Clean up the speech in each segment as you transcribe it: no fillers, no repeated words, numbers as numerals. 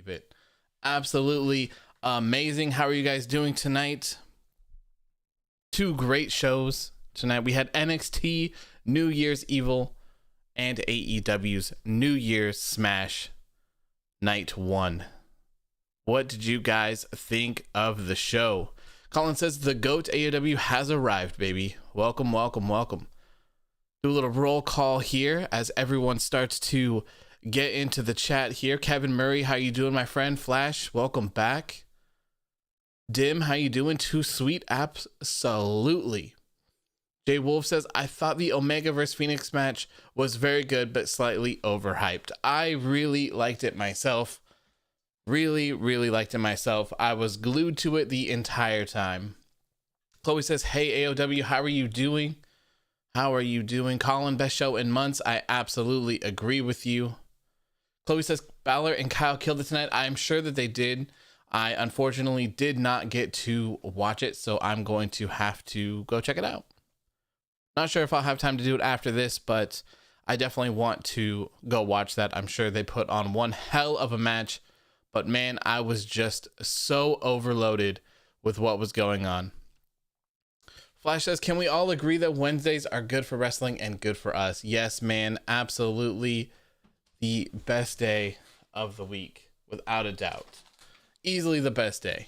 It absolutely amazing. How are you guys doing tonight? Two great shows tonight. We had NXT New Year's Evil and AEW's New Year's Smash Night 1. What did you guys think of the show? Colin says the GOAT AEW has arrived, baby. Welcome, welcome, welcome. Do a little roll call here as everyone starts to get into the chat here. Kevin Murray, how you doing, my friend? Flash, welcome back. Dim, how you doing? Too sweet, absolutely. Jay Wolf says, I thought the Omega vs Phoenix match was very good, but slightly overhyped. I really liked it myself. Really liked it myself. I was glued to it the entire time. Chloe says, hey, AOW, how are you doing? How are you doing? Colin, best show in months. I absolutely agree with you. Chloe says, Balor and Kyle killed it tonight. I'm sure that they did. I unfortunately did not get to watch it, so I'm going to have to go check it out. Not sure if I'll have time to do it after this, but I definitely want to go watch that. I'm sure they put on one hell of a match, but man, I was just so overloaded with what was going on. Flash says, can we all agree that Wednesdays are good for wrestling and good for us? Yes, man, absolutely the best day of the week, without a doubt. Easily the best day.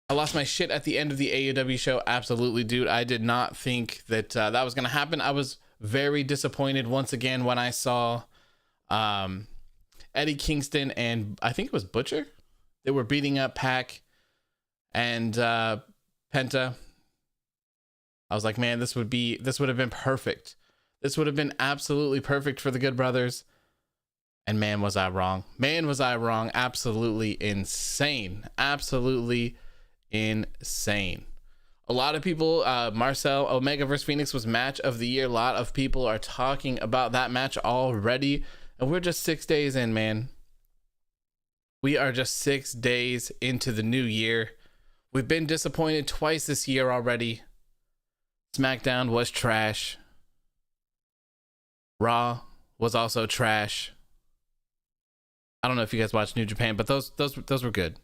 I lost my shit at the end of the AEW show. Absolutely, dude. I did not think that that was going to happen. I was very disappointed once again when I saw Eddie Kingston and I think it was Butcher. They were beating up Pac and Penta. I was like, man, this would have been perfect. This would have been absolutely perfect for the Good Brothers. And man, was I wrong. Man, was I wrong. Absolutely insane. Absolutely insane. A lot of people, Marcel, Omega vs Phoenix was match of the year. A lot of people are talking about that match already. And we're just 6 days in, man. We are just 6 days into the new year. We've been disappointed twice this year already. SmackDown was trash. Raw was also trash. I don't know if you guys watched New Japan, but those were good.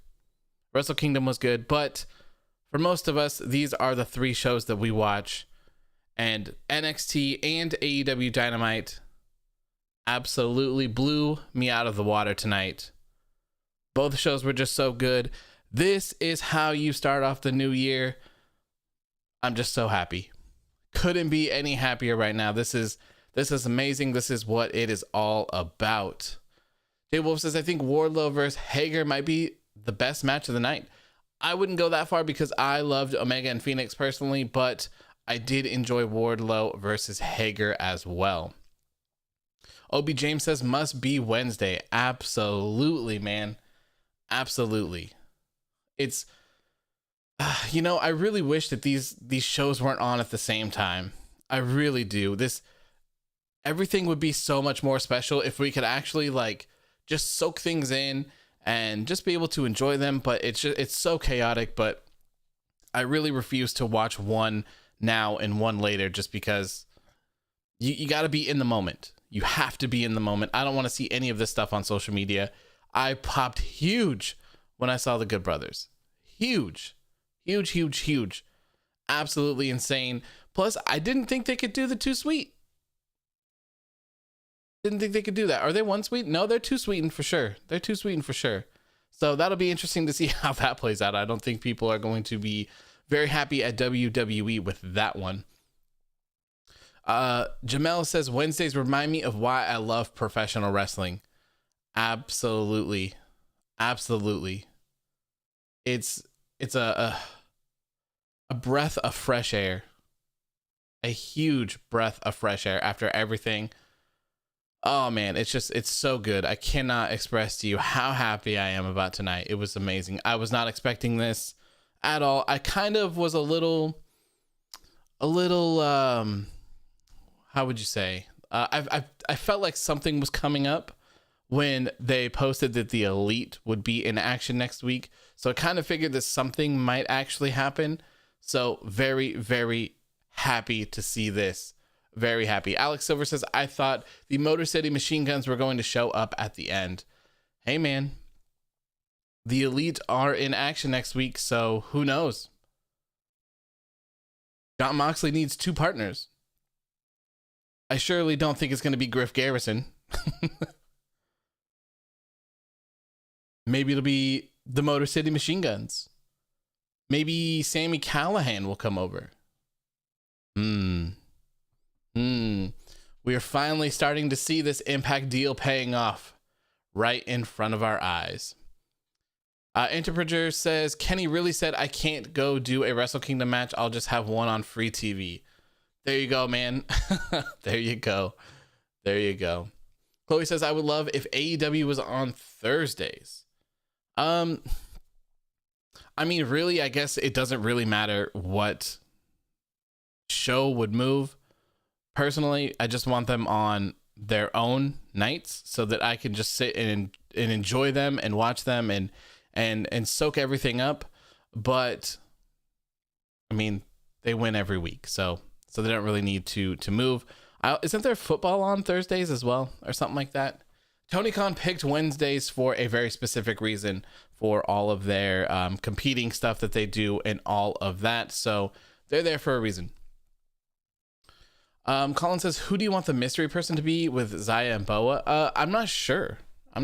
Wrestle Kingdom was good, but for most of us, these are the three shows that we watch. And NXT and AEW Dynamite absolutely blew me out of the water tonight. Both shows were just so good. This is how you start off the new year. I'm just so happy. Couldn't be any happier right now. This is amazing. This is what it is all about. Jay Wolf says, I think Wardlow versus Hager might be the best match of the night. I wouldn't go that far because I loved Omega and Phoenix personally, but I did enjoy Wardlow versus Hager as well. Obi James says, must be Wednesday. Absolutely, man. Absolutely. It's, I really wish that these shows weren't on at the same time. I really do. Everything would be so much more special if we could actually just soak things in and just be able to enjoy them. But it's so chaotic. But I really refuse to watch one now and one later, just because you got to be in the moment. You have to be in the moment. I don't want to see any of this stuff on social media. I popped huge when I saw the Good Brothers. Huge. Absolutely insane. Plus, I didn't think they could do the Too Sweet. Didn't think they could do that. Are they one sweet? No, they're too sweetened for sure. So that'll be interesting to see how that plays out. I don't think people are going to be very happy at WWE with that one. Jamel says, Wednesdays remind me of why I love professional wrestling. Absolutely. It's a breath of fresh air. A huge breath of fresh air after everything. Oh man, it's so good. I cannot express to you how happy I am about tonight. It was amazing. I was not expecting this at all. I kind of was a little how would you say? I felt like something was coming up when they posted that the Elite would be in action next week. So I kind of figured that something might actually happen. So very, very happy to see this. Very happy. Alex Silver says, I thought the Motor City Machine Guns were going to show up at the end. Hey, man. The Elite are in action next week, so who knows? Jon Moxley needs two partners. I surely don't think it's going to be Griff Garrison. Maybe it'll be the Motor City Machine Guns. Maybe Sami Callihan will come over. We are finally starting to see this Impact deal paying off right in front of our eyes. Interpreter says, Kenny really said I can't go do a Wrestle Kingdom match. I'll just have one on free TV. There you go, man. There you go. Chloe says, I would love if AEW was on Thursdays. I mean, really, I guess it doesn't really matter what show would move. Personally, I just want them on their own nights so that I can just sit and enjoy them and watch them and soak everything up. But I mean, they win every week, so they don't really need to move. Isn't there football on Thursdays as well, or something like that? Tony Khan picked Wednesdays for a very specific reason, for all of their competing stuff that they do and all of that. So they're there for a reason. Colin says, who do you want the mystery person to be with Zaya and Boa? I'm not sure. I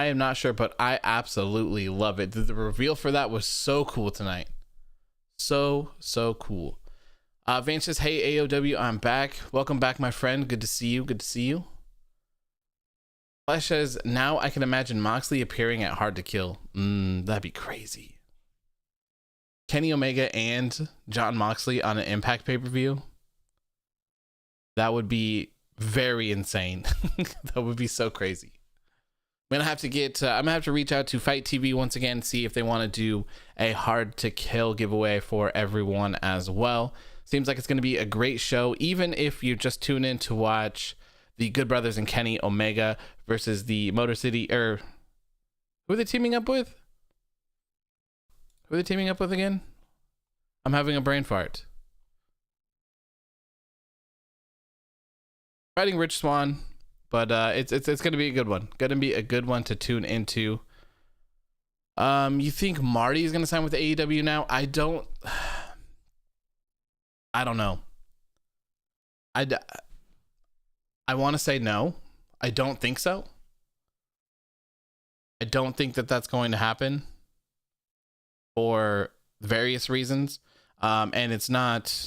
am not sure, but I absolutely love it. The reveal for that was so cool tonight. So cool. Vance says, hey, AOW, I'm back. Welcome back, my friend. Good to see you. Flash says, now I can imagine Moxley appearing at Hard to Kill. That'd be crazy. Kenny Omega and Jon Moxley on an Impact pay-per-view. That would be very insane. That would be so crazy. I'm gonna have to reach out to Fight TV once again, see if they want to do a Hard to Kill giveaway for everyone as well. Seems like it's gonna be a great show, even if you just tune in to watch the Good Brothers and Kenny Omega versus the Motor City. Who are they teaming up with? Who are they teaming up with again? I'm having a brain fart. Fighting Rich Swann, but it's gonna be a good one. Gonna be a good one to tune into. You think Marty is gonna sign with the AEW now? I don't know. I want to say no. I don't think so. I don't think that that's going to happen. for various reasons. And it's not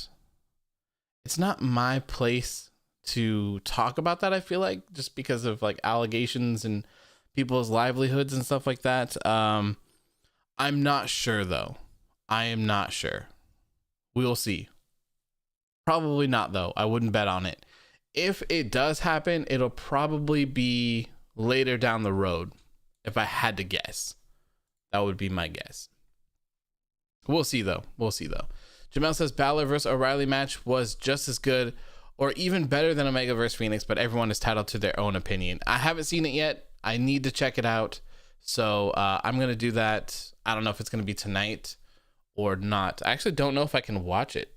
my place to talk about that. I feel like, just because of like allegations and people's livelihoods and stuff like that. I'm not sure though. I am not sure. We'll see. Probably not though. I wouldn't bet on it. If it does happen, it'll probably be later down the road. If I had to guess, that would be my guess. We'll see though. Jamel says Balor versus O'Reilly match was just as good or even better than Omega versus Phoenix, but everyone is entitled to their own opinion. I haven't seen it yet. I need to check it out. So I'm going to do that. I don't know if it's going to be tonight or not. I actually don't know if I can watch it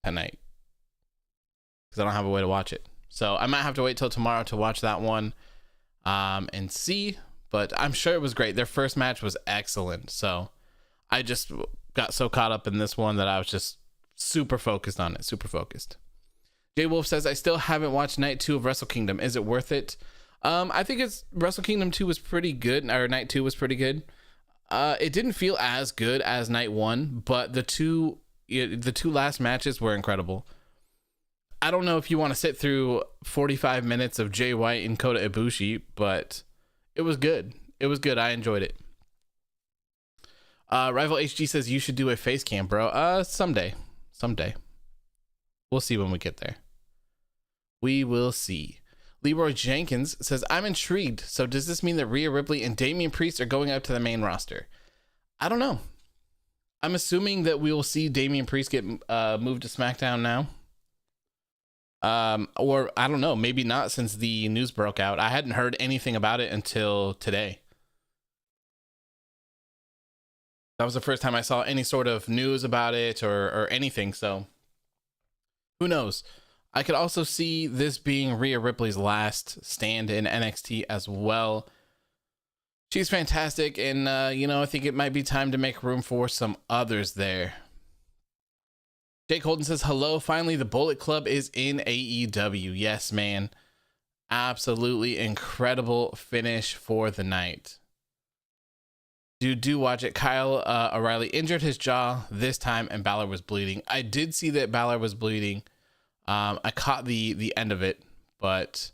tonight because I don't have a way to watch it. So I might have to wait till tomorrow to watch that one and see. But I'm sure it was great. Their first match was excellent. So I just got so caught up in this one that I was just super focused on it. Super focused. Jay Wolf says, I still haven't watched night 2 of Wrestle Kingdom. Is it worth it? I think Wrestle Kingdom 2 was pretty good, or night 2 was pretty good. It didn't feel as good as night 1, but the two last matches were incredible. I don't know if you want to sit through 45 minutes of Jay White and Kota Ibushi, but it was good. It was good. I enjoyed it. Rival HG says you should do a face cam, bro. Someday. We'll see when we get there. We will see. Leroy Jenkins says, I'm intrigued. So does this mean that Rhea Ripley and Damian Priest are going up to the main roster? I don't know. I'm assuming that we will see Damian Priest get moved to SmackDown now. Or I don't know, maybe not, since the news broke out. I hadn't heard anything about it until today. That was the first time I saw any sort of news about it or anything. So who knows? I could also see this being Rhea Ripley's last stand in NXT as well. She's fantastic. And, I think it might be time to make room for some others there. Jake Holden says, hello. Finally, the Bullet Club is in AEW. Yes, man. Absolutely incredible finish for the night. Do watch it. Kyle O'Reilly injured his jaw this time and Balor was bleeding. I did see that Balor was bleeding. I caught the end of it, but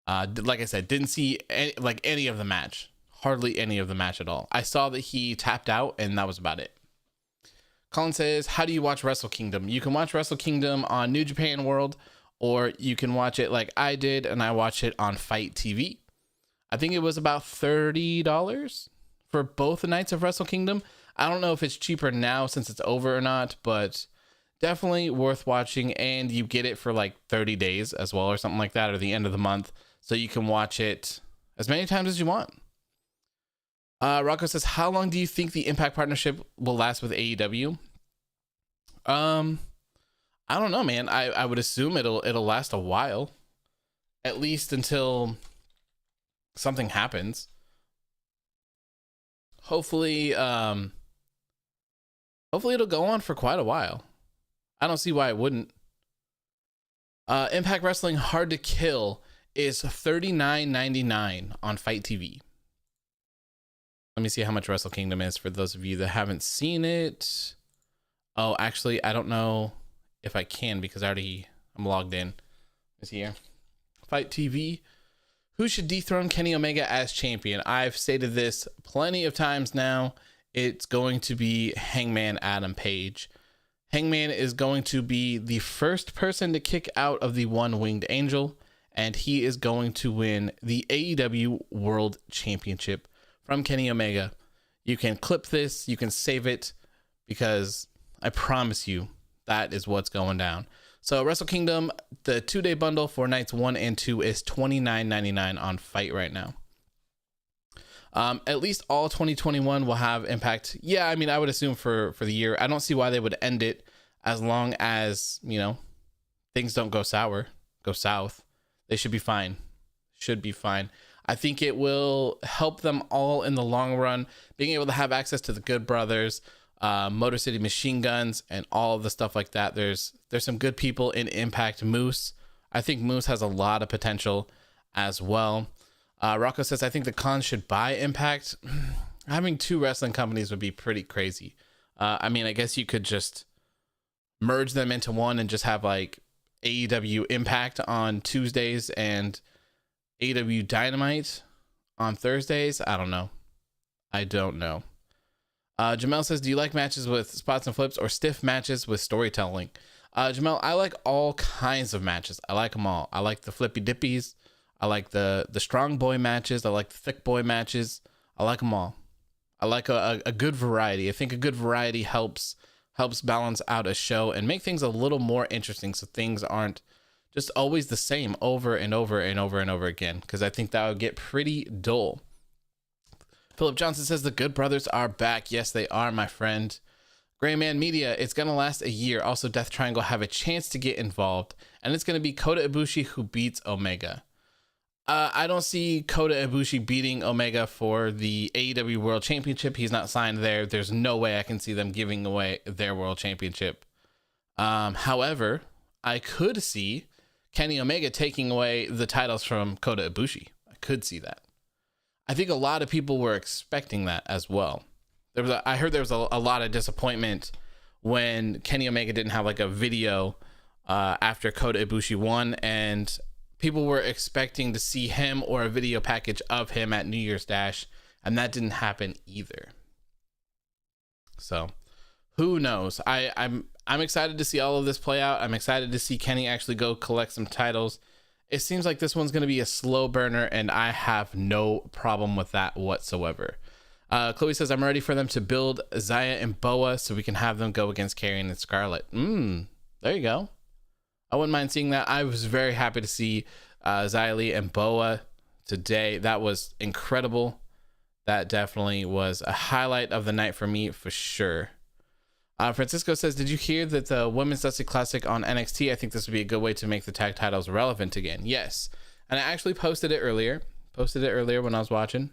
like I said, didn't see any of the match. Hardly any of the match at all. I saw that he tapped out and that was about it. Colin says, how do you watch Wrestle Kingdom? You can watch Wrestle Kingdom on New Japan World, or you can watch it like I did, and I watched it on Fight TV. I think it was about $30 for both the nights of Wrestle Kingdom. I don't know if it's cheaper now since it's over or not, but definitely worth watching. And you get it for like 30 days as well, or something like that, or the end of the month. So you can watch it as many times as you want. Rocco says, how long do you think the Impact partnership will last with AEW? I don't know, man. I would assume it'll last a while, at least until something happens. Hopefully it'll go on for quite a while. I don't see why it wouldn't. Impact Wrestling Hard to Kill is $39.99 on Fight TV. Let me see how much Wrestle Kingdom is for those of you that haven't seen it. Oh, actually, I don't know if I can because I'm logged in. Is here. Fight TV. Who should dethrone Kenny Omega as champion? I've stated this plenty of times now. It's going to be Hangman Adam Page. Hangman is going to be the first person to kick out of the One-Winged Angel, and he is going to win the AEW World Championship from Kenny Omega. You can clip this, you can save it, because I promise you that is what's going down. So Wrestle Kingdom, the 2-day bundle for nights 1 and 2 is $29.99 on Fight right now. At least all 2021 will have Impact. Yeah, I mean, I would assume for the year. I don't see why they would end it as long as, things don't go south. They should be fine. I think it will help them all in the long run, being able to have access to the Good Brothers, Motor City Machine Guns, and all of the stuff like that. There's some good people in Impact. Moose. I think Moose has a lot of potential as well. Rocco says, I think the Cons should buy Impact. Having two wrestling companies would be pretty crazy. I mean, I guess you could just merge them into one and just have like AEW Impact on Tuesdays and AEW Dynamite on Thursdays. I don't know. Jamel says, do you like matches with spots and flips or stiff matches with storytelling? Jamel, I like all kinds of matches. I like them all. I like the flippy dippies. I like the strong boy matches. I like the thick boy matches. I like them all. I like a good variety. I think a good variety helps balance out a show and make things a little more interesting, so things aren't just always the same over and over and over and over again, because I think that would get pretty dull. Philip Johnson says the Good Brothers are back. Yes, they are, my friend. Gray Man Media, it's going to last a year. Also, Death Triangle have a chance to get involved, and it's going to be Kota Ibushi who beats Omega. I don't see Kota Ibushi beating Omega for the AEW World Championship. He's not signed there. There's no way I can see them giving away their World Championship. However, I could see Kenny Omega taking away the titles from Kota Ibushi. I could see that. I think a lot of people were expecting that as well. I heard there was a lot of disappointment when Kenny Omega didn't have like a video after Kota Ibushi won, and people were expecting to see him or a video package of him at New Year's Dash, and that didn't happen either. So who knows? I'm excited to see all of this play out. I'm excited to see Kenny actually go collect some titles. It seems like this one's going to be a slow burner, and I have no problem with that whatsoever. Chloe says, I'm ready for them to build Zaya and Boa so we can have them go against Karrion and Scarlett. There you go. I wouldn't mind seeing that. I was very happy to see Xia Li and Boa today. That was incredible. That definitely was a highlight of the night for me, for sure. Francisco says, did you hear that the Women's Dusty Classic on NXT? I think this would be a good way to make the tag titles relevant again. Yes. And I actually posted it earlier when I was watching.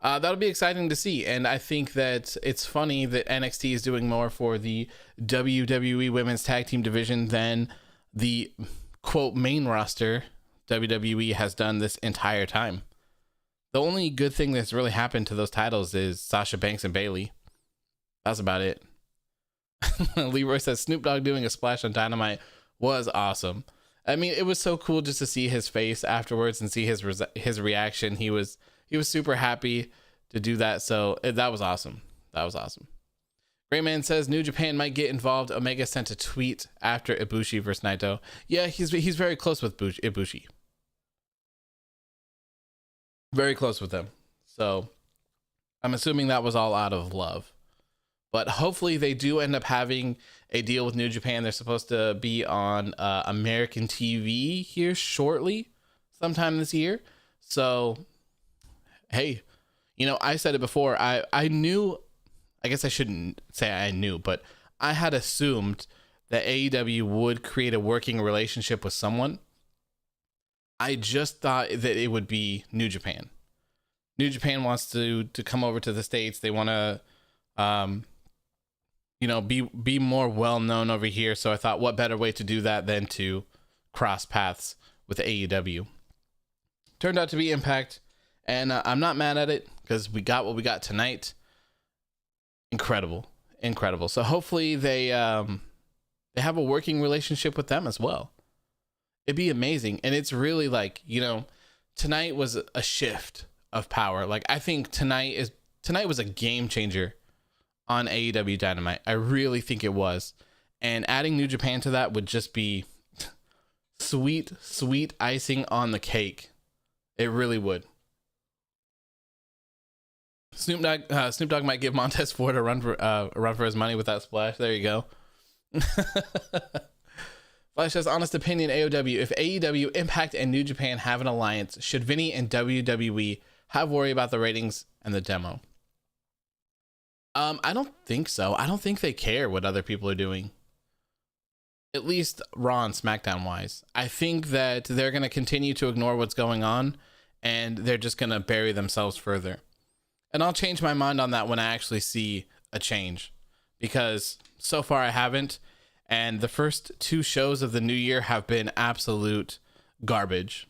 That'll be exciting to see, and I think that it's funny that NXT is doing more for the WWE Women's Tag Team division than the quote main roster WWE has done this entire time. The only good thing that's really happened to those titles is Sasha Banks and Bayley. That's about it. Leroy says Snoop Dogg doing a splash on Dynamite was awesome. I mean, it was so cool just to see his face afterwards and see his reaction. He was super happy to do that. So that was awesome. Great Man says New Japan might get involved. Omega sent a tweet after Ibushi versus Naito. Yeah, he's very close with Ibushi. Very close with them. So I'm assuming that was all out of love. But hopefully they do end up having a deal with New Japan. They're supposed to be on American TV here shortly, sometime this year. So hey, I said it before. I knew, I guess I shouldn't say I knew, but I had assumed that AEW would create a working relationship with someone. I just thought that it would be New Japan. New Japan wants to come over to the States. They want to, be more well known over here. So I thought, what better way to do that than to cross paths with AEW? Turned out to be Impact. And I'm not mad at it because we got what we got tonight. Incredible. So hopefully they have a working relationship with them as well. It'd be amazing. And it's really like, tonight was a shift of power. Like, I think tonight was a game changer on AEW Dynamite. I really think it was. And adding New Japan to that would just be sweet icing on the cake. It really would. Snoop Dogg might give Montez Ford a run for his money with that splash. There you go. Flash says, honest opinion, AOW. If AEW, Impact, and New Japan have an alliance, should Vinny and WWE have worry about the ratings and the demo? I don't think so. I don't think they care what other people are doing. At least Raw and SmackDown wise. I think that they're going to continue to ignore what's going on, and they're just going to bury themselves further. And I'll change my mind on that when I actually see a change, because so far I haven't. And the first two shows of the new year have been absolute garbage.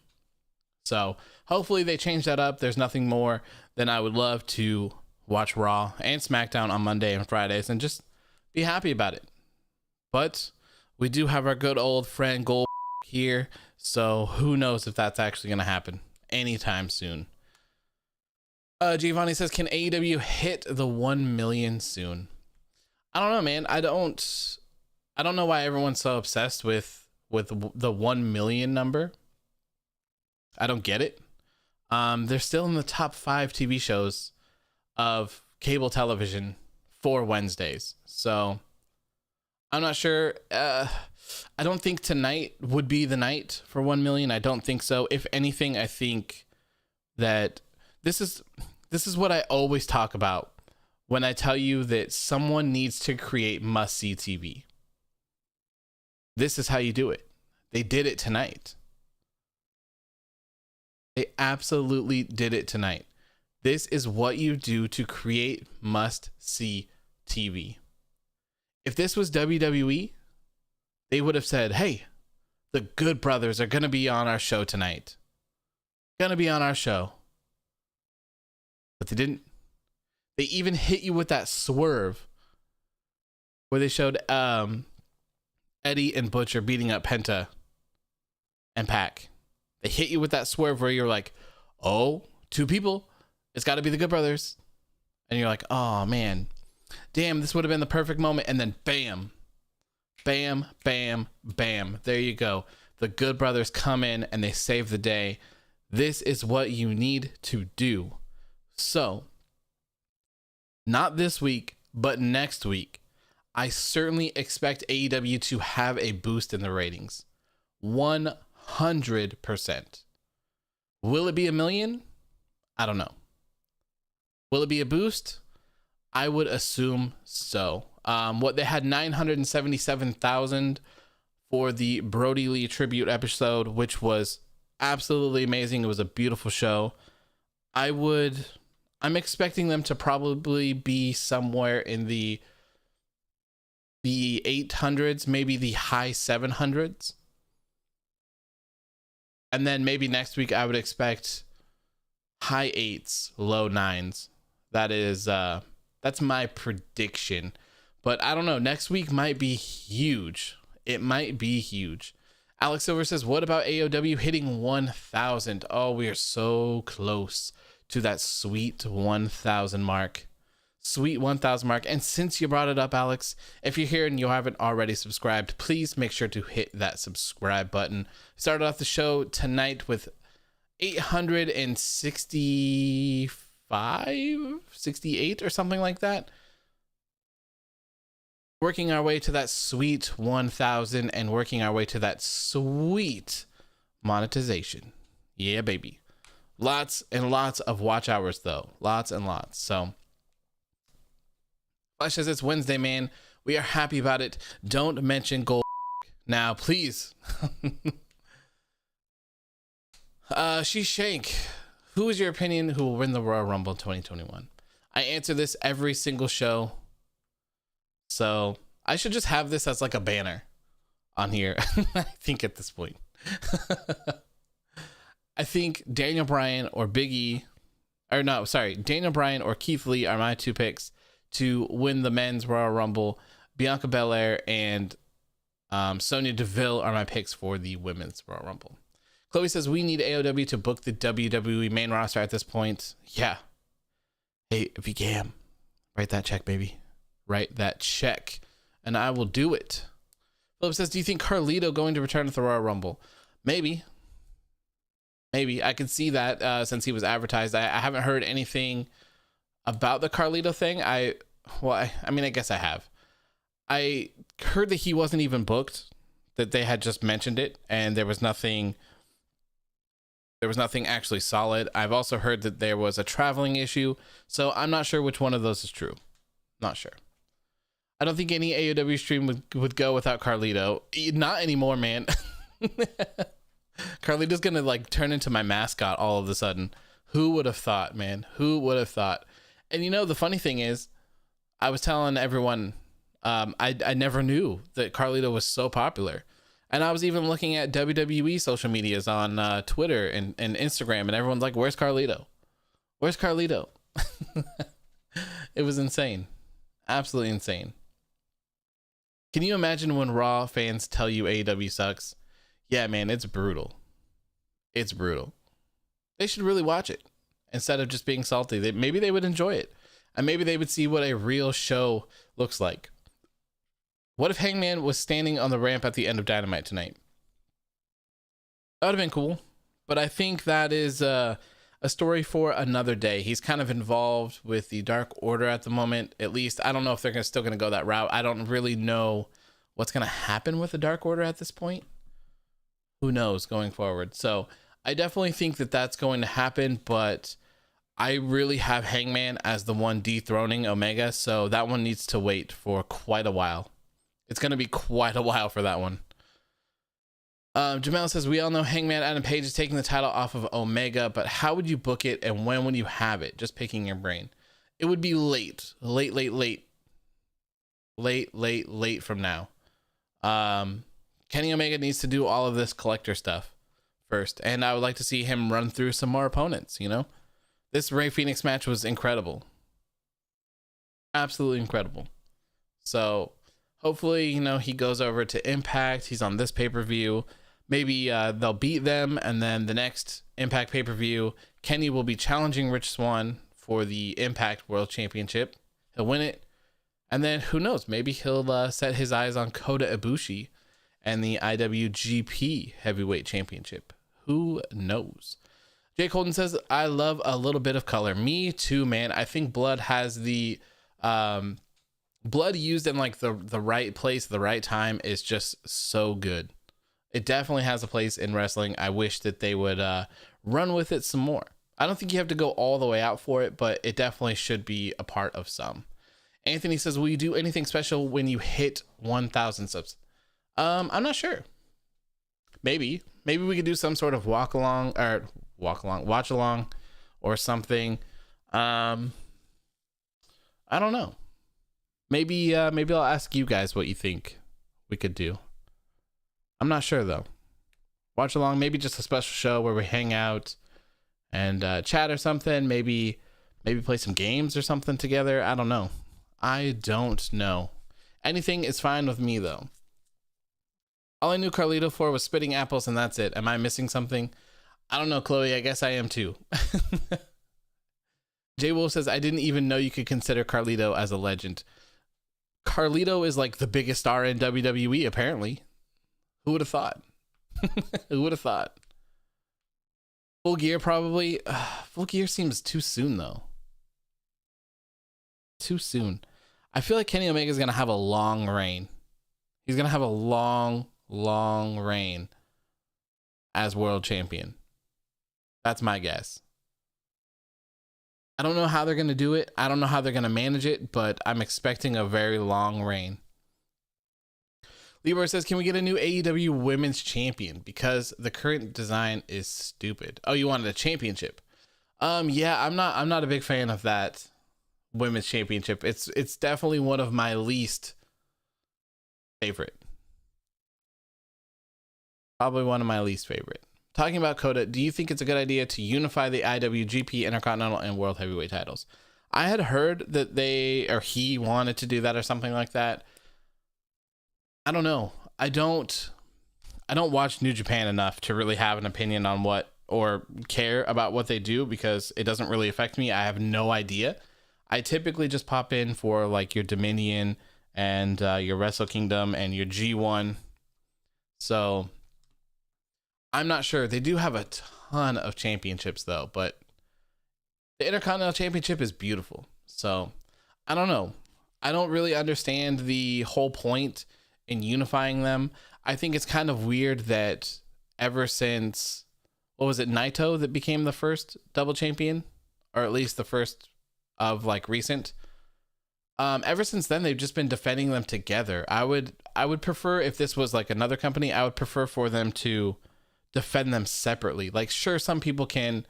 So hopefully they change that up. There's nothing more then I would love to watch Raw and SmackDown on Monday and Fridays and just be happy about it. But we do have our good old friend Gold here, so who knows if that's actually going to happen anytime soon. Giovanni says, can AEW hit the 1 million soon? I don't know, man. I don't know why everyone's so obsessed with the 1 million number. I don't get it. They're still in the top 5 TV shows of cable television for Wednesdays. So I'm not sure. I don't think tonight would be the night for 1 million. I don't think so. If anything, I think that this is what I always talk about when I tell you that someone needs to create must-see TV. This is how you do it. They did it tonight. They absolutely did it tonight. This is what you do to create must-see TV. If this was WWE, they would have said, hey, the Good Brothers are going to be on our show tonight. Going to be on our show. But they didn't. They even hit you with that swerve where they showed Eddie and Butcher beating up Penta and Pac. They hit you with that swerve where you're like, oh, 2 people. It's got to be the Good Brothers. And you're like, oh, man. Damn, this would have been the perfect moment. And then bam, bam, bam, bam. There you go. The Good Brothers come in and they save the day. This is what you need to do. So, not this week, but next week, I certainly expect AEW to have a boost in the ratings. 100%. Will it be 1 million? I don't know. Will it be a boost? I would assume so. They had 977,000 for the Brody Lee tribute episode, which was absolutely amazing. It was a beautiful show. I'm expecting them to probably be somewhere in the 800s, maybe the high 700s. And then maybe next week I would expect high 8s, low 9s. That's my prediction. But I don't know. Next week might be huge. It might be huge. Alex Silver says, what about AEW hitting 1,000? Oh, we are so close to that sweet 1,000 mark. Sweet 1,000 mark. And since you brought it up, Alex, if you're here and you haven't already subscribed, please make sure to hit that subscribe button. Started off the show tonight with 865, 68 or something like that. Working our way to that sweet 1,000 and working our way to that sweet monetization. Yeah, baby. Lots and lots of watch hours, though. Lots and lots. So, Flash says it's Wednesday, man. We are happy about it. Don't mention gold now, please. Shank. Who is your opinion who will win the Royal Rumble 2021? I answer this every single show. So I should just have this as like a banner on here. I think at this point. I think Daniel Bryan or Daniel Bryan or Keith Lee are my 2 picks to win the men's Royal Rumble. Bianca Belair and Sonya Deville are my picks for the women's Royal Rumble. Chloe says we need AEW to book the WWE main roster at this point. Yeah. Hey, VGAM, write that check, baby. Write that check, and I will do it. Philip says, do you think Carlito going to return to the Royal Rumble? Maybe. I can see that since he was advertised. I haven't heard anything about the Carlito thing. I guess I have. I heard that he wasn't even booked, that they had just mentioned it, and there was nothing actually solid. I've also heard that there was a traveling issue, so I'm not sure which one of those is true. Not sure. I don't think any AEW stream would go without Carlito. Not anymore, man. Carlito's gonna like turn into my mascot all of a sudden. Who would have thought, man? Who would have thought? And you know, the funny thing is, I was telling everyone, I never knew that Carlito was so popular. And I was even looking at WWE social medias on Twitter and Instagram, and everyone's like, where's Carlito? Where's Carlito? It was insane. Absolutely insane. Can you imagine when Raw fans tell you AEW sucks? Yeah, man, it's brutal. It's brutal. They should really watch it instead of just being salty. Maybe they would enjoy it. And maybe they would see what a real show looks like. What if Hangman was standing on the ramp at the end of Dynamite tonight? That would have been cool. But I think that is a story for another day. He's kind of involved with the Dark Order at the moment. At least, I don't know if they're still going to go that route. I don't really know what's going to happen with the Dark Order at this point. Who knows going forward? So I definitely think that that's going to happen, but I really have Hangman as the one dethroning Omega, so that one needs to wait for quite a while. It's going to be quite a while for that one. Jamel says, we all know Hangman Adam Page is taking the title off of Omega, but how would you book it and when would you have it? Just picking your brain. It would be late from now. Kenny Omega needs to do all of this collector stuff first, and I would like to see him run through some more opponents. You know, this Rey Fenix match was incredible, absolutely incredible. So hopefully, you know, he goes over to Impact. He's on this pay-per-view. Maybe they'll beat them, and then the next Impact pay-per-view, Kenny will be challenging Rich Swann for the Impact World Championship. He'll win it, and then who knows? Maybe he'll set his eyes on Kota Ibushi and the IWGP Heavyweight Championship. Who knows? Jake Holden says, I love a little bit of color. Me too, man. I think blood has the blood used in like the right place, the right time is just so good. It definitely has a place in wrestling. I wish that they would run with it some more. I don't think you have to go all the way out for it, but it definitely should be a part of some. Anthony says, will you do anything special when you hit 1,000 subs? I'm not sure. Maybe we could do some sort of watch along or something. I don't know. Maybe I'll ask you guys what you think we could do. I'm not sure though. Watch along, maybe just a special show where we hang out and chat or something. Maybe play some games or something together. I don't know. Anything is fine with me though. All I knew Carlito for was spitting apples, and that's it. Am I missing something? I don't know, Chloe. I guess I am too. Jay Wolf says, I didn't even know you could consider Carlito as a legend. Carlito is like the biggest star in WWE, apparently. Who would have thought? Who would have thought? Full Gear, probably. Full Gear seems too soon, though. Too soon. I feel like Kenny Omega is going to have a long reign. He's going to have a long reign as world champion. That's my guess. I don't know how they're going to do it. I don't know how they're going to manage it, but I'm expecting a very long reign. Libor says, can we get a new AEW women's champion? Because the current design is stupid. Oh, you wanted a championship? Yeah, I'm not a big fan of that women's championship. It's definitely one of my least favorite. Probably one of my least favorite. Talking about Kota, do you think it's a good idea to unify the IWGP Intercontinental and World Heavyweight titles? I had heard that he wanted to do that or something like that. I don't know. I don't watch New Japan enough to really have an opinion on what or care about what they do because it doesn't really affect me. I have no idea. I typically just pop in for like your Dominion and your Wrestle Kingdom and your G1. So I'm not sure. They do have a ton of championships though, but the Intercontinental Championship is beautiful. So I don't know. I don't really understand the whole point in unifying them. I think it's kind of weird that ever since, what was it, Naito that became the first double champion, or at least the first of like recent. Ever since then, they've just been defending them together. I would prefer, if this was like another company, I would prefer for them to defend them separately. Like, sure, some people can,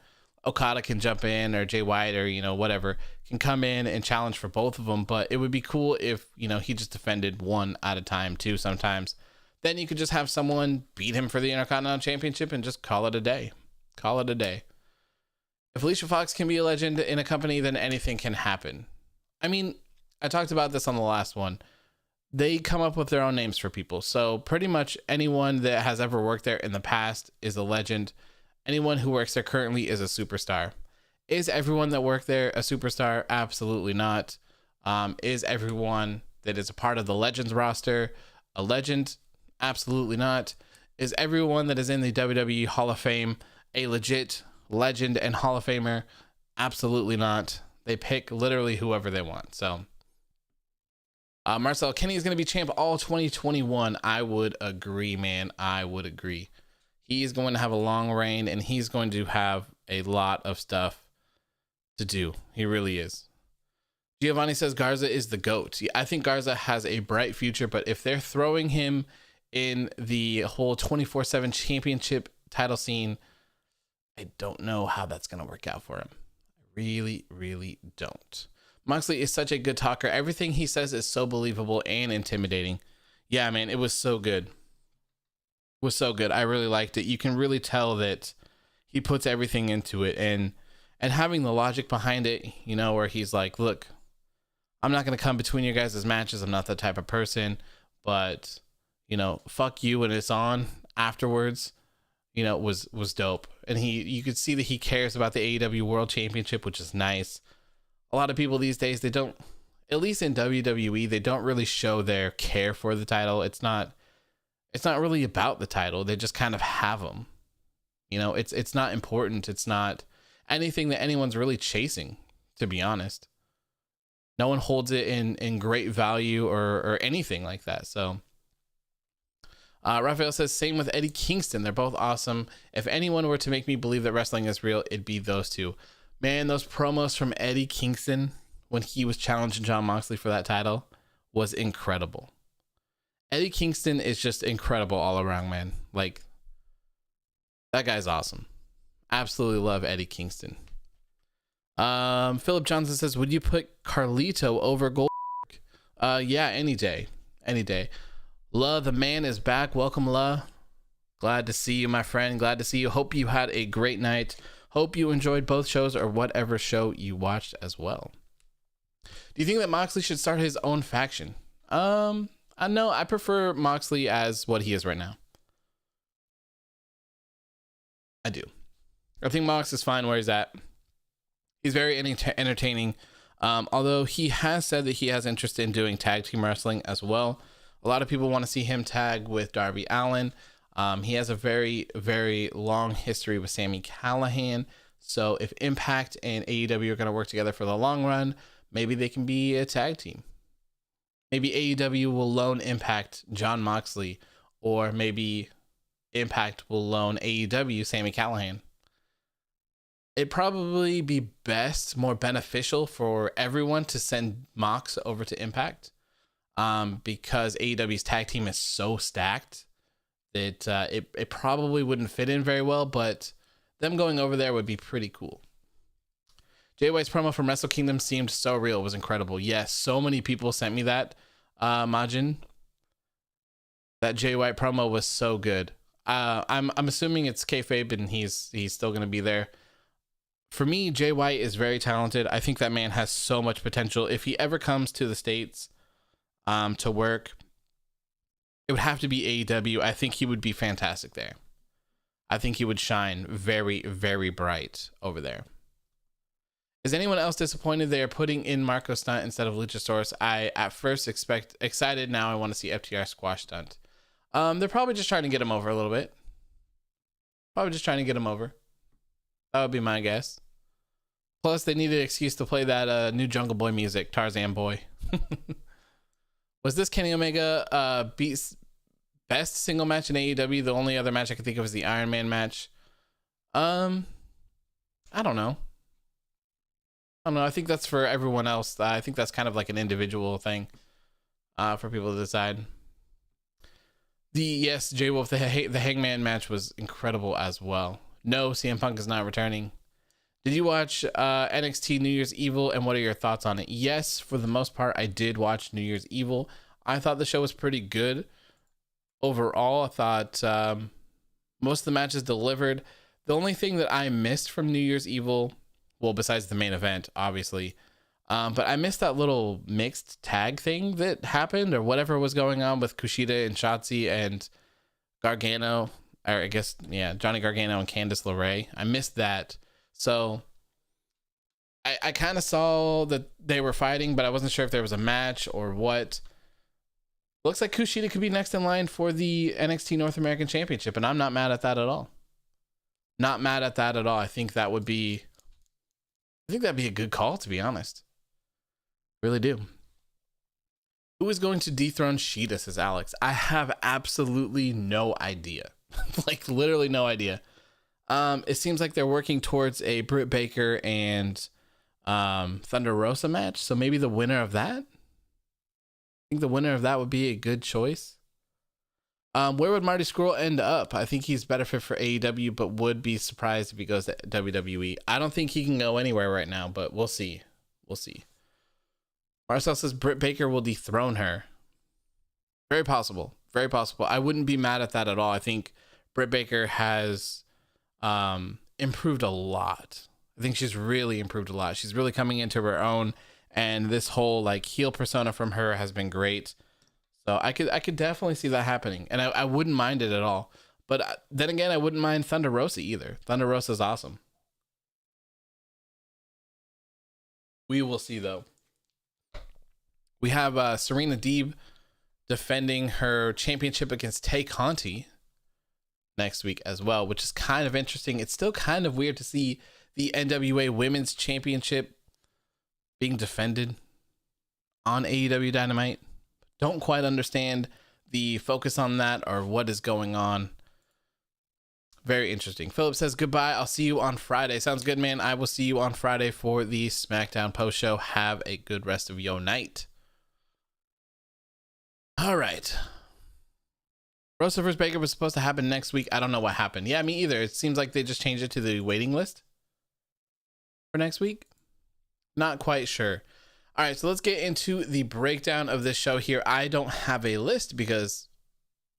Okada can jump in, or Jay White, or, you know, whatever, can come in and challenge for both of them. But it would be cool if, you know, he just defended one at a time too sometimes. Then you could just have someone beat him for the Intercontinental Championship and just call it a day. Call it a day. If Alicia Fox can be a legend in a company, then anything can happen. I mean, I talked about this on the last one. They come up with their own names for people. So pretty much anyone that has ever worked there in the past is a legend. Anyone who works there currently is a superstar. Is everyone that worked there a superstar? Absolutely not. Is everyone that is a part of the Legends roster a legend? Absolutely not. Is everyone that is in the WWE Hall of Fame a legit legend and Hall of Famer? Absolutely not. They pick literally whoever they want. So Marcel, Kenny is going to be champ all 2021. I would agree, man. I would agree. He's going to have a long reign, and he's going to have a lot of stuff to do. He really is. Giovanni says Garza is the GOAT. I think Garza has a bright future, but if they're throwing him in the whole 24/7 championship title scene, I don't know how that's going to work out for him. I really, really don't. Moxley is such a good talker. Everything he says is so believable and intimidating. Yeah, man, it was so good. It was so good. I really liked it. You can really tell that he puts everything into it, and having the logic behind it, you know, where he's like, look, I'm not going to come between your guys' matches. I'm not that type of person, but, you know, fuck you when it's on afterwards, you know, was dope. And you could see that he cares about the AEW World Championship, which is nice. A lot of people these days, they don't, at least in WWE, they don't really show their care for the title. It's not really about the title. They just kind of have them. You know, it's not important. It's not anything that anyone's really chasing, to be honest. No one holds it in great value or anything like that. So Raphael says, same with Eddie Kingston. They're both awesome. If anyone were to make me believe that wrestling is real, it'd be those two. Man, those promos from Eddie Kingston when he was challenging Jon Moxley for that title was incredible. Eddie Kingston is just incredible all around, man. Like, that guy's awesome. Absolutely love Eddie Kingston. Philip Johnson says, would you put Carlito over Goldberg? Yeah, any day. La, the man is back. Welcome, La. Glad to see you, my friend. Glad to see you. Hope you had a great night. Hope you enjoyed both shows or whatever show you watched as well. Do you think that Moxley should start his own faction? I know I prefer Moxley as what he is right now. I do. I think Mox is fine where he's at. He's very entertaining. Although he has said that he has interest in doing tag team wrestling as well. A lot of people want to see him tag with Darby Allin. He has a very, very long history with Sami Callihan. So if Impact and AEW are going to work together for the long run, maybe they can be a tag team. Maybe AEW will loan Impact Jon Moxley, or maybe Impact will loan AEW Sami Callihan. It'd probably be best, more beneficial for everyone to send Mox over to Impact, because AEW's tag team is so stacked that it probably wouldn't fit in very well, but them going over there would be pretty cool. Jay White's promo from Wrestle Kingdom seemed so real. It was incredible. Yes, so many people sent me that, Majin. That Jay White promo was so good. I'm assuming it's kayfabe and he's still going to be there. For me, Jay White is very talented. I think that man has so much potential. If he ever comes to the States to work, it would have to be AEW. I think he would be fantastic there. I think he would shine very, very bright over there. Is anyone else disappointed they are putting in Marco Stunt instead of Luchasaurus? I at first excited. Now I want to see FTR squash Stunt. They're probably just trying to get him over a little bit. Probably just trying to get him over. That would be my guess. Plus, they needed an excuse to play that new Jungle Boy music, Tarzan Boy. Was this Kenny Omega beats best single match in AEW? The only other match I could think of is the Iron Man match. I don't know. I think that's for everyone else. I think that's kind of like an individual thing for people to decide. Yes, Jay Wolf, the Hangman match was incredible as well. No, CM Punk is not returning. Did you watch NXT New Year's Evil, and what are your thoughts on it? Yes, for the most part, I did watch New Year's Evil. I thought the show was pretty good. Overall, I thought most of the matches delivered. The only thing that I missed from New Year's Evil Well, besides the main event, obviously. But I missed that little mixed tag thing that happened, or whatever was going on with Kushida and Shotzi and Gargano, or I guess, yeah, Johnny Gargano and Candice LeRae. I missed that. So I kind of saw that they were fighting, but I wasn't sure if there was a match or what. Looks like Kushida could be next in line for the NXT North American Championship, and I'm not mad at that at all. Not mad at that at all. I think that'd be a good call, to be honest. Really do. Who is going to dethrone Sheeta, says Alex? I have absolutely no idea. Like, literally no idea. It seems like they're working towards a Britt Baker and Thunder Rosa match, so maybe the winner of that? I think the winner of that would be a good choice. Where would Marty Scurll end up? I think he's better fit for AEW, but would be surprised if he goes to WWE. I don't think he can go anywhere right now, but we'll see. We'll see. Marcel says Britt Baker will dethrone her. Very possible. Very possible. I wouldn't be mad at that at all. I think Britt Baker has improved a lot. I think she's really improved a lot. She's really coming into her own, and this whole like heel persona from her has been great. So I could definitely see that happening, and I wouldn't mind it at all. But then again, I wouldn't mind Thunder Rosa either. Thunder Rosa is awesome. We will see though. We have Serena Deeb defending her championship against Tay Conti next week as well, which is kind of interesting. It's still kind of weird to see the NWA Women's Championship being defended on AEW Dynamite. Don't quite understand the focus on that or what is going on. Very interesting. Philip says, goodbye. I'll see you on Friday. Sounds good, man. I will see you on Friday for the SmackDown post show. Have a good rest of your night. All right. Rosa vs. Baker was supposed to happen next week. I don't know what happened. Yeah, me either. It seems like they just changed it to the waiting list for next week. Not quite sure. All right, so let's get into the breakdown of this show here. I don't have a list because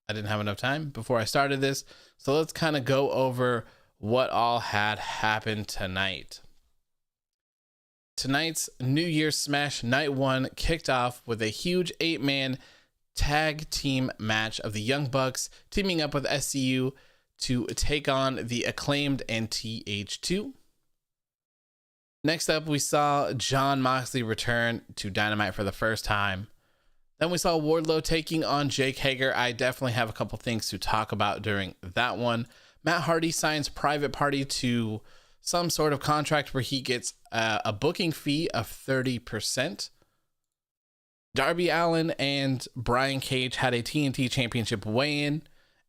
I didn't have enough time before I started this. So let's kind of go over what all had happened tonight. Tonight's New Year's Smash Night 1 kicked off with a huge 8-man tag team match of the Young Bucks teaming up with SCU to take on the Acclaimed and TH2. Next up, we saw Jon Moxley return to Dynamite for the first time. Then we saw Wardlow taking on Jake Hager. I definitely have a couple things to talk about during that one. Matt Hardy signs Private Party to some sort of contract where he gets a booking fee of 30%. Darby Allin and Brian Cage had a TNT Championship weigh-in,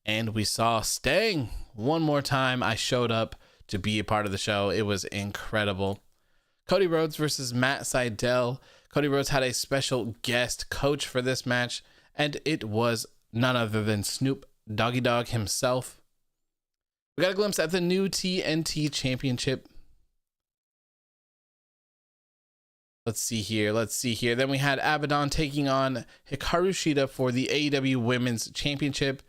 and we saw Sting one more time. I showed up to be a part of the show. It was incredible. Cody Rhodes versus Matt Sydal. Cody Rhodes had a special guest coach for this match, and it was none other than Snoop Doggy Dogg himself. We got a glimpse at the new TNT Championship. Let's see here. Then we had Abaddon taking on Hikaru Shida for the AEW Women's Championship.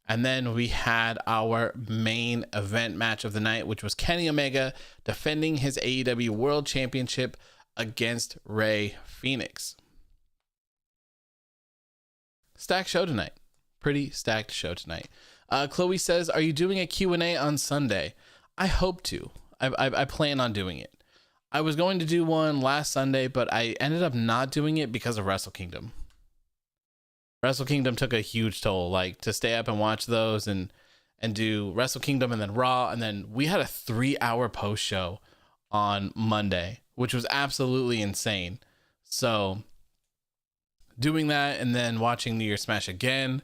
And then we had our main event match of the night, which was Kenny Omega defending his AEW World Championship against Rey Fenix. Stacked show tonight. Pretty stacked show tonight. Chloe says, are you doing a Q&A on Sunday? I hope to. I plan on doing it. I was going to do one last Sunday, but I ended up not doing it because of Wrestle Kingdom. Wrestle Kingdom took a huge toll, like to stay up and watch those and do Wrestle Kingdom and then Raw. And then we had a 3-hour post show on Monday, which was absolutely insane. So doing that and then watching New Year's Smash again,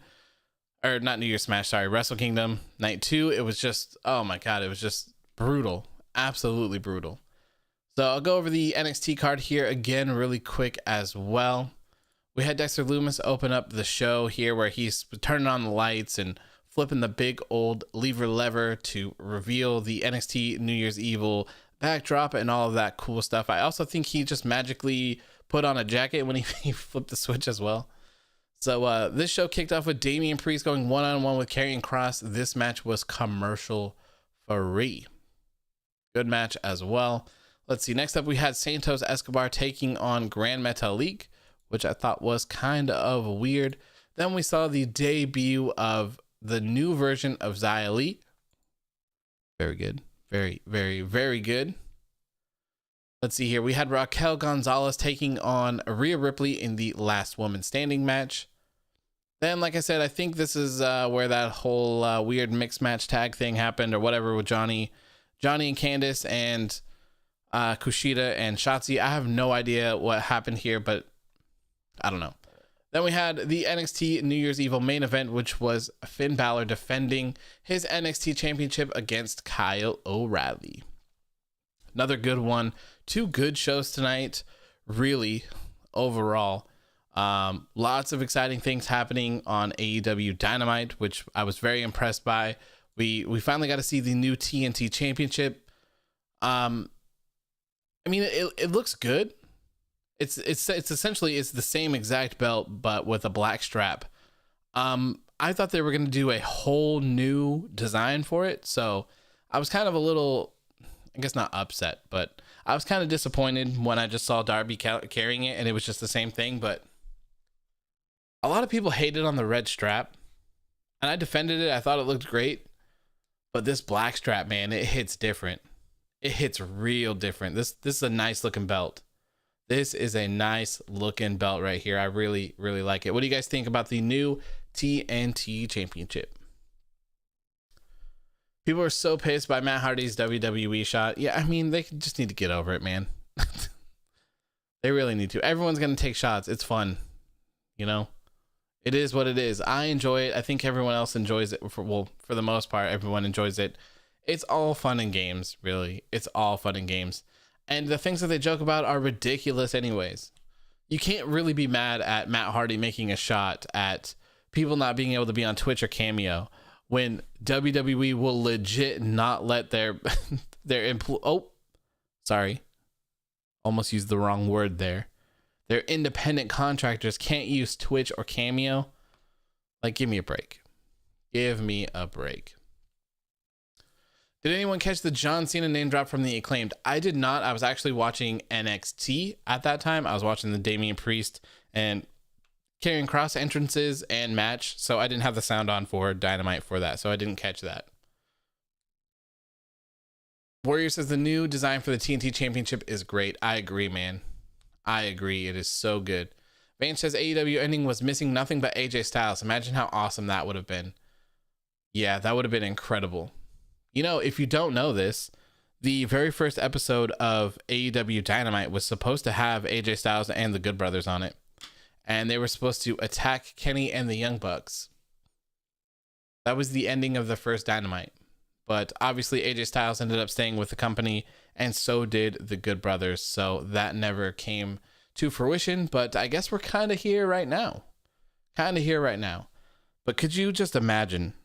or not New Year's Smash, sorry, Wrestle Kingdom Night 2. It was just, oh my God, it was just brutal. Absolutely brutal. So I'll go over the NXT card here again really quick as well. We had Dexter Lumis open up the show here where he's turning on the lights and flipping the big old lever to reveal the NXT New Year's Evil backdrop and all of that cool stuff. I also think he just magically put on a jacket when he flipped the switch as well. So this show kicked off with Damian Priest going one-on-one with Karrion Kross. This match was commercial free. Good match as well. Let's see. Next up, we had Santos Escobar taking on Grand Metalik, which I thought was kind of weird. Then we saw the debut of the new version of Xia Li. Very good. Very, very, very good. Let's see here. We had Raquel Gonzalez taking on Rhea Ripley in the Last Woman Standing match. Then, like I said, I think this is where that whole weird mixed match tag thing happened or whatever with Johnny and Candice and Kushida and Shotzi. I have no idea what happened here, but I don't know. Then we had the NXT New Year's Evil main event, which was Finn Balor defending his NXT championship against Kyle O'Reilly. Another good one. 2 good shows tonight, really, overall. Lots of exciting things happening on AEW Dynamite, which I was very impressed by. We finally got to see the new TNT championship. I mean, it looks good. It's essentially the same exact belt, but with a black strap. I thought they were going to do a whole new design for it. So I was kind of a little, I guess not upset, but I was kind of disappointed when I just saw Darby carrying it and it was just the same thing. But a lot of people hated on the red strap and I defended it. I thought it looked great, but this black strap, man, it hits different. It hits real different. This is a nice looking belt. This is a nice looking belt right here. I really, really like it. What do you guys think about the new TNT championship? People are so pissed by Matt Hardy's WWE shot. Yeah, I mean, they just need to get over it, man. They really need to. Everyone's going to take shots. It's fun. You know, it is what it is. I enjoy it. I think everyone else enjoys it. For the most part, everyone enjoys it. It's all fun and games, really. It's all fun and games. And the things that they joke about are ridiculous anyways. You can't really be mad at Matt Hardy making a shot at people not being able to be on Twitch or Cameo when WWE will legit not let their almost used the wrong word there. Their independent contractors can't use Twitch or Cameo. Like, give me a break. Give me a break. Did anyone catch the John Cena name drop from the Acclaimed? I did not. I was actually watching NXT at that time. I was watching the Damian Priest and Karrion Kross entrances and match, so I didn't have the sound on for Dynamite for that, so I didn't catch that. Warrior says the new design for the TNT Championship is great. I agree, man. I agree. It is so good. Vance says AEW ending was missing nothing but AJ Styles. Imagine how awesome that would have been. Yeah, that would have been incredible. You know, if you don't know this, the very first episode of AEW Dynamite was supposed to have AJ Styles and the Good Brothers on it. And they were supposed to attack Kenny and the Young Bucks. That was the ending of the first Dynamite. But obviously AJ Styles ended up staying with the company, and so did the Good Brothers. So that never came to fruition. But I guess we're kind of here right now. But could you just imagine?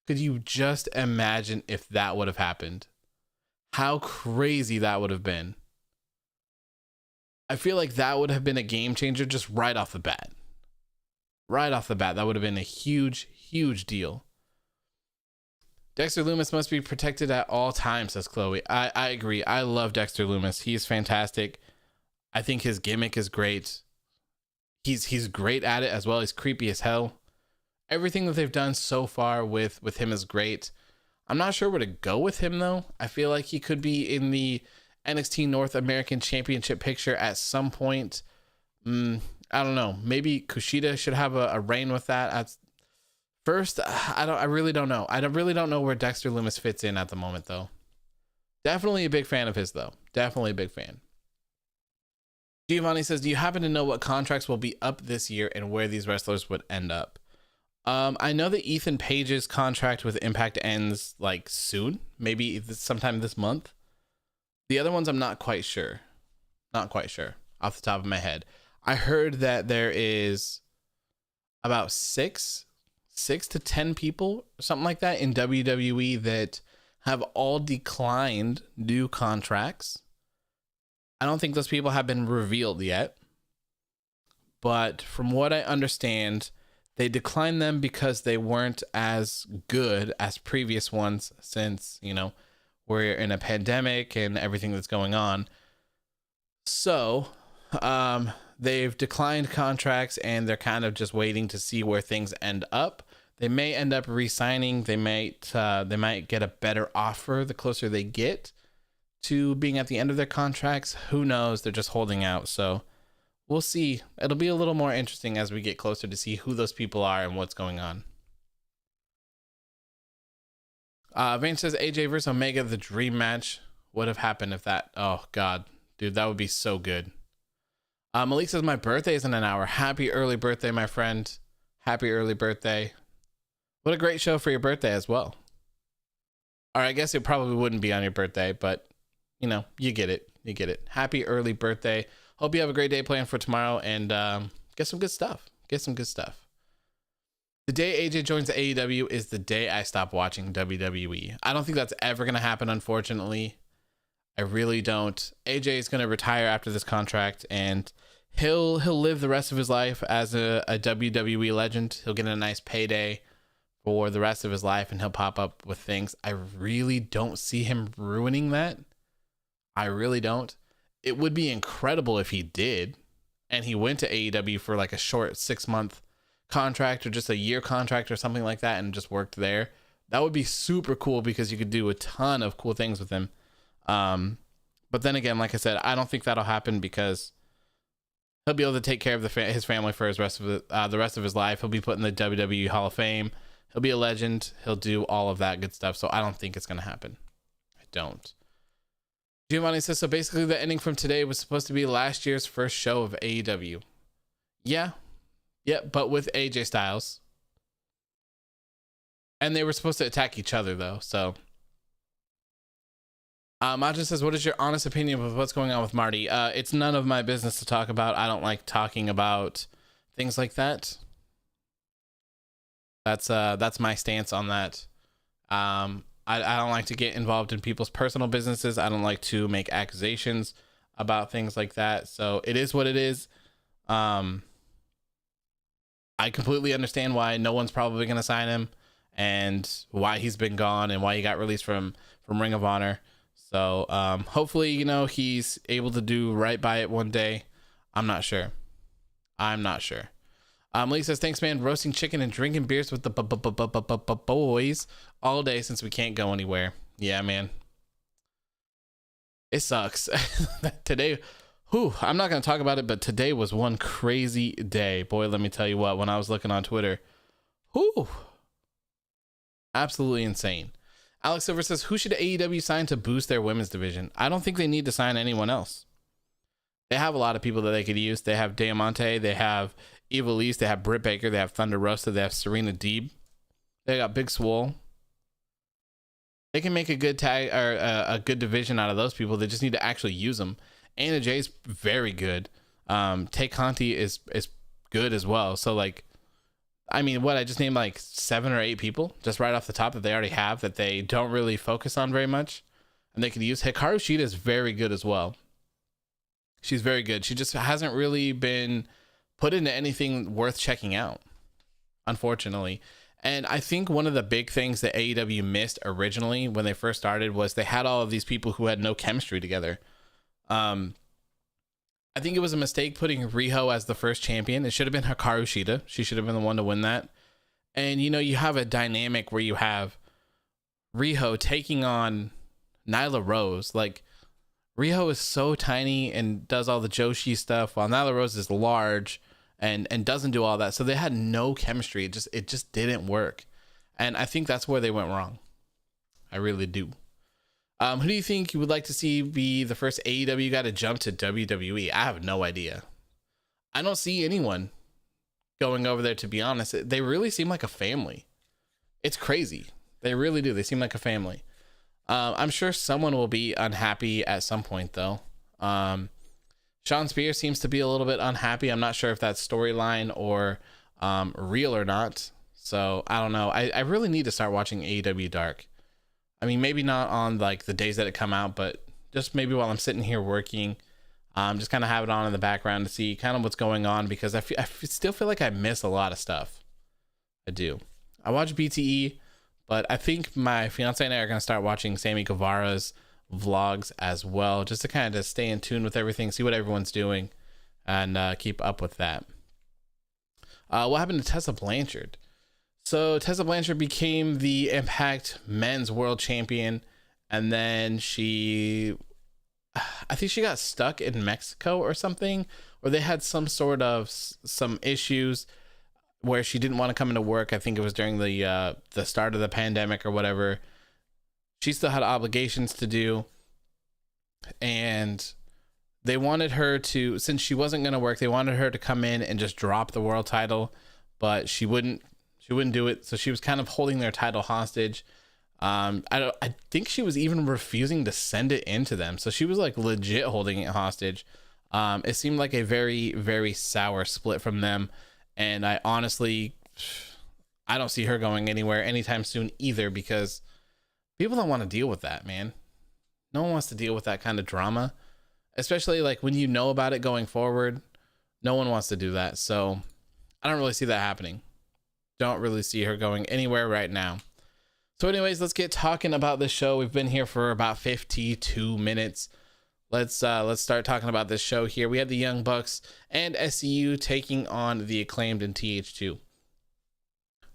Could you just imagine if that would have happened? How crazy that would have been. I feel like that would have been a game changer just right off the bat. Right off the bat, that would have been a huge, huge deal. Dexter Lumis must be protected at all times, says Chloe. I agree. I love Dexter Lumis. He's fantastic. I think his gimmick is great. He's great at it as well. He's creepy as hell. Everything that they've done so far with him is great. I'm not sure where to go with him, though. I feel like he could be in the NXT North American Championship picture at some point. I don't know. Maybe Kushida should have a reign with that. At first, I really don't know. I really don't know where Dexter Lumis fits in at the moment, though. Definitely a big fan of his, though. Definitely a big fan. Giovanni says, do you happen to know what contracts will be up this year and where these wrestlers would end up? I know that Ethan Page's contract with Impact ends like soon, maybe sometime this month. The other ones, I'm not quite sure. Not quite sure off the top of my head. I heard that there is about 6 to 10 people, something like that, in WWE that have all declined new contracts. I don't think those people have been revealed yet. But from what I understand, they declined them because they weren't as good as previous ones since, we're in a pandemic and everything that's going on. So they've declined contracts and they're kind of just waiting to see where things end up. They may end up re-signing. They might get a better offer the closer they get to being at the end of their contracts. Who knows? They're just holding out. So we'll see. It'll be a little more interesting as we get closer to see who those people are and what's going on. Vane says AJ versus Omega, the dream match would have happened if that. Oh God, dude, that would be so good. Malik says my birthday is in an hour. Happy early birthday, my friend. Happy early birthday. What a great show for your birthday as well. Or I guess it probably wouldn't be on your birthday, but you know, you get it. You get it. Happy early birthday. Hope you have a great day planned for tomorrow and get some good stuff. Get some good stuff. The day AJ joins the AEW is the day I stop watching WWE. I don't think that's ever going to happen, unfortunately. I really don't. AJ is going to retire after this contract, and he'll live the rest of his life as a WWE legend. He'll get a nice payday for the rest of his life, and he'll pop up with things. I really don't see him ruining that. I really don't. It would be incredible if he did, and he went to AEW for like a short 6-month contract or just a year contract or something like that and just worked there. That would be super cool because you could do a ton of cool things with him. But then again, like I said, I don't think that'll happen because he'll be able to take care of his family for the rest of his life. He'll be put in the WWE Hall of Fame. He'll be a legend. He'll do all of that good stuff. So I don't think it's going to happen. I don't. Giovanni says, so basically the ending from today was supposed to be last year's first show of AEW. Yeah, but with AJ Styles. And they were supposed to attack each other, though, so. Maja says, what is your honest opinion of what's going on with Marty? It's none of my business to talk about. I don't like talking about things like that. That's my stance on that. I don't like to get involved in people's personal businesses. I don't like to make accusations about things like that. So it is what it is. I completely understand why no one's probably going to sign him and why he's been gone and why he got released from Ring of Honor. So hopefully, you know, he's able to do right by it one day. I'm not sure. Lee says, thanks, man. Roasting chicken and drinking beers with the boys all day since we can't go anywhere. Yeah, man. It sucks. Today, I'm not going to talk about it, but today was one crazy day. Boy, let me tell you what, when I was looking on Twitter, absolutely insane. Alex Silver says, who should AEW sign to boost their women's division? I don't think they need to sign anyone else. They have a lot of people that they could use. They have Diamante, they have Eva Lise, they have Britt Baker, they have Thunder Rosa, they have Serena Deeb. They got Big Swole. They can make a good tag or a good division out of those people. They just need to actually use them. Anna Jay's very good. Tay Conti is good as well. So like, I mean, I just named like 7 or 8 people just right off the top that they already have that they don't really focus on very much, and they could use. Hikaru Shida is very good as well. She's very good. She just hasn't really been put into anything worth checking out, unfortunately. And I think one of the big things that AEW missed originally when they first started was they had all of these people who had no chemistry together. I think it was a mistake putting Riho as the first champion. It should have been Hikaru Shida. She should have been the one to win that. And, you know, you have a dynamic where you have Riho taking on Nyla Rose. Like, Riho is so tiny and does all the Joshi stuff, while Nyla Rose is large and doesn't do all that. So they had no chemistry. It just didn't work. And I think that's where they went wrong. I really do. Who do you think you would like to see be the first AEW guy to jump to WWE? I have no idea. I don't see anyone going over there, to be honest. They really seem like a family. It's crazy. They really do. They seem like a family. I'm sure someone will be unhappy at some point, though. Sean Spears seems to be a little bit unhappy. I'm not sure if that's storyline or real or not. So I don't know. I really need to start watching AEW Dark. I mean, maybe not on like the days that it come out, but just maybe while I'm sitting here working, just kind of have it on in the background to see kind of what's going on, because I still feel like I miss a lot of stuff. I do. I watch BTE, But I think my fiance and I are going to start watching Sammy Guevara's vlogs as well, just to kind of stay in tune with everything, see what everyone's doing, and keep up with that. What happened to Tessa Blanchard? So Tessa Blanchard became the Impact Men's World Champion, and then I think she got stuck in Mexico or something, or they had some issues where she didn't want to come into work. I think it was during the start of the pandemic or whatever. She still had obligations to do, and they wanted her to, since she wasn't going to work, they wanted her to come in and just drop the world title, but she wouldn't do it. So she was kind of holding their title hostage. I think she was even refusing to send it into them. So she was like legit holding it hostage. It seemed like a very, very sour split from them. And I don't see her going anywhere anytime soon either, because people don't want to deal with that, man. No one wants to deal with that kind of drama, especially like when you know about it going forward. No one wants to do that. So I don't really see that happening. Don't really see her going anywhere right now. So anyways, let's get talking about this show. We've been here for about 52 minutes. Let's start talking about this show here. We had the Young Bucks and SCU taking on the Acclaimed and TH2.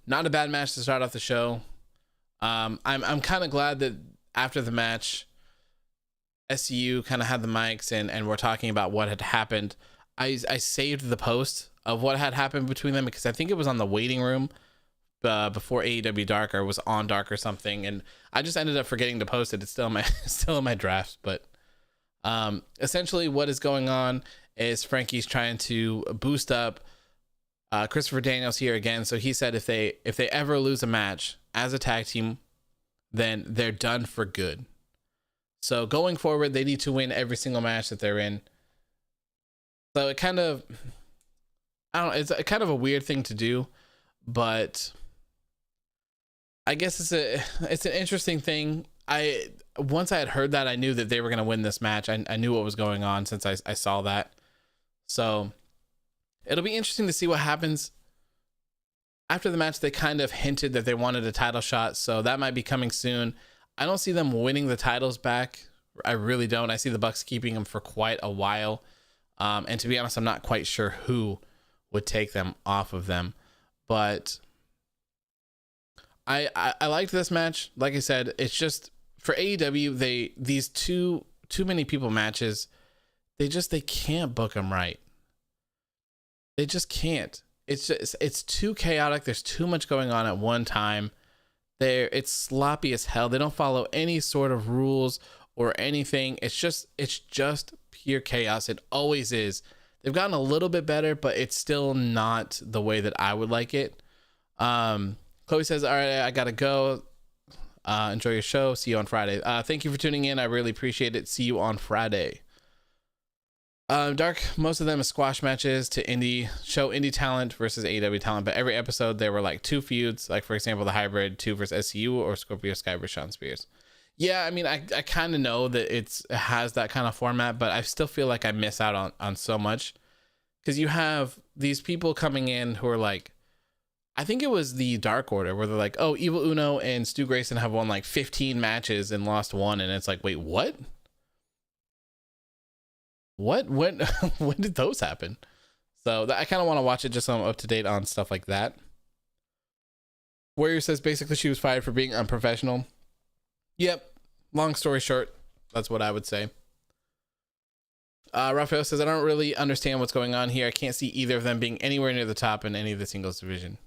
Not a bad match to start off the show. I'm kind of glad that after the match, SCU kind of had the mics and we're talking about what had happened. I saved the post of what had happened between them because I think it was on the waiting room before AEW Dark, or was on Dark or something, and I just ended up forgetting to post it. It's still in my drafts, but essentially what is going on is Frankie's trying to boost up Christopher Daniels here again. So he said if they ever lose a match as a tag team, then they're done for good. So going forward, they need to win every single match that they're in. So it kind of, it's a kind of a weird thing to do, but I guess it's an interesting thing. Once I had heard that, I knew that they were going to win this match. I knew what was going on since I saw that. So it'll be interesting to see what happens. After the match, they kind of hinted that they wanted a title shot, so that might be coming soon. I don't see them winning the titles back. I really don't. I see the Bucks keeping them for quite a while. And to be honest, I'm not quite sure who would take them off of them. But I liked this match. Like I said, it's just for AEW, these too many people matches, they can't book them right. They just can't. It's too chaotic. There's too much going on at one time. It's sloppy as hell. They don't follow any sort of rules or anything. It's just pure chaos. It always is. They've gotten a little bit better, but it's still not the way that I would like it. Chloe says, all right, I gotta go. Enjoy your show. See you on Friday. Thank you for tuning in. I really appreciate it. See you on Friday. Dark, most of them are squash matches to show indie talent versus AEW talent, but every episode there were like two feuds, like for example the hybrid 2 versus SCU or Scorpio Sky versus Shawn Spears. Yeah, I mean, I kind of know that it has that kind of format, but I still feel like I miss out on so much, because you have these people coming in who are like, I think it was the Dark Order, where they're like, oh, Evil Uno and Stu Grayson have won like 15 matches and lost one, and it's like, wait, what? When did those happen? So I kind of want to watch it just so I'm up to date on stuff like that. Warrior says basically she was fired for being unprofessional. Yep. Long story short, that's what I would say. Raphael says, I don't really understand what's going on here. I can't see either of them being anywhere near the top in any of the singles division.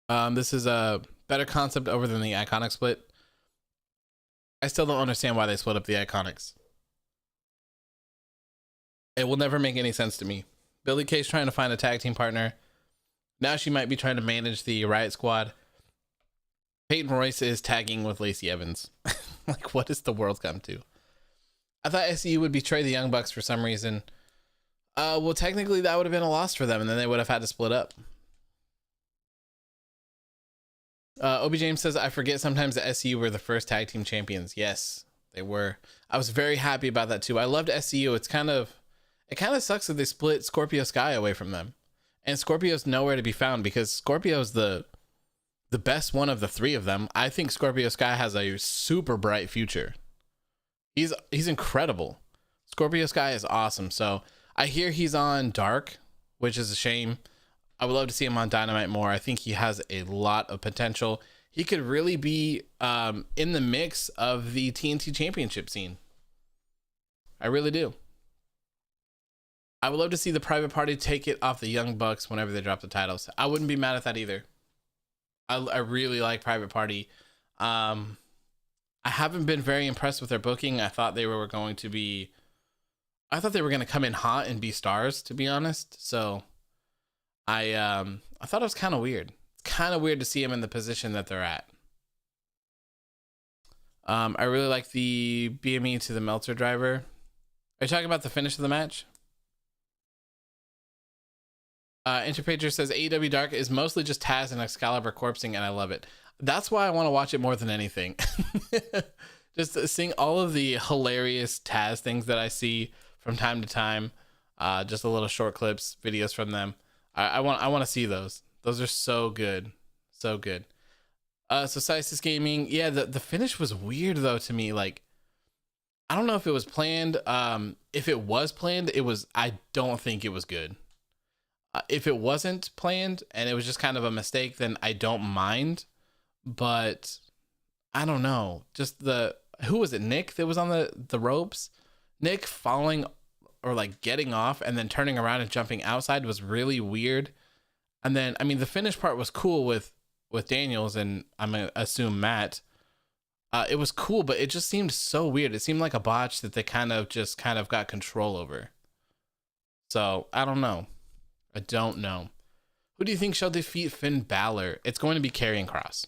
This is a better concept over than the Iconic split. I still don't understand why they split up the Iconics. It will never make any sense to me. Billie Kay's trying to find a tag team partner. Now she might be trying to manage the Riot Squad. Peyton Royce is tagging with Lacey Evans. Like, what has the world come to? I thought SCU would betray the Young Bucks for some reason. Well, technically that would have been a loss for them, and then they would have had to split up. Obi James says, I forget sometimes the SCU were the first tag team champions. Yes, they were. I was very happy about that too. I loved SCU. It kind of sucks that they split Scorpio Sky away from them. And Scorpio's nowhere to be found because Scorpio's the best one of the three of them. I think Scorpio Sky has a super bright future. He's incredible. Scorpio Sky is awesome. So I hear he's on Dark, which is a shame. I would love to see him on Dynamite more. I think he has a lot of potential. He could really be in the mix of the TNT Championship scene. I really do. I would love to see the Private Party take it off the Young Bucks whenever they drop the titles. I wouldn't be mad at that either. I really like Private Party. I haven't been very impressed with their booking. I thought they were going to come in hot and be stars, to be honest. So I thought it was kind of weird. It's kind of weird to see them in the position that they're at. I really like the BME to the Meltzer driver. Are you talking about the finish of the match? Interpager says AEW Dark is mostly just Taz and Excalibur corpsing, and I love it. That's why I want to watch it more than anything. Just seeing all of the hilarious Taz things that I see from time to time, just a little short clips, videos from them. I want to see those. Those are so good, so good. So Sisis Gaming, yeah, the finish was weird though to me. Like, I don't know if it was planned. If it was planned, I don't think it was good. If it wasn't planned and it was just kind of a mistake, then I don't mind. But I don't know. Just who was it? Nick that was on the ropes. Nick falling or like getting off and then turning around and jumping outside was really weird. And then, I mean, the finish part was cool with Daniels and I'm gonna assume Matt. It was cool, but it just seemed so weird. It seemed like a botch that they kind of got control over. So I don't know. I don't know. Who do you think shall defeat Finn Balor? It's going to be Karrion Kross.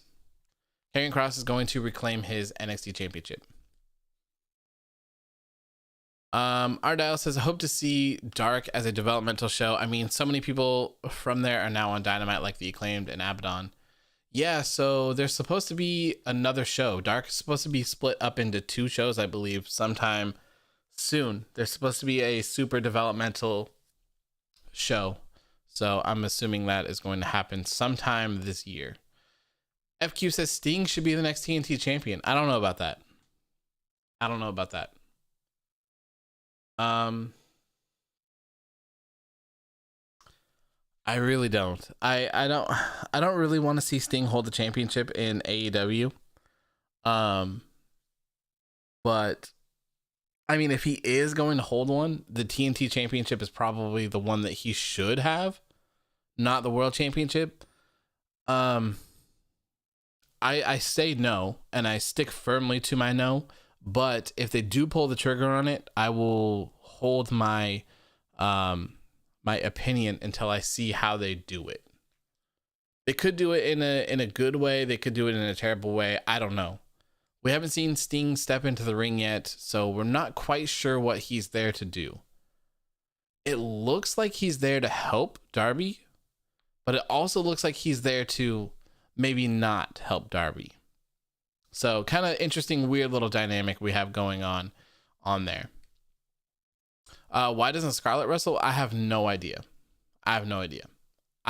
Karrion Kross is going to reclaim his NXT championship. Ardial says, I hope to see Dark as a developmental show. I mean, so many people from there are now on Dynamite, like the Acclaimed and Abaddon. Yeah, so there's supposed to be another show. Dark is supposed to be split up into 2 shows, I believe, sometime soon. There's supposed to be a super developmental show. So I'm assuming that is going to happen sometime this year. FQ says Sting should be the next TNT champion. I don't know about that. I really don't. I don't really want to see Sting hold the championship in AEW. But I mean, if he is going to hold one, the TNT championship is probably the one that he should have, not the world championship. I say no, and I stick firmly to my no. But if they do pull the trigger on it, I will hold my my opinion until I see how they do it. They could do it in a good way. They could do it in a terrible way. I don't know. We haven't seen Sting step into the ring yet, so we're not quite sure what he's there to do. It looks like he's there to help Darby, but it also looks like he's there to maybe not help Darby. So kind of interesting, weird little dynamic we have going on there. Why doesn't Scarlett wrestle? I have no idea. I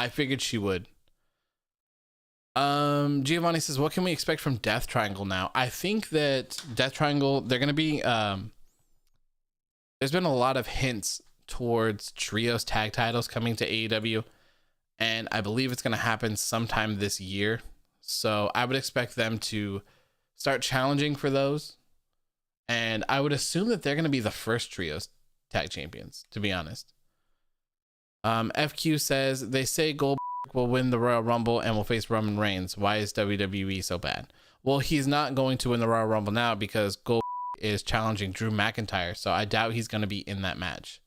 figured she would. Giovanni says, what can we expect from Death Triangle now? I think that Death Triangle, they're going to be, there's been a lot of hints towards trios tag titles coming to AEW, and I believe it's going to happen sometime this year. So I would expect them to start challenging for those, and I would assume that they're going to be the first trios tag champions, to be honest. FQ says, they say Goldberg will win the Royal Rumble and will face Roman Reigns. Why is WWE so bad? Well, he's not going to win the Royal Rumble now because Goldberg is challenging Drew McIntyre, so I doubt he's going to be in that match.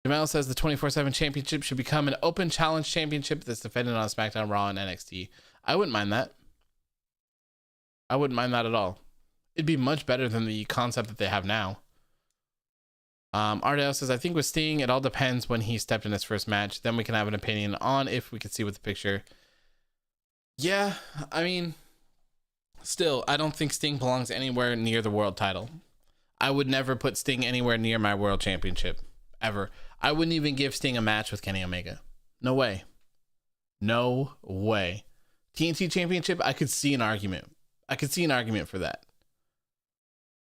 Jamal says the 24/7 championship should become an open challenge championship that's defended on SmackDown, Raw, and NXT. I wouldn't mind that. I wouldn't mind that at all. It'd be much better than the concept that they have now. Ardell says, I think with Sting, it all depends when he stepped in his first match. Then we can have an opinion on if we can see with the picture. Yeah, I mean, still, I don't think Sting belongs anywhere near the world title. I would never put Sting anywhere near my world championship, ever. I wouldn't even give Sting a match with Kenny Omega. No way. No way. TNT Championship, I could see an argument. I could see an argument for that.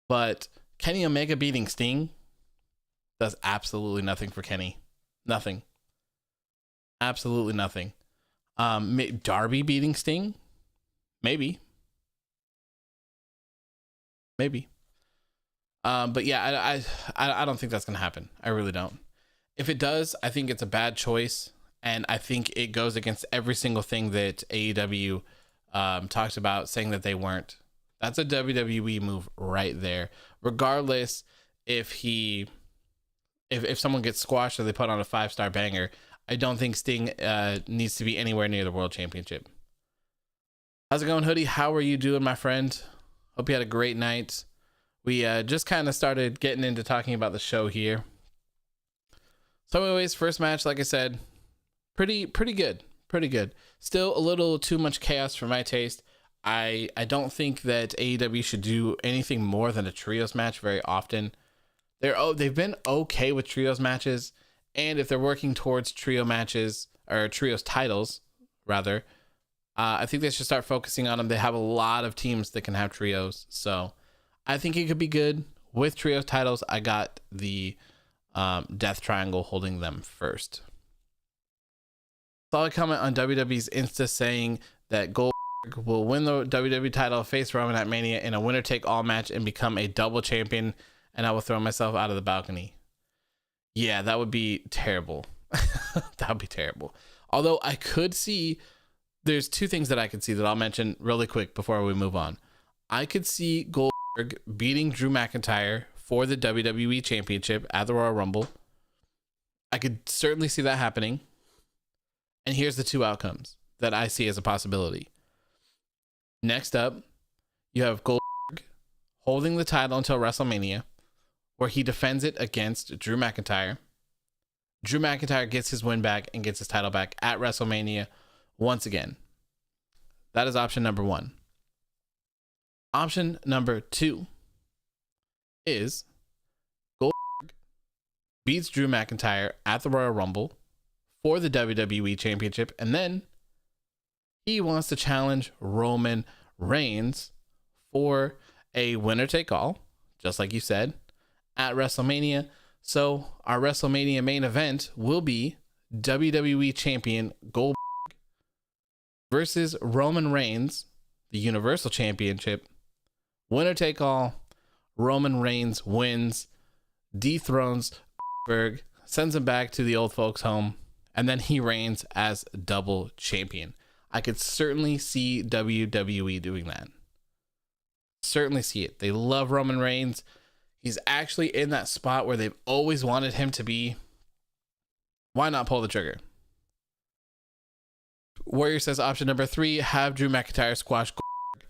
But Kenny Omega beating Sting does absolutely nothing for Kenny. Nothing. Absolutely nothing. Darby beating Sting? Maybe. But yeah, I don't think that's gonna happen. I really don't. If it does, I think it's a bad choice, and I think it goes against every single thing that AEW talked about, saying that they weren't. That's a WWE move right there. Regardless if someone gets squashed or they put on a 5-star banger, I don't think Sting needs to be anywhere near the World Championship. How's it going, Hoodie? How are you doing, my friend? Hope you had a great night. We just kind of started getting into talking about the show here. So anyways, first match, like I said, pretty good. Still a little too much chaos for my taste. I don't think that AEW should do anything more than a trios match very often. They've been okay with trios matches, and if they're working towards trio matches or trios titles rather, I think they should start focusing on them. They have a lot of teams that can have trios, so I think it could be good with trios titles. I got the Death Triangle holding them first. Saw a comment on WWE's Insta saying that Goldberg will win the WWE title, face Roman at Mania in a winner-take-all match, and become a double champion, and I will throw myself out of the balcony. Yeah, that would be terrible. That would be terrible. Although I could see, there's two things that I could see that I'll mention really quick before we move on. I could see Goldberg beating Drew McIntyre for the WWE Championship at the Royal Rumble. I could certainly see that happening. And here's the two outcomes that I see as a possibility. Next up, you have Goldberg holding the title until WrestleMania, where he defends it against Drew McIntyre. Drew McIntyre gets his win back and gets his title back at WrestleMania once again. That is option number one. Option number two is Goldberg beats Drew McIntyre at the Royal Rumble for the WWE Championship, and then he wants to challenge Roman Reigns for a winner-take-all, just like you said, at WrestleMania. So our WrestleMania main event will be WWE Champion Goldberg versus Roman Reigns, the Universal Championship. Winner-take-all. Roman Reigns wins, dethrones Goldberg, sends him back to the old folks' home, and then he reigns as double champion. I could certainly see WWE doing that. Certainly see it. They love Roman Reigns. He's actually in that spot where they've always wanted him to be. Why not pull the trigger? Warrior says option number three, have Drew McIntyre squash Goldberg.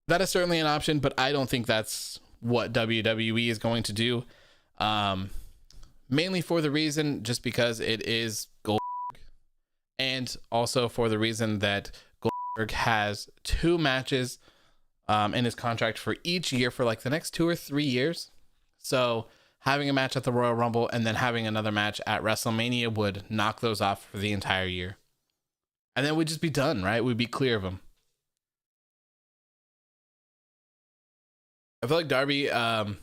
That is certainly an option, but I don't think that's what WWE is going to do. Mainly for the reason, just because it is Goldberg, and also for the reason that Goldberg has 2 matches in his contract for each year for like the next 2 or 3 years. So having a match at the Royal Rumble and then having another match at WrestleMania would knock those off for the entire year. And then we'd just be done, right? We'd be clear of them. I feel like Darby and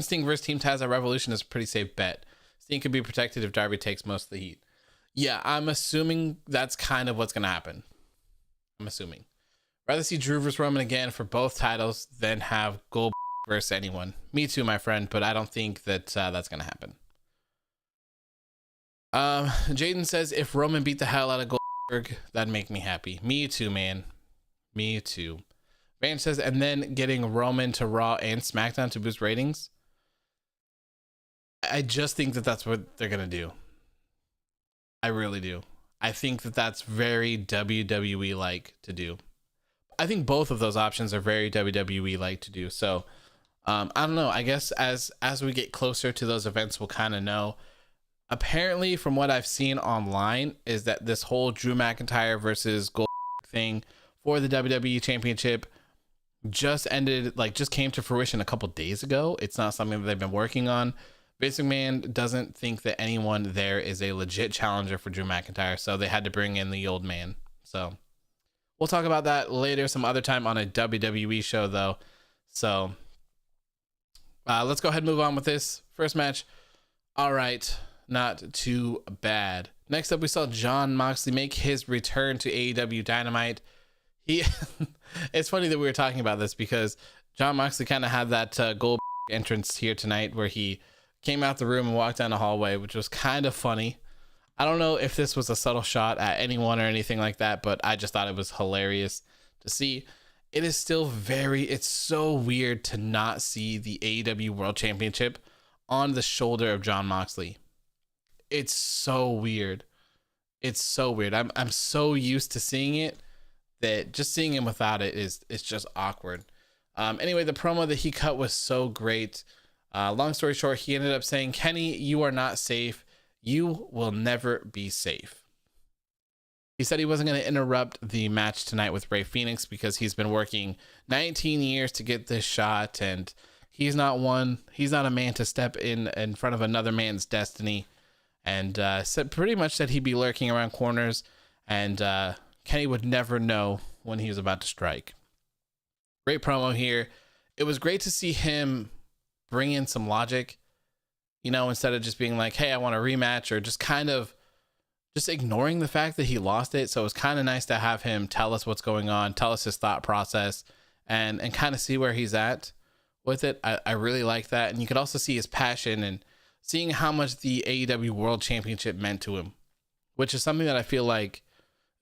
Sting versus Team Taz at Revolution is a pretty safe bet. Sting can be protected if Darby takes most of the heat. Yeah, I'm assuming that's kind of what's going to happen. I'm assuming. Rather see Drew versus Roman again for both titles than have Goldberg versus anyone. Me too, my friend, but I don't think that that's going to happen. Jaden says, if Roman beat the hell out of Goldberg, that'd make me happy. Me too, man. Me too. Van says, and then getting Roman to Raw and SmackDown to boost ratings. I just think that that's what they're going to do. I really do. I think that that's very WWE-like to do. I think both of those options are very WWE-like to do. So, I don't know. I guess as we get closer to those events, we'll kind of know. Apparently, from what I've seen online, is that this whole Drew McIntyre versus Goldberg thing for the WWE Championship just came to fruition a couple days ago. It's not something that they've been working on. Vince McMahon doesn't think that anyone there is a legit challenger for Drew McIntyre, so they had to bring in the old man. So we'll talk about that later, some other time on a WWE show, though. So let's go ahead and move on with this first match. All right, not too bad. Next up, we saw Jon Moxley make his return to AEW Dynamite. It's funny that we were talking about this because Jon Moxley kind of had that gold entrance here tonight where he came out the room and walked down the hallway, which was kind of funny. I don't know if this was a subtle shot at anyone or anything like that, but I just thought it was hilarious to see. It is still it's so weird to not see the AEW World Championship on the shoulder of Jon Moxley. It's so weird. It's so weird. I'm so used to seeing it that just seeing him without it's just awkward. Anyway, the promo that he cut was so great. Long story short, he ended up saying, "Kenny, you are not safe. You will never be safe." He said he wasn't going to interrupt the match tonight with Rey Fenix because he's been working 19 years to get this shot, and he's not a man to step in front of another man's destiny. And said pretty much that he'd be lurking around corners, and Kenny would never know when he was about to strike. Great promo here. It was great to see him bring in some logic, instead of just being like, hey, I want a rematch, or just kind of just ignoring the fact that he lost it. So it was kind of nice to have him tell us what's going on, tell us his thought process, and kind of see where he's at with it. I really like that. And you could also see his passion and seeing how much the AEW World Championship meant to him, which is something that I feel like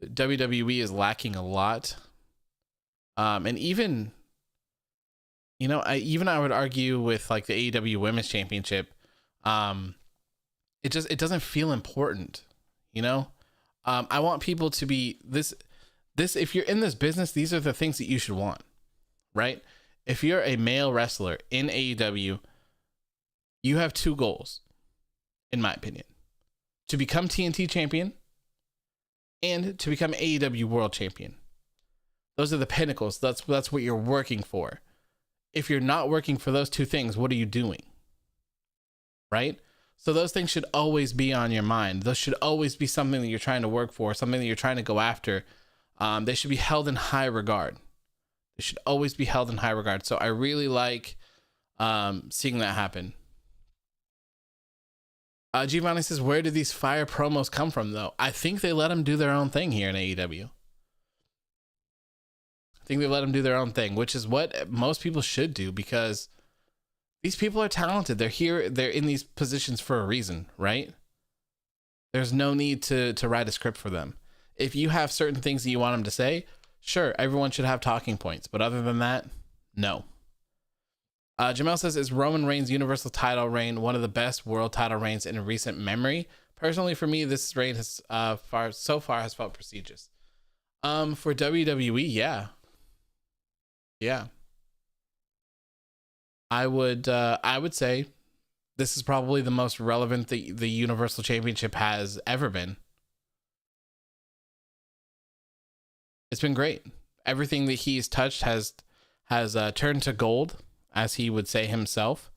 WWE is lacking a lot. And even, I would argue with like the AEW Women's Championship, it doesn't feel important, I want people to be this, if you're in this business, these are the things that you should want, right? If you're a male wrestler in AEW, you have two goals, in my opinion: to become TNT champion and to become AEW World Champion. Those are the pinnacles. That's what you're working for. If you're not working for those two things, what are you doing? Right? So those things should always be on your mind. Those should always be something that you're trying to work for, something that you're trying to go after. They should be held in high regard. They should always be held in high regard. So I really like seeing that happen. Giovanni says, where do these fire promos come from, though? I think they let them do their own thing here in AEW. I think they let them do their own thing, which is what most people should do, because these people are talented. They're here. They're in these positions for a reason, right? There's no need to write a script for them. If you have certain things that you want them to say, sure, everyone should have talking points. But other than that, no. Jamel says, is Roman Reigns' Universal title reign one of the best world title reigns in recent memory? Personally, for me, this reign has so far has felt prestigious. For WWE, yeah. I would say this is probably the most relevant the Universal Championship has ever been. It's been great. Everything that he's touched has turned to gold, as he would say himself.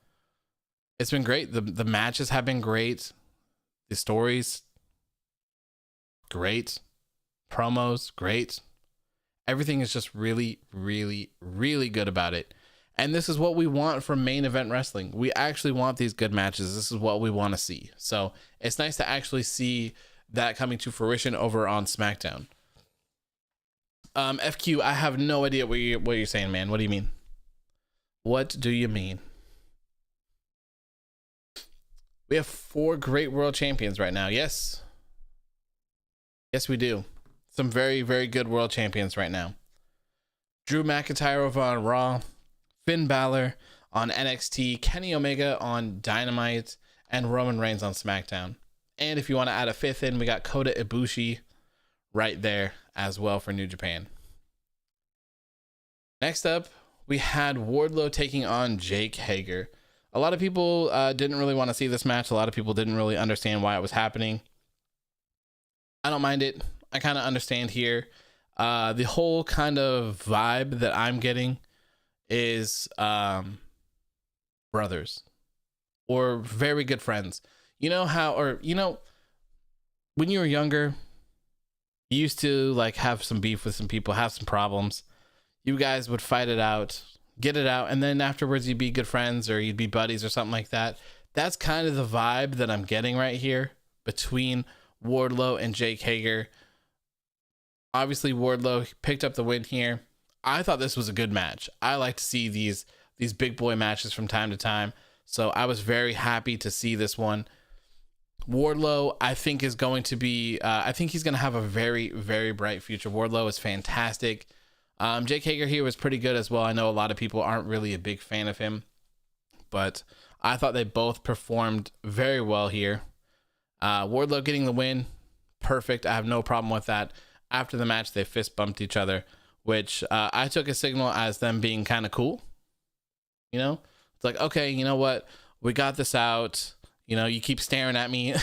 It's been great. The matches have been great. The stories, great. Promos, great. Everything is just really, really, really good about it. And this is what we want from main event wrestling. We actually want these good matches. This is what we want to see. So it's nice to actually see that coming to fruition over on SmackDown. FQ, I have no idea what you're saying, man. What do you mean? What do you mean? We have 4 great world champions right now. Yes, we do. Some very, very good world champions right now. Drew McIntyre over on Raw, Finn Balor on NXT, Kenny Omega on Dynamite, and Roman Reigns on SmackDown. And if you want to add a 5th in, we got Kota Ibushi right there as well for New Japan. Next up, we had Wardlow taking on Jake Hager. A lot of people didn't really want to see this match. A lot of people didn't really understand why it was happening. I don't mind it. I kind of understand here. The whole kind of vibe that I'm getting is brothers. or very good friends. You know how, or when you were younger, you used to like have some beef with some people, have some problems. You guys would fight it out, get it out, and then afterwards you'd be good friends or you'd be buddies or something like that. That's kind of the vibe that I'm getting right here between Wardlow and Jake Hager. Obviously, Wardlow picked up the win here. I thought this was a good match. I like to see these big boy matches from time to time, so I was very happy to see this one. Wardlow, I think, is going to be, I think he's going to have a very, very bright future. Wardlow is fantastic. Jake Hager here was pretty good as well. I know a lot of people aren't really a big fan of him, but I thought they both performed very well here. Wardlow getting the win, perfect. I have no problem with that. After the match, they fist bumped each other, which I took a signal as them being kind of cool. It's like, okay, you know what? We got this out. You keep staring at me.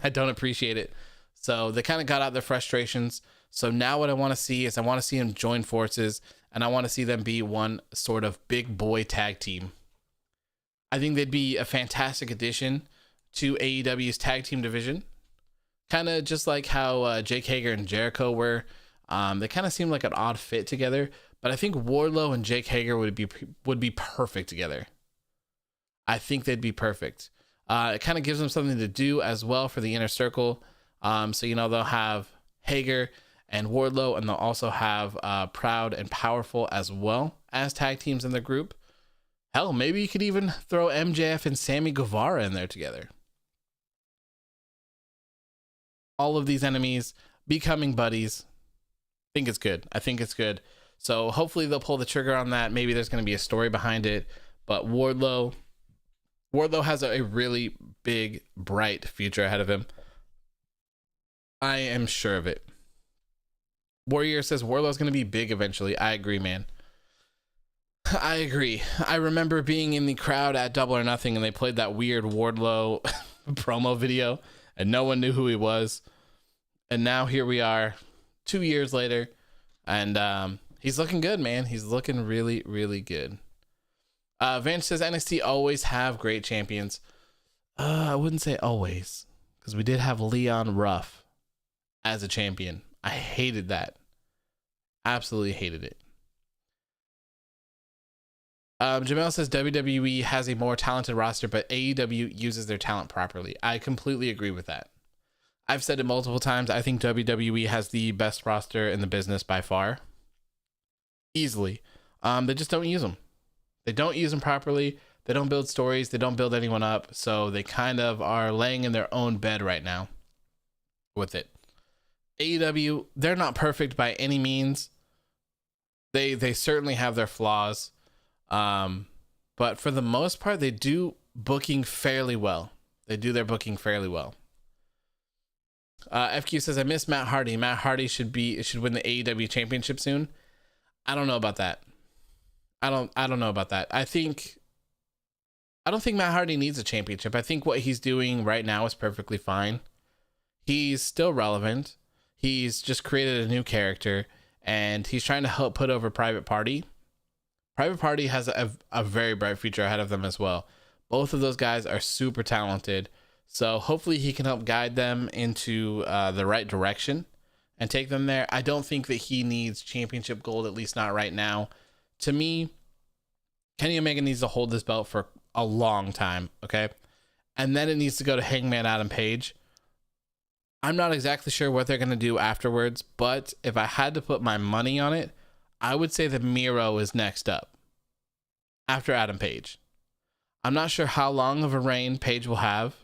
I don't appreciate it. So they kind of got out their frustrations. So now what I want to see is I want to see them join forces, and I want to see them be one sort of big boy tag team. I think they'd be a fantastic addition to AEW's tag team division. Kind of just like how Jake Hager and Jericho were. They kind of seem like an odd fit together, but I think Wardlow and Jake Hager would be perfect together. I think they'd be perfect. It kind of gives them something to do as well for the inner circle. So they'll have Hager and Wardlow, and they'll also have Proud and Powerful as well as tag teams in the group. Hell, maybe you could even throw MJF and Sammy Guevara in there together. All of these enemies becoming buddies. I think it's good. So hopefully they'll pull the trigger on that. Maybe there's going to be a story behind it. But Wardlow has a really big, bright future ahead of him. I am sure of it. Warrior says Wardlow's going to be big eventually. I agree, man. I agree. I remember being in the crowd at Double or Nothing, and they played that weird Wardlow promo video, and no one knew who he was. And now here we are 2 years later, and he's looking good, man. He's looking really, really good. Vance says NXT always have great champions. I wouldn't say always, because we did have Leon Ruff as a champion. I hated that. Absolutely hated it. Jamel says WWE has a more talented roster, but AEW uses their talent properly. I completely agree with that. I've said it multiple times. I think WWE has the best roster in the business by far. Easily. They just don't use them. They don't use them properly. They don't build stories. They don't build anyone up. So they kind of are laying in their own bed right now with it. AEW, they're not perfect by any means. They certainly have their flaws. But for the most part, they do booking fairly well. They do their booking fairly well. FQ says, I miss Matt Hardy. Matt Hardy should win the AEW championship soon. I don't know about that. I don't know about that. I don't think Matt Hardy needs a championship. I think what he's doing right now is perfectly fine. He's still relevant. He's just created a new character, and he's trying to help put over Private Party. Private Party has a very bright future ahead of them as well. Both of those guys are super talented. So hopefully he can help guide them into the right direction and take them there. I don't think that he needs championship gold, at least not right now. To me, Kenny Omega needs to hold this belt for a long time, okay? And then it needs to go to Hangman Adam Page. I'm not exactly sure what they're going to do afterwards, but if I had to put my money on it, I would say that Miro is next up after Adam Page. I'm not sure how long of a reign Page will have,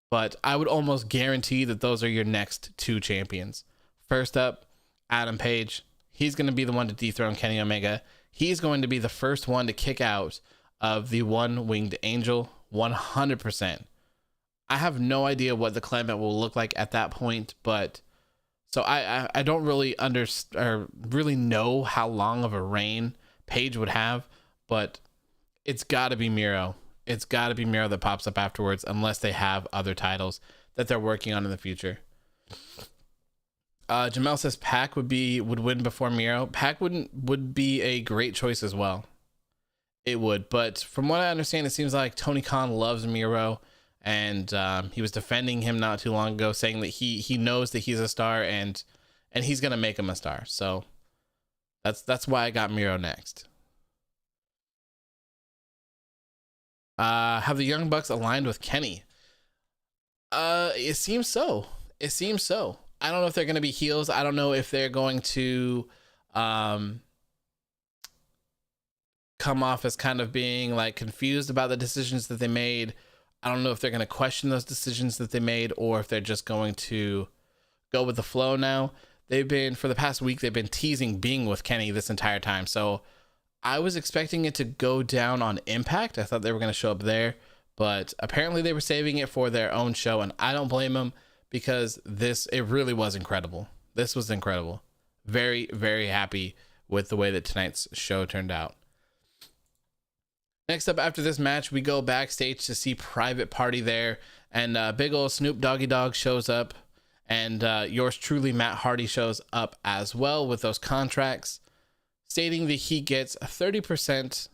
but I would almost guarantee that those are your next two champions. First up, Adam Page. He's going to be the one to dethrone Kenny Omega. He's going to be the first one to kick out of the one-winged angel 100%. I have no idea what the Claimant will look like at that point, but so I don't really really know how long of a reign Page would have, but it's got to be Miro. It's got to be Miro that pops up afterwards, unless they have other titles that they're working on in the future. Jamel says Pac would win before Miro. Pac would be a great choice as well. it would. But from what I understand, it seems like Tony Khan loves Miro, and he was defending him not too long ago, saying that he knows that he's a star, and he's gonna make him a star. So that's why I got Miro next. Have the Young Bucks aligned with Kenny? It seems so. It seems so. I don't know if they're going to be heels. I don't know if they're going to come off as kind of being like confused about the decisions that they made. I don't know if they're going to question those decisions that they made, or if they're just going to go with the flow now. For the past week, they've been teasing being with Kenny this entire time. So I was expecting it to go down on Impact. I thought they were going to show up there, but apparently they were saving it for their own show, and I don't blame them, because it really was incredible. This was incredible. Very, very happy with the way that tonight's show turned out. Next up, after this match, we go backstage to see Private Party there, and big old Snoop Doggy Dogg shows up, and yours truly, Matt Hardy, shows up as well with those contracts, stating that he gets a 30%,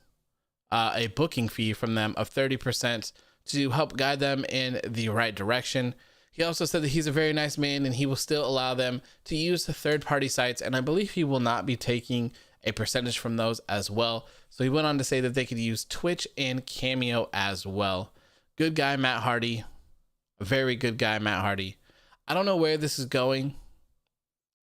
a booking fee from them of 30% to help guide them in the right direction. He also said that he's a very nice man, and he will still allow them to use the third-party sites, and I believe he will not be taking a percentage from those as well. So he went on to say that they could use Twitch and Cameo as well. Good guy, Matt Hardy. A very good guy, Matt Hardy. I don't know where this is going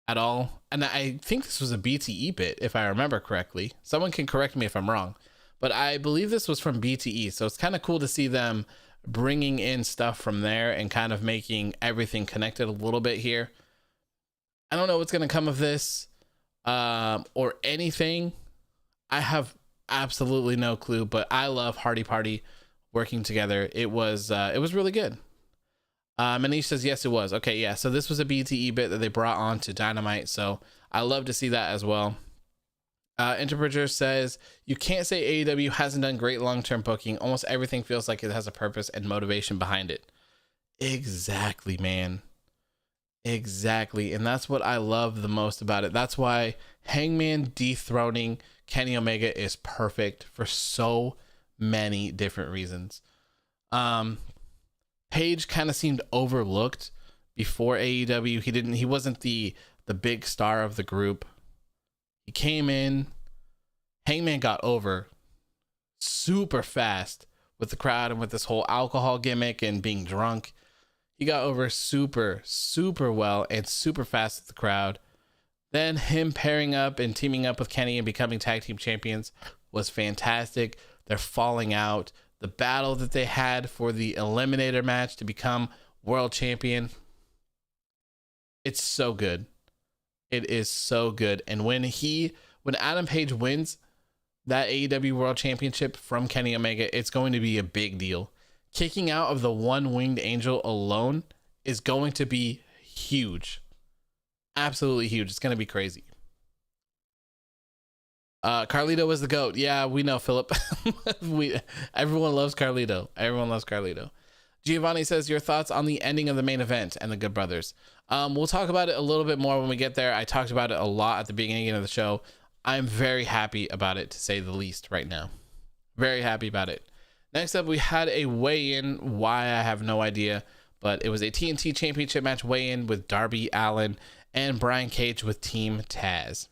at all, and I think this was a BTE bit, if I remember correctly. Someone can correct me if I'm wrong, but I believe this was from BTE. So it's kind of cool to see them bringing in stuff from there and kind of making everything connected a little bit here. I don't know what's going to come of this or anything. I have absolutely no clue, but I love Hardy Party working together. It was really good. Manish says, yes, it was. Okay, yeah. So this was a BTE bit that they brought on to Dynamite. So I love to see that as well. Interpreter says, you can't say AEW hasn't done great long-term booking. Almost everything feels like it has a purpose and motivation behind it. Exactly, man. Exactly. And that's what I love the most about it. That's why Hangman dethroning Kenny Omega is perfect for so many different reasons. Page kind of seemed overlooked before AEW. He wasn't the big star of the group. He came in, Hangman got over super fast with the crowd and with this whole alcohol gimmick and being drunk. He got over super, super well and super fast with the crowd. Then him pairing up and teaming up with Kenny and becoming tag team champions was fantastic. They're falling out. The battle that they had for the eliminator match to become world champion. It's so good. It is so good. And when Adam Page wins that AEW World Championship from Kenny Omega, it's going to be a big deal. Kicking out of the one-winged angel alone is going to be huge. Absolutely huge. It's going to be crazy. Carlito was the GOAT. Yeah, we know, Philip. Everyone loves Carlito. Everyone loves Carlito. Giovanni says, your thoughts on the ending of the main event and the Good Brothers. We'll talk about it a little bit more when we get there. I talked about it a lot at the beginning of the show. I'm very happy about it, to say the least, right now. Very happy about it. Next up, we had a weigh-in. Why, I have no idea. But it was a TNT Championship match weigh-in with Darby Allin and Brian Cage with Team Taz.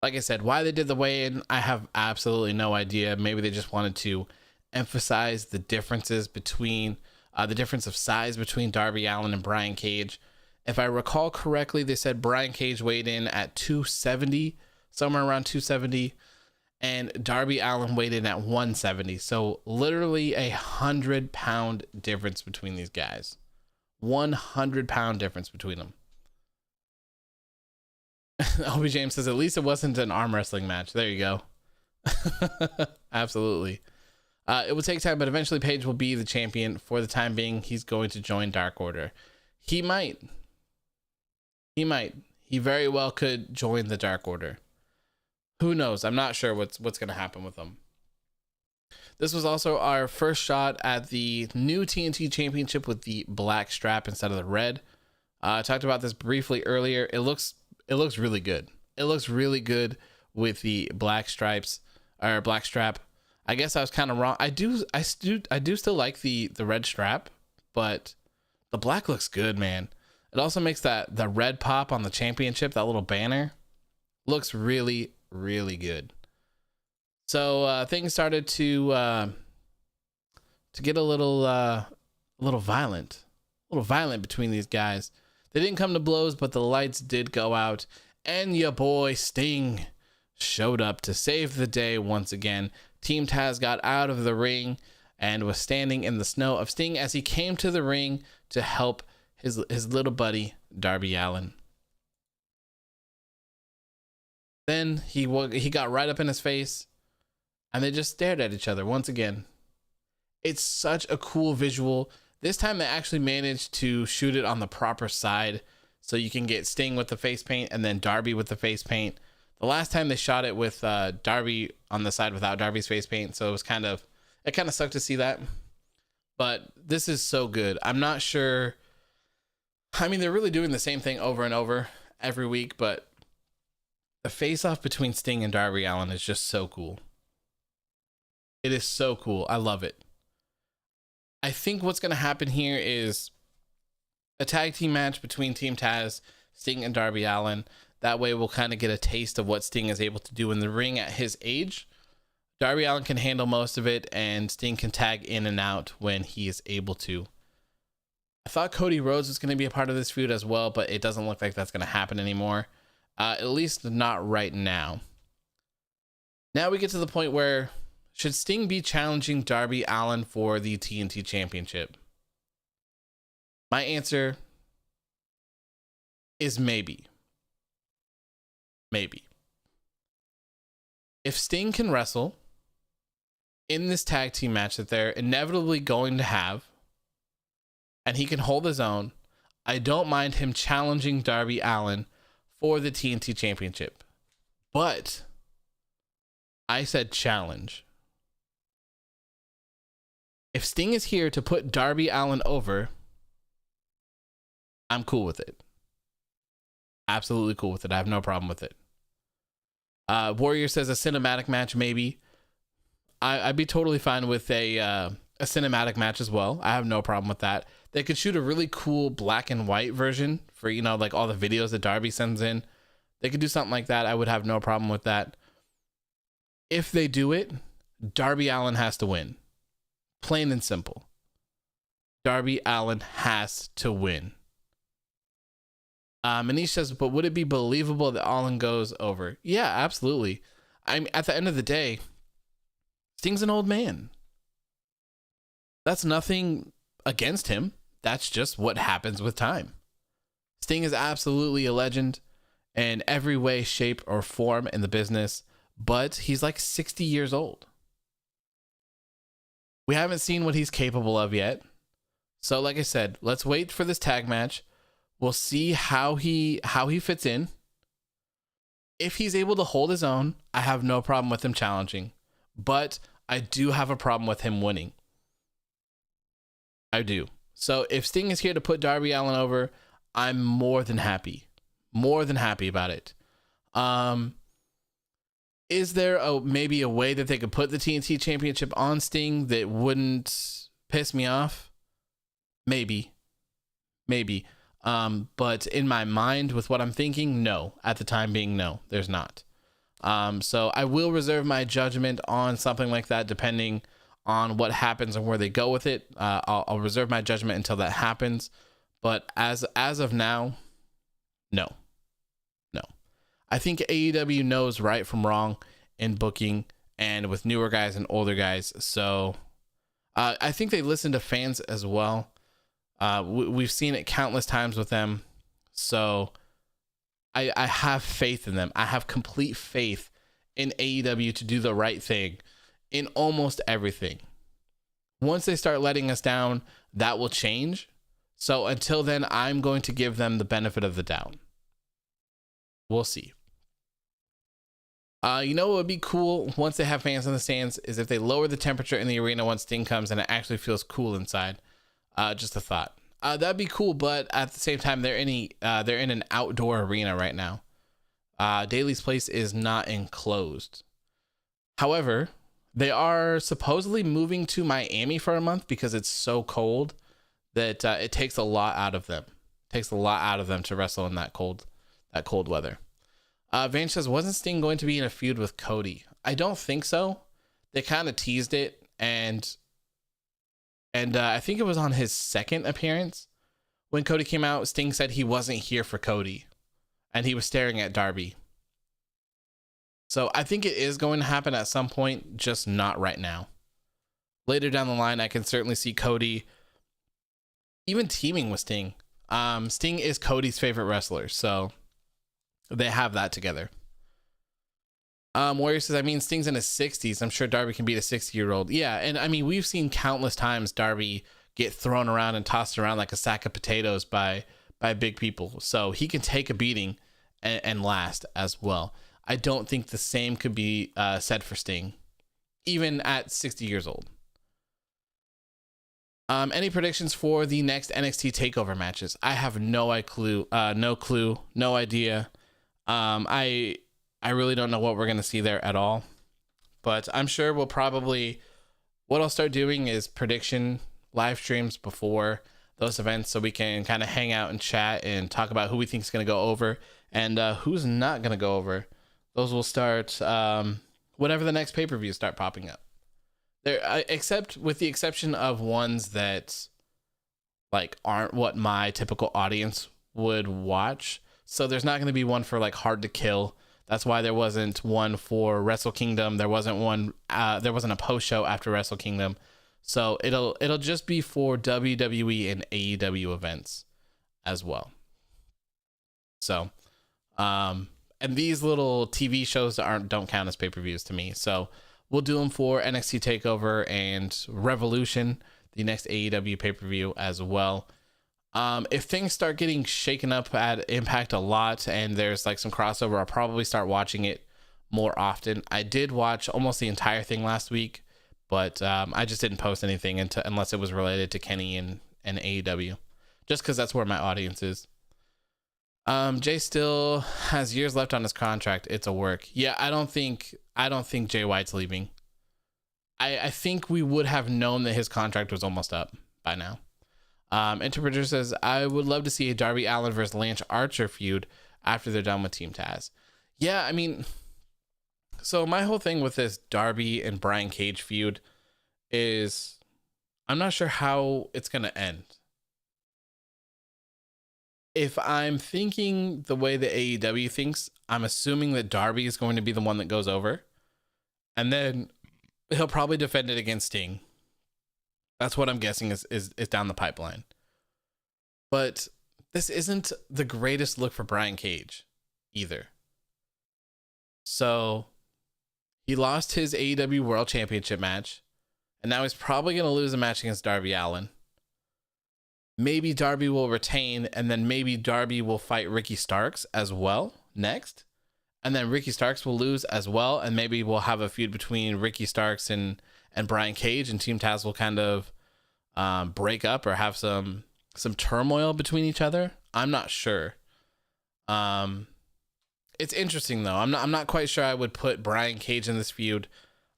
Like I said, why they did the weigh-in, I have absolutely no idea. Maybe they just wanted to emphasize the differences between the difference of size between Darby Allin and Brian Cage. If I recall correctly, they said Brian Cage weighed in at 270, somewhere around 270, and Darby Allin weighed in at 170. So literally 100-pound difference between these guys. 100-pound difference between them. Obi James says, at least it wasn't an arm wrestling match. There you go. Absolutely. It will take time, but eventually Page will be the champion. For the time being, he's going to join Dark Order. He might. He very well could join the Dark Order. Who knows? I'm not sure what's going to happen with him. This was also our first shot at the new TNT Championship with the black strap instead of the red. I talked about this briefly earlier. It looks really good. It looks really good with the black stripes, or blackstrap. I guess I was kind of wrong. I do still like the red strap, but the black looks good, man. It also makes the red pop on the championship, that little banner, looks really, really good. So things started to get a little violent, between these guys. They didn't come to blows, but the lights did go out, and your boy Sting showed up to save the day once again. Team Taz got out of the ring and was standing in the snow of Sting as he came to the ring to help his little buddy Darby Allin. Then he got right up in his face, and they just stared at each other once again. It's such a cool visual. This time they actually managed to shoot it on the proper side, so you can get Sting with the face paint and then Darby with the face paint. The last time they shot it with Darby on the side without Darby's face paint, so it kind of sucked to see that. But this is so good. I'm not sure. I mean, they're really doing the same thing over and over every week, but the face-off between Sting and Darby Allin is just so cool. It is so cool. I love it. I think what's going to happen here is a tag team match between Team Taz, Sting, and Darby Allin. That way we'll kind of get a taste of what Sting is able to do in the ring at his age. Darby Allin can handle most of it, and Sting can tag in and out when he is able to. I thought Cody Rhodes was going to be a part of this feud as well, but it doesn't look like that's going to happen anymore. At least not right now. Now we get to the point where, should Sting be challenging Darby Allin for the TNT Championship? My answer is maybe. Maybe. If Sting can wrestle in this tag team match that they're inevitably going to have, and he can hold his own, I don't mind him challenging Darby Allin for the TNT Championship. But I said challenge. If Sting is here to put Darby Allin over, I'm cool with it. Absolutely cool with it. I have no problem with it. Warrior says a cinematic match, maybe. I'd be totally fine with a cinematic match as well. I have no problem with that. They could shoot a really cool black and white version for, like all the videos that Darby sends in. They could do something like that. I would have no problem with that. If they do it, Darby Allin has to win. Plain and simple. Darby Allin has to win. Manish says, but would it be believable that Allin goes over? Yeah, absolutely. At the end of the day, Sting's an old man. That's nothing against him. That's just what happens with time. Sting is absolutely a legend in every way, shape, or form in the business, but he's like 60 years old. We haven't seen what he's capable of yet. So like I said, let's wait for this tag match. We'll see how he fits in. If he's able to hold his own, I have no problem with him challenging. But I do have a problem with him winning. I do. So if Sting is here to put Darby Allin over, I'm more than happy. More than happy about it. Is there maybe a way that they could put the TNT Championship on Sting that wouldn't piss me off? Maybe. But in my mind, with what I'm thinking, no. At the time being, no, there's not. So I will reserve my judgment on something like that, depending on what happens and where they go with it. I'll reserve my judgment until that happens. But as of now, no. I think AEW knows right from wrong in booking and with newer guys and older guys. So I think they listen to fans as well. We've seen it countless times with them. So I have faith in them. I have complete faith in AEW to do the right thing in almost everything. Once they start letting us down, that will change. So until then, I'm going to give them the benefit of the doubt. We'll see. What would be cool once they have fans in the stands is if they lower the temperature in the arena once Sting comes and it actually feels cool inside. Just a thought. That'd be cool, but at the same time, they're in an outdoor arena right now. Daly's Place is not enclosed. However, they are supposedly moving to Miami for a month because it's so cold that it takes a lot out of them. It takes a lot out of them to wrestle in that cold weather. Van says, wasn't Sting going to be in a feud with Cody? I don't think so. They kind of teased it, and I think it was on his second appearance when Cody came out. Sting said he wasn't here for Cody, and he was staring at Darby. So I think it is going to happen at some point, just not right now. Later down the line, I can certainly see Cody even teaming with Sting. Sting is Cody's favorite wrestler, so they have that together. Warrior says, I mean, Sting's in his 60s. I'm sure Darby can beat a 60-year-old. Yeah, and I mean, we've seen countless times Darby get thrown around and tossed around like a sack of potatoes by big people. So he can take a beating and last as well. I don't think the same could be said for Sting, even at 60 years old. Any predictions for the next NXT TakeOver matches? I have no clue, no idea. I really don't know what we're going to see there at all, but I'm sure what I'll start doing is prediction live streams before those events, so we can kind of hang out and chat and talk about who we think is going to go over and who's not going to go over. Those will start whenever the next pay-per-views start popping up. There, except with the exception of ones that like aren't what my typical audience would watch. So there's not going to be one for like Hard to Kill. That's why there wasn't one for Wrestle Kingdom. There wasn't one. There wasn't a post show after Wrestle Kingdom. So it'll just be for WWE and AEW events as well. So, and these little TV shows don't count as pay-per-views to me. So we'll do them for NXT TakeOver and Revolution, the next AEW pay-per-view as well. If things start getting shaken up at Impact a lot and there's like some crossover, I'll probably start watching it more often. I did watch almost the entire thing last week, but I just didn't post anything unless it was related to Kenny and AEW, just because that's where my audience is. Jay still has years left on his contract. It's a work. Yeah, I don't think Jay White's leaving. I think we would have known that his contract was almost up by now. Interpreter says, I would love to see a Darby Allin versus Lance Archer feud after they're done with Team Taz. Yeah, I mean, so my whole thing with this Darby and Brian Cage feud is I'm not sure how it's going to end. If I'm thinking the way the AEW thinks, I'm assuming that Darby is going to be the one that goes over. And then he'll probably defend it against Sting. That's what I'm guessing is down the pipeline. But this isn't the greatest look for Brian Cage either. So he lost his AEW World Championship match. And now he's probably going to lose a match against Darby Allin. Maybe Darby will retain, and then maybe Darby will fight Ricky Starks as well next. And then Ricky Starks will lose as well, and maybe we'll have a feud between Ricky Starks and Brian Cage, and Team Taz will kind of break up or have some turmoil between each other. I'm not sure. It's interesting though. I'm not quite sure I would put Brian Cage in this feud.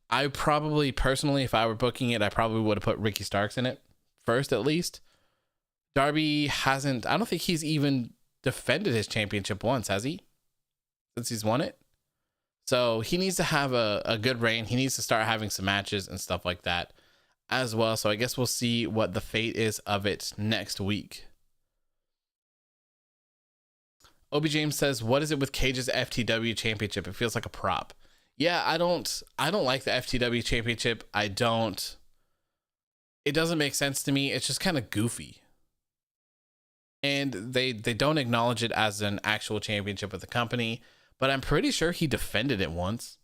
I probably personally, if I were booking it, I probably would have put Ricky Starks in it first at least. Darby hasn't, I don't think he's even defended his championship once, has he? Since he's won it. So he needs to have a good reign. He needs to start having some matches and stuff like that as well. So I guess we'll see what the fate is of it next week. Obi James says, what is it with Cage's FTW championship? It feels like a prop. Yeah, I don't like the FTW championship. It doesn't make sense to me. It's just kind of goofy. And they don't acknowledge it as an actual championship with the company, but I'm pretty sure he defended it once.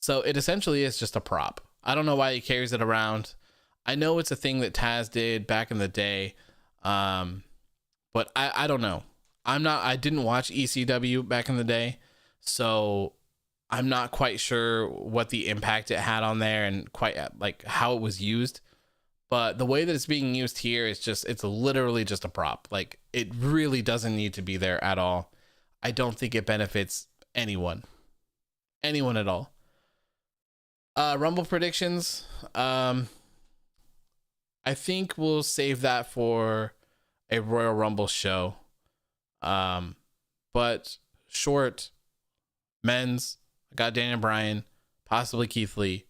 So it essentially is just a prop. I don't know why he carries it around. I know it's a thing that Taz did back in the day. But I don't know. I didn't watch ECW back in the day, so I'm not quite sure what the impact it had on there and quite like how it was used. But the way that it's being used here is it's literally just a prop. Like, it really doesn't need to be there at all. I don't think it benefits anyone at all. Rumble predictions. I think we'll save that for a Royal Rumble show. But short, men's, I got Daniel Bryan, possibly Keith Lee.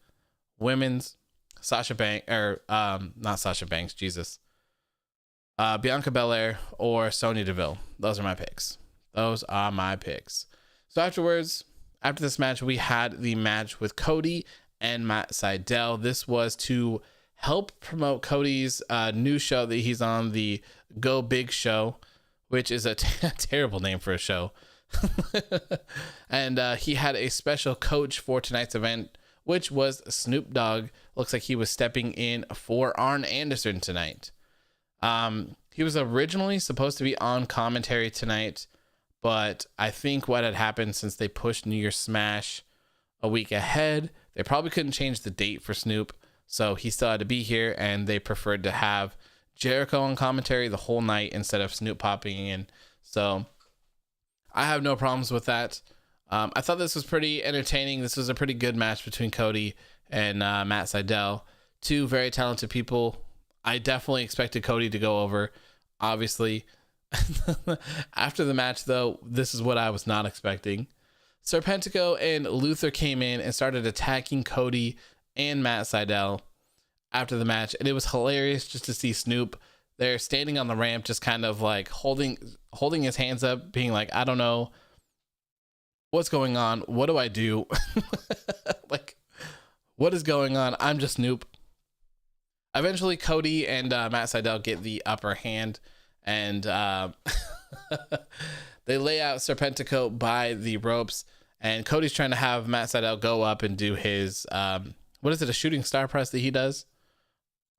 Women's, Sasha Banks, or not Sasha Banks, Jesus. Bianca Belair or Sonya Deville. Those are my picks. So after this match, we had the match with Cody and Matt Sydal. This was to help promote Cody's new show that he's on, the Go Big Show, which is a terrible name for a show. And he had a special coach for tonight's event, which was Snoop Dogg. Looks like he was stepping in for Arn Anderson tonight. He was originally supposed to be on commentary tonight, but I think what had happened, since they pushed New Year's Smash a week ahead, they probably couldn't change the date for Snoop, so he still had to be here, and they preferred to have Jericho on commentary the whole night instead of Snoop popping in. So I have no problems with that. I thought this was pretty entertaining. This was a pretty good match between Cody and Matt Sydal. Two very talented people. I definitely expected Cody to go over, obviously. After the match, though, this is what I was not expecting. Serpentico and Luther came in and started attacking Cody and Matt Sydal after the match, and it was hilarious just to see Snoop there standing on the ramp, just kind of like holding his hands up, being like, I don't know what's going on. What do I do? Like, what is going on? I'm just Snoop. Eventually, Cody and Matt Sydal get the upper hand, and they lay out Serpentico by the ropes, and Cody's trying to have Matt Sydal go up and do his, what is it, a shooting star press that he does?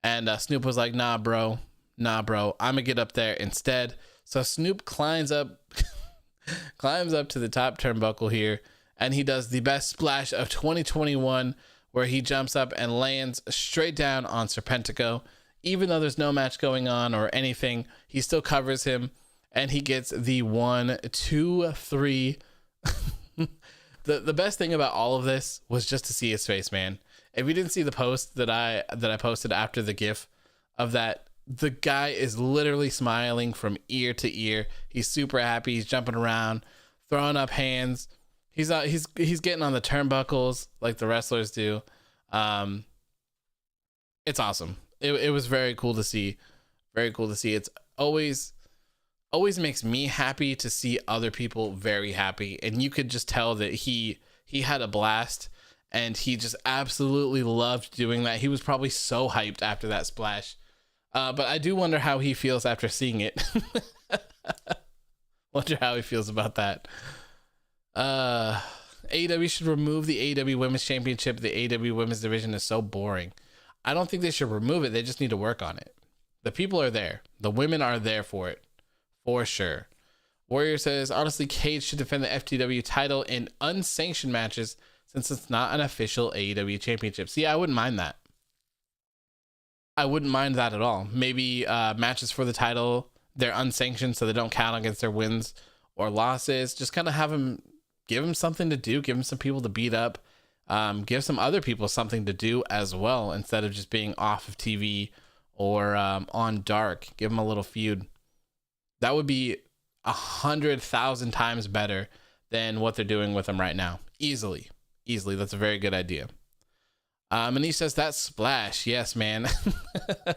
And Snoop was like, nah, bro, I'm gonna get up there instead. So Snoop climbs up to the top turnbuckle here, and he does the best splash of 2021, where he jumps up and lands straight down on Serpentico. Even though there's no match going on or anything, he still covers him, and he gets the 1, 2, 3. The best thing about all of this was just to see his face, man. If you didn't see the post that I posted after the GIF of that, the guy is literally smiling from ear to ear. He's super happy. He's jumping around, throwing up hands. He's getting on the turnbuckles like the wrestlers do. It's awesome. It was very cool to see. Very cool to see. It's always makes me happy to see other people very happy, and you could just tell that he had a blast, and he just absolutely loved doing that. He was probably so hyped after that splash. But I do wonder how he feels after seeing it. Wonder how he feels about that. AEW should remove the AEW Women's Championship. The AEW Women's Division is so boring. I don't think they should remove it. They just need to work on it. The people are there. The women are there for it. For sure. Warrior says, honestly, Cage should defend the FTW title in unsanctioned matches since it's not an official AEW championship. See, I wouldn't mind that. I wouldn't mind that at all. Maybe matches for the title, they're unsanctioned, so they don't count against their wins or losses. Just kind of have them, give them something to do, give them some people to beat up, give some other people something to do as well, instead of just being off of TV or on Dark. Give them a little feud. That would be 100,000 times better than what they're doing with them right now. Easily. That's a very good idea. Manish says, that splash. Yes, man.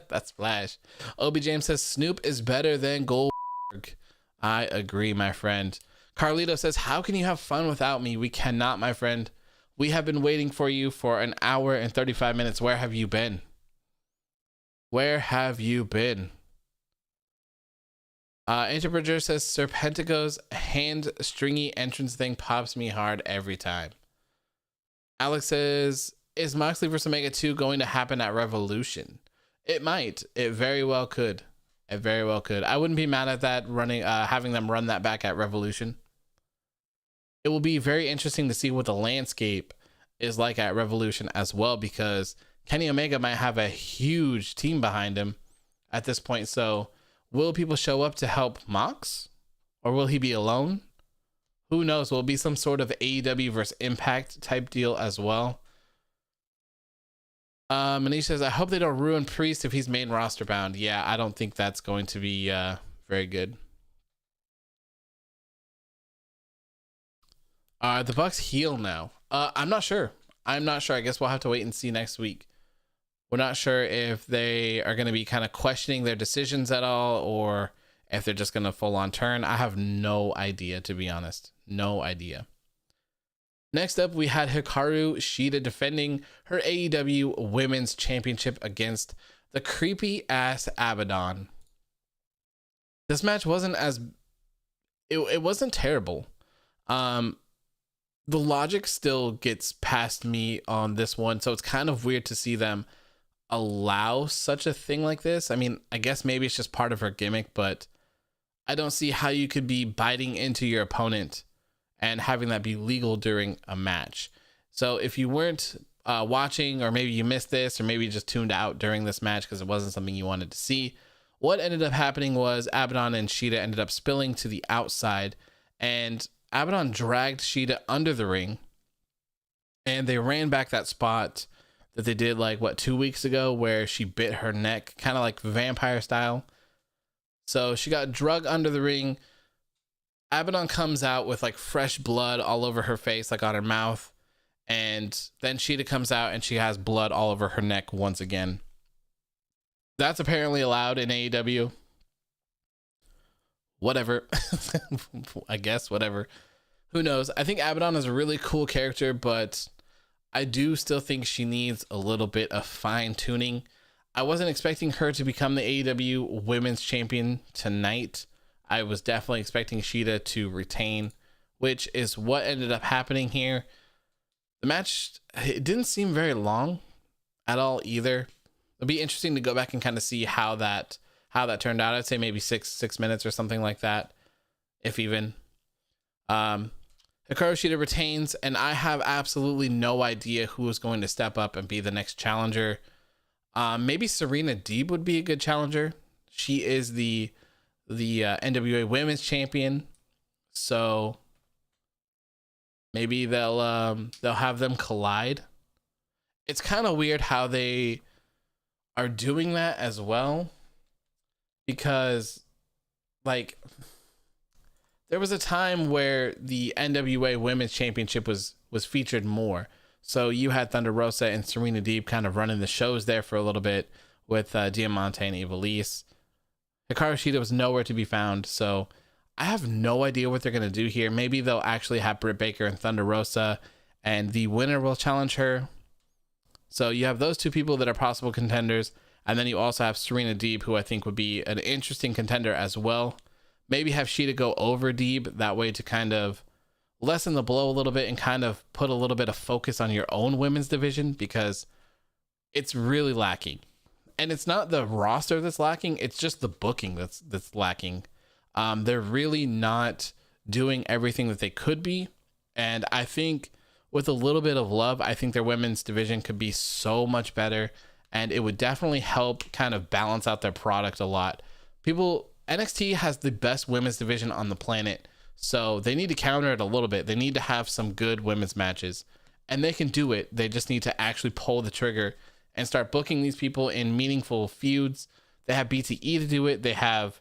That splash. Obi James says, Snoop is better than Goldberg. I agree, my friend. Carlito says, how can you have fun without me? We cannot, my friend. We have been waiting for you for an hour and 35 minutes. Where have you been? Where have you been? Interpreter says, Serpentico's hand stringy entrance thing pops me hard every time. Alex says, is Moxley vs. Omega 2 going to happen at Revolution? It might. It very well could. It very well could. I wouldn't be mad at that, having them run that back at Revolution. It will be very interesting to see what the landscape is like at Revolution as well, because Kenny Omega might have a huge team behind him at this point. So will people show up to help Mox, or will he be alone? Who knows? Will it be some sort of AEW versus Impact type deal as well? Manish says, I hope they don't ruin Priest if he's main roster bound. Yeah, I don't think that's going to be very good. The Bucks heel now. I'm not sure. I guess we'll have to wait and see next week. We're not sure if they are going to be kind of questioning their decisions at all, or if they're just going to full on turn. I have no idea, to be honest. No idea. Next up, we had Hikaru Shida defending her AEW Women's Championship against the creepy ass Abaddon. This match wasn't it wasn't terrible. The logic still gets past me on this one, so it's kind of weird to see them allow such a thing like this. I mean, I guess maybe it's just part of her gimmick, but I don't see how you could be biting into your opponent and having that be legal during a match. So if you weren't watching, or maybe you missed this, or maybe you just tuned out during this match because it wasn't something you wanted to see, what ended up happening was Abaddon and Shida ended up spilling to the outside, and Abaddon dragged Shida under the ring, and they ran back that spot that they did 2 weeks ago where she bit her neck, kind of like vampire style. So she got drugged under the ring. Abaddon comes out with fresh blood all over her face, on her mouth. And then Shida comes out and she has blood all over her neck once again. That's apparently allowed in AEW. Whatever. I guess, whatever. Who knows? I think Abaddon is a really cool character, but I do still think she needs a little bit of fine tuning. I wasn't expecting her to become the AEW Women's Champion tonight. I was definitely expecting Shida to retain, which is what ended up happening here. The match, it didn't seem very long at all either. It'll be interesting to go back and kind of see how that turned out. I'd say maybe six minutes or something like that, if even. Hikaru Shida retains, and I have absolutely no idea who is going to step up and be the next challenger. Maybe Serena Deeb would be a good challenger. She is the NWA Women's Champion, so maybe they'll have them collide. It's kind of weird how they are doing that as well, because there was a time where the NWA Women's Championship was featured more. So you had Thunder Rosa and Serena Deeb kind of running the shows there for a little bit with Diamante and Ivelisse. Hikaru Shida was nowhere to be found, so I have no idea what they're going to do here. Maybe they'll actually have Britt Baker and Thunder Rosa, and the winner will challenge her. So you have those two people that are possible contenders, and then you also have Serena Deeb, who I think would be an interesting contender as well. Maybe have Shida go over Deeb, that way to kind of lessen the blow a little bit and kind of put a little bit of focus on your own women's division, because it's really lacking. And it's not the roster that's lacking, it's just the booking that's lacking. They're really not doing everything that they could be. And I think with a little bit of love, I think their women's division could be so much better. And it would definitely help kind of balance out their product a lot. NXT has the best women's division on the planet. So they need to counter it a little bit. They need to have some good women's matches. And they can do it. They just need to actually pull the trigger and start booking these people in meaningful feuds. They have BTE to do it. They have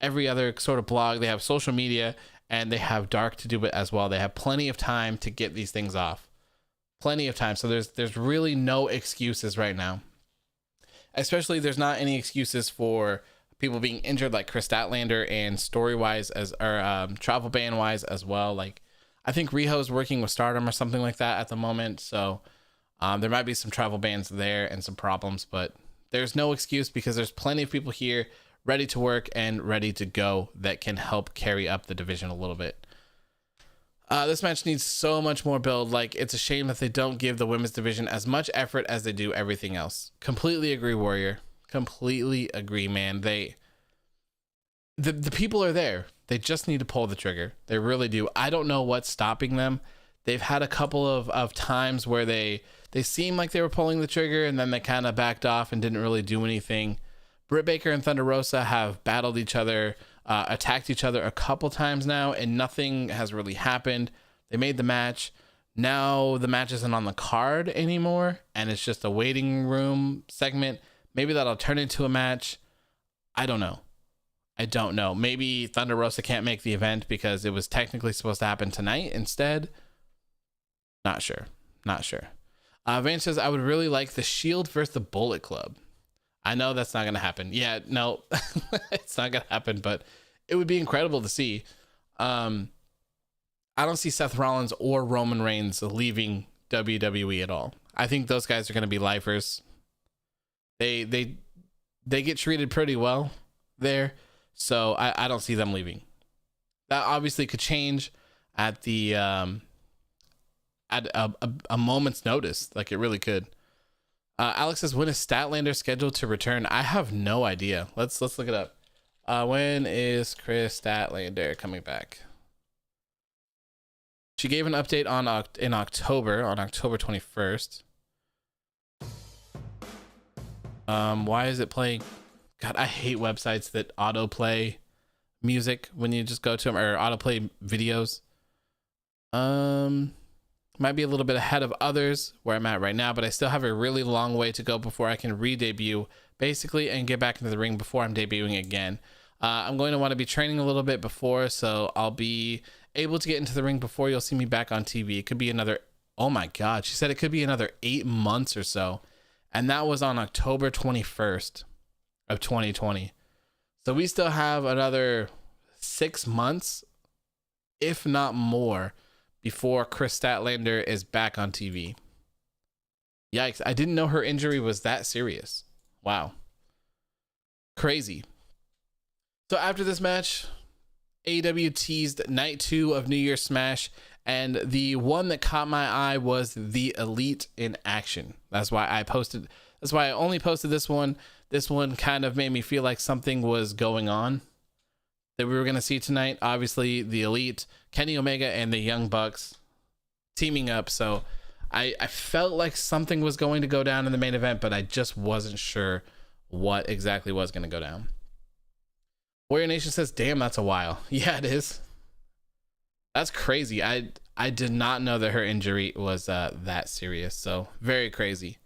every other sort of blog. They have social media, and they have Dark to do it as well. They have plenty of time to get these things off. Plenty of time. So there's really no excuses right now. Especially there's not any excuses for people being injured like Chris Statlander, and story-wise travel ban-wise as well. I think Riho's working with Stardom or something like that at the moment. So there might be some travel bans there and some problems, but there's no excuse because there's plenty of people here ready to work and ready to go that can help carry up the division a little bit. This match needs so much more build. It's a shame that they don't give the women's division as much effort as they do everything else. Completely agree, Warrior. Completely agree, man. The people are there. They just need to pull the trigger. They really do. I don't know what's stopping them. They've had a couple of times where they seemed like they were pulling the trigger, and then they kind of backed off and didn't really do anything. Britt Baker and Thunder Rosa have battled each other, attacked each other a couple times now, and nothing has really happened. They made the match. now the match isn't on the card anymore and it's just a waiting room segment. Maybe that'll turn into a match. I don't know. Maybe Thunder Rosa can't make the event because it was technically supposed to happen tonight instead. Not sure. Vance says, I would really like the Shield versus the Bullet Club. I know that's not going to happen. Yeah, no, it's not going to happen, but it would be incredible to see. I don't see Seth Rollins or Roman Reigns leaving WWE at all. I think those guys are going to be lifers. They get treated pretty well there, so I don't see them leaving. That obviously could change at the at a moment's notice. Like, it really could. Alex says, when is Statlander scheduled to return? I have no idea. Let's look it up. When is Chris Statlander coming back? She gave an update in October, on October 21st. Why is it playing? God, I hate websites that autoplay music when you just go to them, or autoplay videos. Might be a little bit ahead of others where I'm at right now, but I still have a really long way to go before I can re-debut basically and get back into the ring before I'm debuting again. I'm going to want to be training a little bit before, so I'll be able to get into the ring before you'll see me back on TV. It could be another, oh my God, she said it could be another 8 months or so. And that was on October 21st of 2020. So we still have another 6 months, if not more, before Chris Statlander is back on TV. Yikes. I didn't know her injury was that serious. Wow. Crazy. So after this match, AEW teased night 2 of New Year's Smash, and the one that caught my eye was the Elite in action. That's why I only posted this one. This one kind of made me feel like something was going on that we were going to see tonight. Obviously, the Elite, Kenny Omega, and the Young Bucks teaming up. So I felt like something was going to go down in the main event, but I just wasn't sure what exactly was going to go down. Warrior Nation says, damn, that's a while. Yeah, it is. That's crazy. I did not know that her injury was that serious. So very crazy.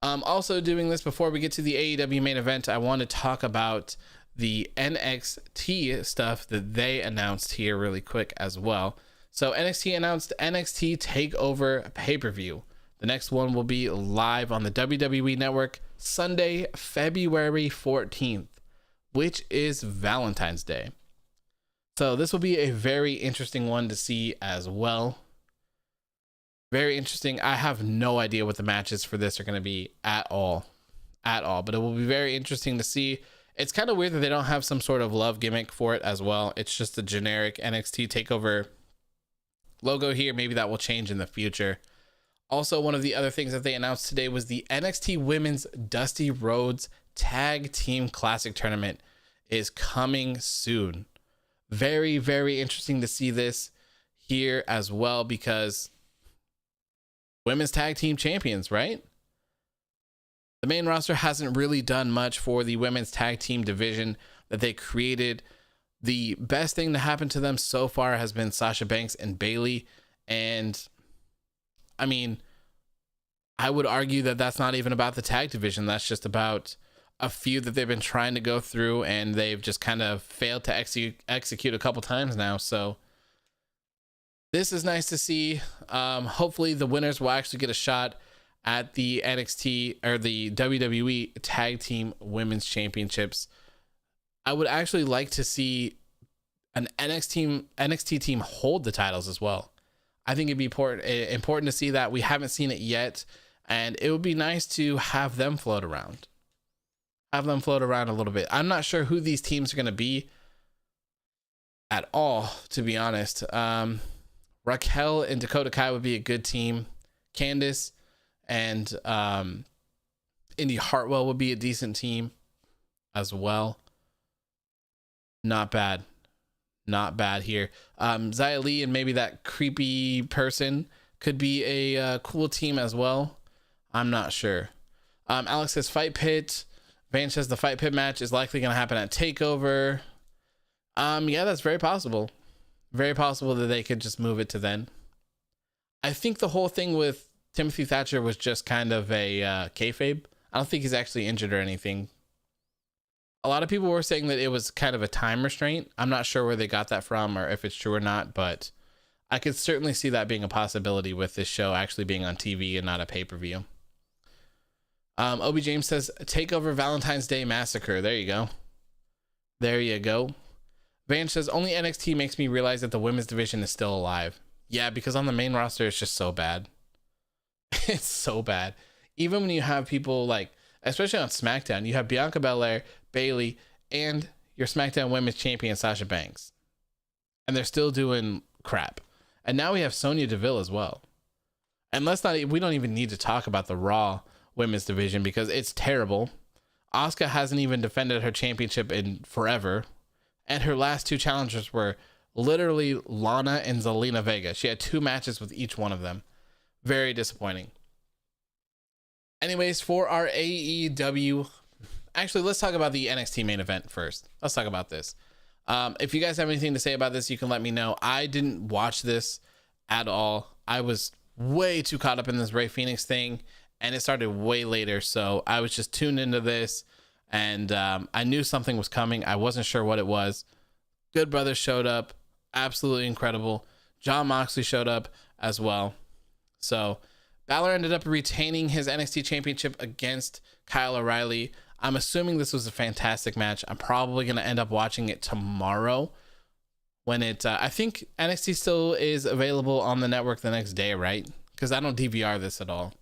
Also doing this before we get to the AEW main event, I want to talk about the NXT stuff that they announced here really quick as well. So NXT announced NXT TakeOver pay-per-view. The next one will be live on the WWE Network Sunday, February 14th, which is Valentine's Day. So this will be a very interesting one to see as well. Very interesting. I have no idea what the matches for this are going to be at all, but it will be very interesting to see. It's kind of weird that they don't have some sort of love gimmick for it as well. It's just a generic NXT TakeOver logo here. Maybe that will change in the future. Also, one of the other things that they announced today was the NXT Women's Dusty Rhodes Tag Team Classic Tournament is coming soon. Very, very interesting to see this here as well, because women's tag team champions, right? The main roster hasn't really done much for the women's tag team division that they created. The best thing to happen to them so far has been Sasha Banks and Bayley. And I mean, I would argue that that's not even about the tag division. That's just about a feud that they've been trying to go through, and they've just kind of failed to execute a couple times now. So this is nice to see. Hopefully the winners will actually get a shot at the NXT or the WWE Tag Team Women's Championships. I would actually like to see an NXT team hold the titles as well. I think it'd be important to see that. We haven't seen it yet, and it would be nice to have them float around. A little bit. I'm not sure who these teams are going to be at all, to be honest. Raquel and Dakota Kai would be a good team. Candice and Indy Hartwell would be a decent team as well. Not bad here. Xia Li and maybe that creepy person could be a cool team as well. I'm not sure. Alex says Fight Pit. Van says the Fight Pit match is likely going to happen at TakeOver. Yeah, that's very possible. Very possible that they could just move it to then. I think the whole thing with Timothy Thatcher was just kind of a kayfabe. I don't think he's actually injured or anything. A lot of people were saying that it was kind of a time restraint. I'm not sure where they got that from or if it's true or not, but I could certainly see that being a possibility with this show actually being on TV and not a pay-per-view. Obi James says, Takeover Valentine's Day Massacre. There you go. There you go. Van says, only NXT makes me realize that the women's division is still alive. Yeah, because on the main roster, it's just so bad. It's so bad. Even when you have people like, especially on SmackDown, you have Bianca Belair, Bayley, and your SmackDown Women's Champion, Sasha Banks. And they're still doing crap. And now we have Sonya Deville as well. And we don't even need to talk about the Raw Women's division because it's terrible. Asuka hasn't even defended her championship in forever. And her last two challengers were literally Lana and Zelina Vega. She had 2 matches with each one of them. Very disappointing. Anyways, for our AEW, actually, let's talk about the NXT main event first. Let's talk about this. If you guys have anything to say about this, you can let me know. I didn't watch this at all. I was way too caught up in this Rey Fenix thing, and it started way later. So I was just tuned into this, and I knew something was coming. I wasn't sure what it was. Good Brothers showed up. Absolutely incredible. Jon Moxley showed up as well. So Balor ended up retaining his NXT championship against Kyle O'Reilly. I'm assuming this was a fantastic match. I'm probably going to end up watching it tomorrow when I think NXT still is available on the network the next day, right? Because I don't DVR this at all.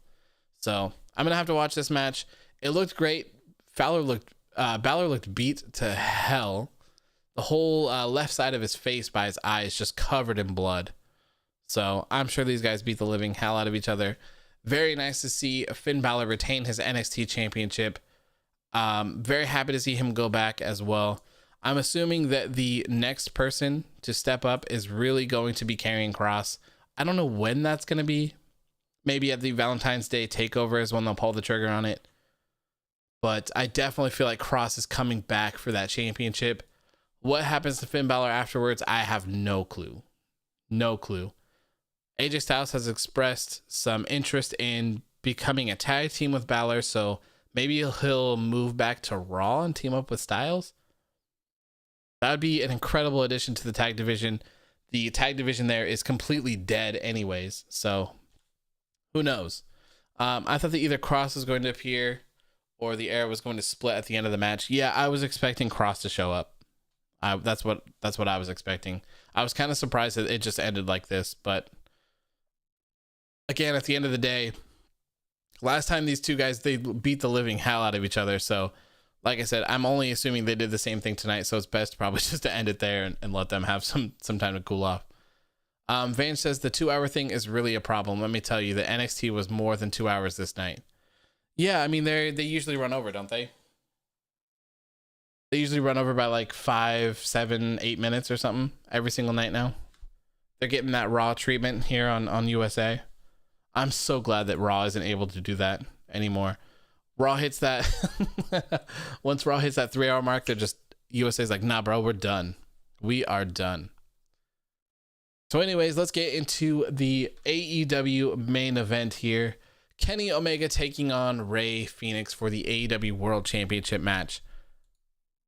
So I'm going to have to watch this match. It looked great. Balor looked beat to hell. The whole left side of his face by his eyes just covered in blood. So I'm sure these guys beat the living hell out of each other. Very nice to see Finn Balor retain his NXT championship. Very happy to see him go back as well. I'm assuming that the next person to step up is really going to be Karrion Kross. I don't know when that's going to be. Maybe at the Valentine's Day takeover is when they'll pull the trigger on it. But I definitely feel like Kross is coming back for that championship. What happens to Finn Balor afterwards, I have no clue. No clue. AJ Styles has expressed some interest in becoming a tag team with Balor, so maybe he'll move back to Raw and team up with Styles. That would be an incredible addition to the tag division. The tag division there is completely dead anyways, so who knows? I thought that either Kross was going to appear or the era was going to split at the end of the match. Yeah, I was expecting Kross to show up. That's what I was expecting. I was kind of surprised that it just ended like this, but again, at the end of the day, last time these two guys, they beat the living hell out of each other. So like I said, I'm only assuming they did the same thing tonight. So it's best probably just to end it there and let them have some time to cool off. Van says the 2-hour thing is really a problem. Let me tell you, the NXT was more than 2 hours this night. Yeah, I mean, they usually run over, don't they? They usually run over by like 5, 7, 8 minutes or something every single night now. They're getting that Raw treatment here on USA. I'm so glad that Raw isn't able to do that anymore. Raw hits that once Raw hits that 3-hour mark, they're just USA's like, nah, bro, we're done. We are done. So anyways, let's get into the AEW main event here. Kenny Omega taking on Rey Fenix for the AEW World Championship match.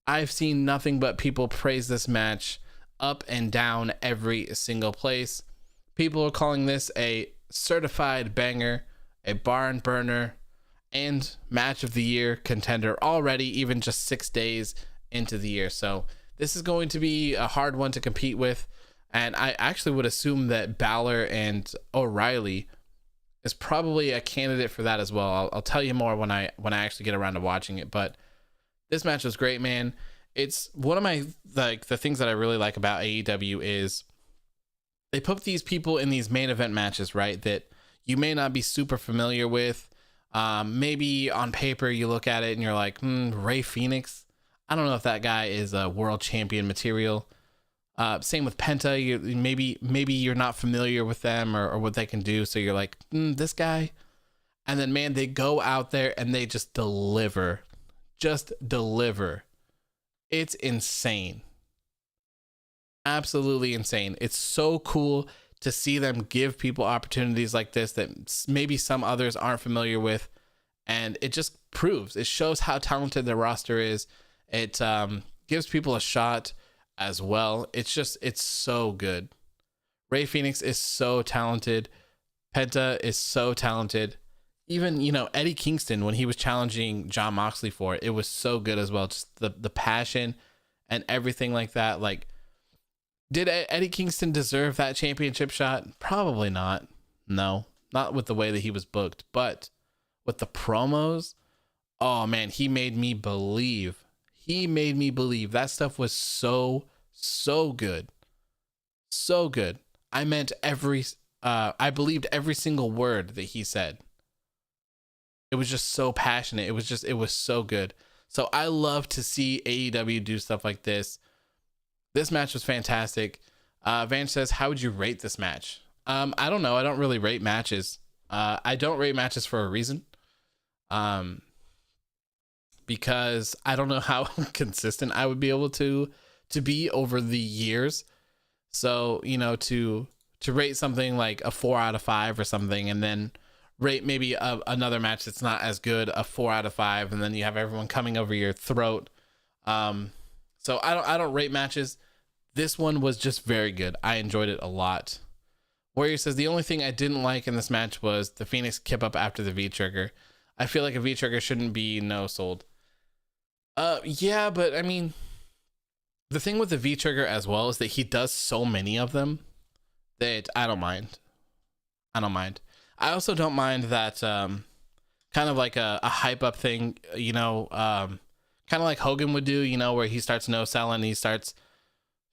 I've seen nothing but people praise this match up and down every single place. People are calling this a certified banger, a barn burner, and match of the year contender already, even just 6 days into the year. So this is going to be a hard one to compete with. And I actually would assume that Balor and O'Reilly is probably a candidate for that as well. I'll tell you more when I actually get around to watching it. But this match was great, man. It's one of my, like, the things that I really like about AEW is they put these people in these main event matches, right, that you may not be super familiar with. Maybe on paper you look at it and you're like, Rey Fenix, I don't know if that guy is a world champion material. Same with Penta. Maybe you're not familiar with them or what they can do, so you're like, this guy. And then, man, they go out there and they just deliver. It's insane. Absolutely insane. It's so cool to see them give people opportunities like this that maybe some others aren't familiar with. And it just it shows how talented the roster is. It gives people a shot as well. It's so good. Rey Fenix is so talented. Penta is so talented. Even, Eddie Kingston, when he was challenging Jon Moxley for it, it was so good as well. Just the passion and everything like that. Like, did Eddie Kingston deserve that championship shot? Probably not. No, not with the way that he was booked, but with the promos, oh man, he made me believe. That stuff was so good. So good. I believed every single word that he said. It was just so passionate. It was so good. So I love to see AEW do stuff like this. This match was fantastic. Van says, how would you rate this match? I don't know. I don't really rate matches. I don't rate matches for a reason. Because I don't know how consistent I would be able to be over the years. So, to rate something like a 4 out of 5 or something, and then rate maybe another match that's not as good, a 4 out of 5, and then you have everyone coming over your throat. So I don't rate matches. This one was just very good. I enjoyed it a lot. Warrior says, the only thing I didn't like in this match was the Phoenix kip up after the V-trigger. I feel like a V-trigger shouldn't be no-sold. Yeah, but I mean, the thing with the V-trigger as well is that he does so many of them that I don't mind. I also don't mind that kind of like a hype up thing, kind of like Hogan would do, where he starts no-selling, he starts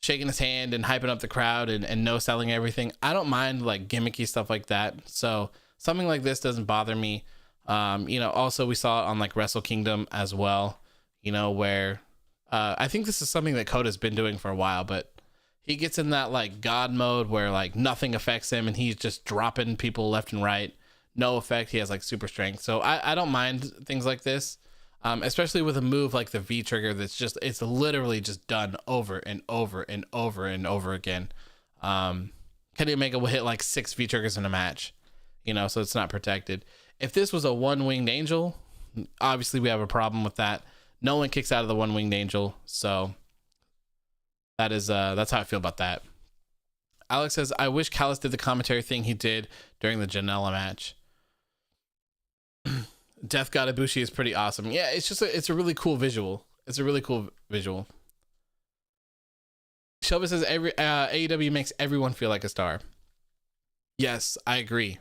shaking his hand and hyping up the crowd and no-selling everything. I don't mind like gimmicky stuff like that. So something like this doesn't bother me. Also we saw it on like Wrestle Kingdom as well, where I think this is something that Coda's been doing for a while, but he gets in that like God mode where like nothing affects him and he's just dropping people left and right. No effect. He has like super strength. So I don't mind things like this. Especially with a move like the V trigger it's literally just done over and over and over and over again. Kenny Omega will hit like 6 V triggers in a match, so it's not protected. If this was a one-winged angel, obviously we have a problem with that. No one kicks out of the one-winged angel, so that's how I feel about that. Alex says, I wish Callis did the commentary thing he did during the Janela match. Death God Ibushi is pretty awesome. Yeah, it's a really cool visual. Shelby says AEW makes everyone feel like a star. Yes, I agree.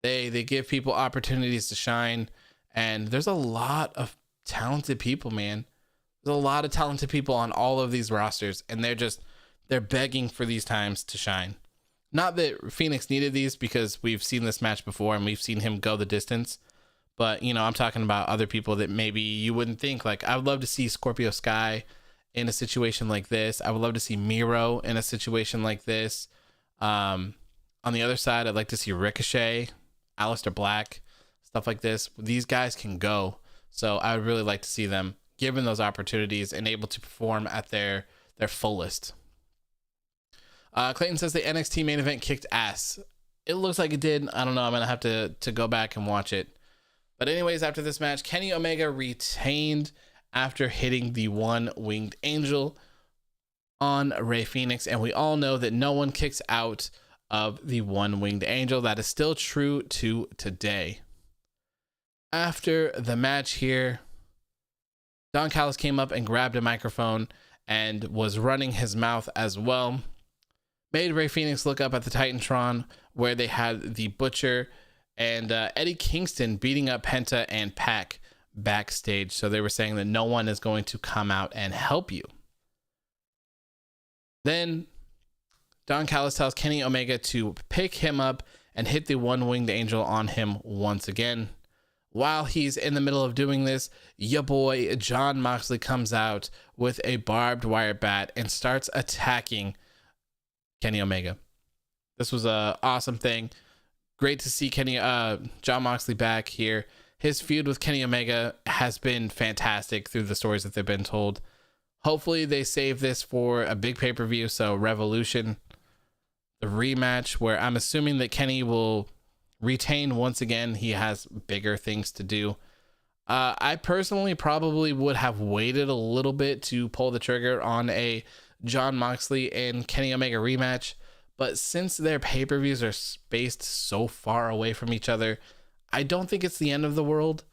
They give people opportunities to shine, and there's a lot of talented people, man. There's a lot of talented people on all of these rosters, and they're begging for these times to shine. Not that Phoenix needed these, because we've seen this match before and we've seen him go the distance. But, I'm talking about other people that maybe you wouldn't think. Like, I would love to see Scorpio Sky in a situation like this. I would love to see Miro in a situation like this. On the other side, I'd like to see Ricochet, Aleister Black, stuff like this. These guys can go. So I would really like to see them given those opportunities and able to perform at their fullest. Clayton says the NXT main event kicked ass. It looks like it did. I don't know. I'm going to have to go back and watch it. But anyways, after this match, Kenny Omega retained after hitting the one-winged angel on Rey Fenix. And we all know that no one kicks out of the one-winged angel. That is still true to today. After the match here, Don Callis came up and grabbed a microphone and was running his mouth as well. Made Rey Fenix look up at the Titantron where they had the Butcher and Eddie Kingston beating up Penta and Pac backstage. So they were saying that no one is going to come out and help you. Then Don Callis tells Kenny Omega to pick him up and hit the one-winged angel on him once again. While he's in the middle of doing this, ya boy Jon Moxley comes out with a barbed wire bat and starts attacking Kenny Omega. This was a awesome thing. Great to see Jon Moxley back here. His feud with Kenny Omega has been fantastic through the stories that they've been told. Hopefully they save this for a big pay-per-view, so Revolution. the rematch, where I'm assuming that Kenny will retain once again. He has bigger things to do. I personally probably would have waited a little bit to pull the trigger on a Jon Moxley and Kenny Omega rematch, but since their pay-per-views are spaced so far away from each other, I don't think it's the end of the world.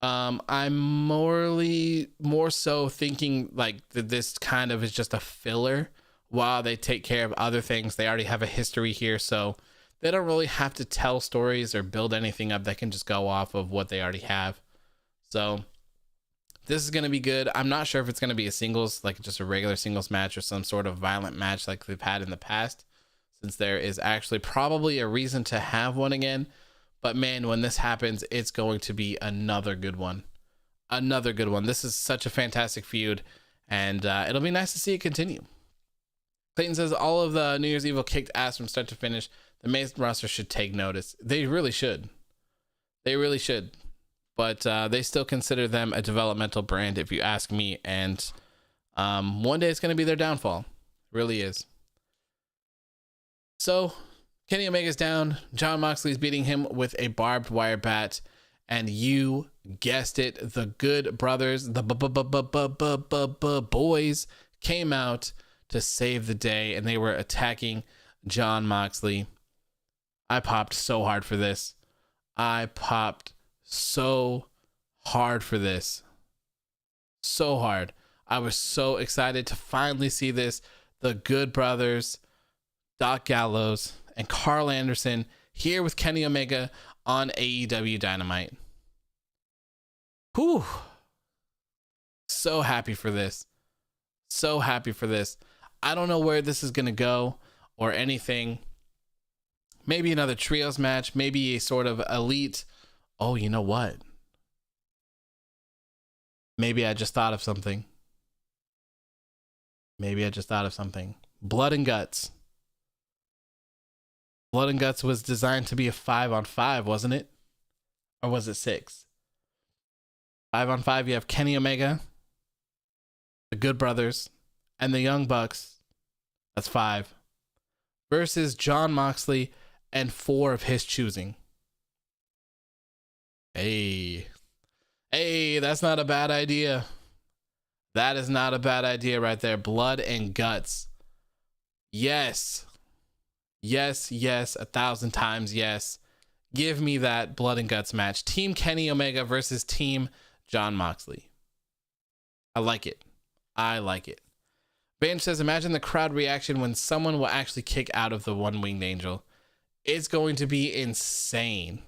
I'm more so thinking like that this kind of is just a filler while they take care of other things. They already have a history here, so they don't really have to tell stories or build anything up. They can just go off of what they already have. So this is going to be good. I'm not sure if it's going to be a singles, like just a regular singles match, or some sort of violent match like they've had in the past, since there is actually probably a reason to have one again. But man, when this happens, it's going to be another good one. Another good one. This is such a fantastic feud, and it'll be nice to see it continue. Clayton says all of the New Year's Evil kicked ass from start to finish. The main roster should take notice. They really should. They really should. But they still consider them a developmental brand, if you ask me. And one day it's going to be their downfall. It really is. So Kenny Omega's down. Jon Moxley's beating him with a barbed wire bat. And you guessed it, the Good Brothers, the boys, came out to save the day. And they were attacking Jon Moxley. I popped so hard for this. I popped so hard for this. So hard. I was so excited to finally see this. The Good Brothers, Doc Gallows, and Carl Anderson here with Kenny Omega on AEW Dynamite. Whew. So happy for this. So happy for this. I don't know where this is going to go or anything. Maybe another trios match. Maybe a sort of elite. Oh, you know what? Maybe I just thought of something. Blood and Guts. Blood and Guts was designed to be a 5-on-5, wasn't it? Or was it 6? 5-on-5, you have Kenny Omega, the Good Brothers, and the Young Bucks. That's 5. Versus Jon Moxley and 4 of his choosing. Hey, that's not a bad idea. That is not a bad idea right there. Blood and Guts. Yes. Yes, 1,000 times yes. Give me that Blood and Guts match. Team Kenny Omega versus Team Jon Moxley. I like it. Vange says, imagine the crowd reaction when someone will actually kick out of the one-winged angel. It's going to be insane.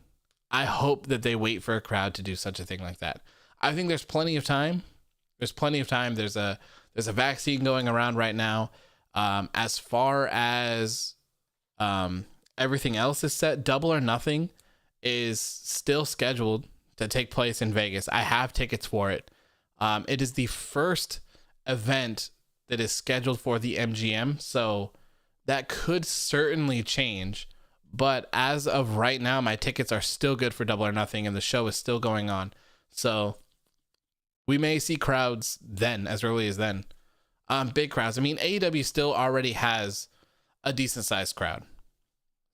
I hope that they wait for a crowd to do such a thing like that. I think there's plenty of time. There's a vaccine going around right now. As far as everything else is set, Double or Nothing is still scheduled to take place in Vegas. I have tickets for it. It is the first event that is scheduled for the MGM, so that could certainly change. But as of right now, my tickets are still good for Double or Nothing, and the show is still going on. So we may see crowds then, as early as then. Big crowds. I mean, AEW still already has a decent sized crowd.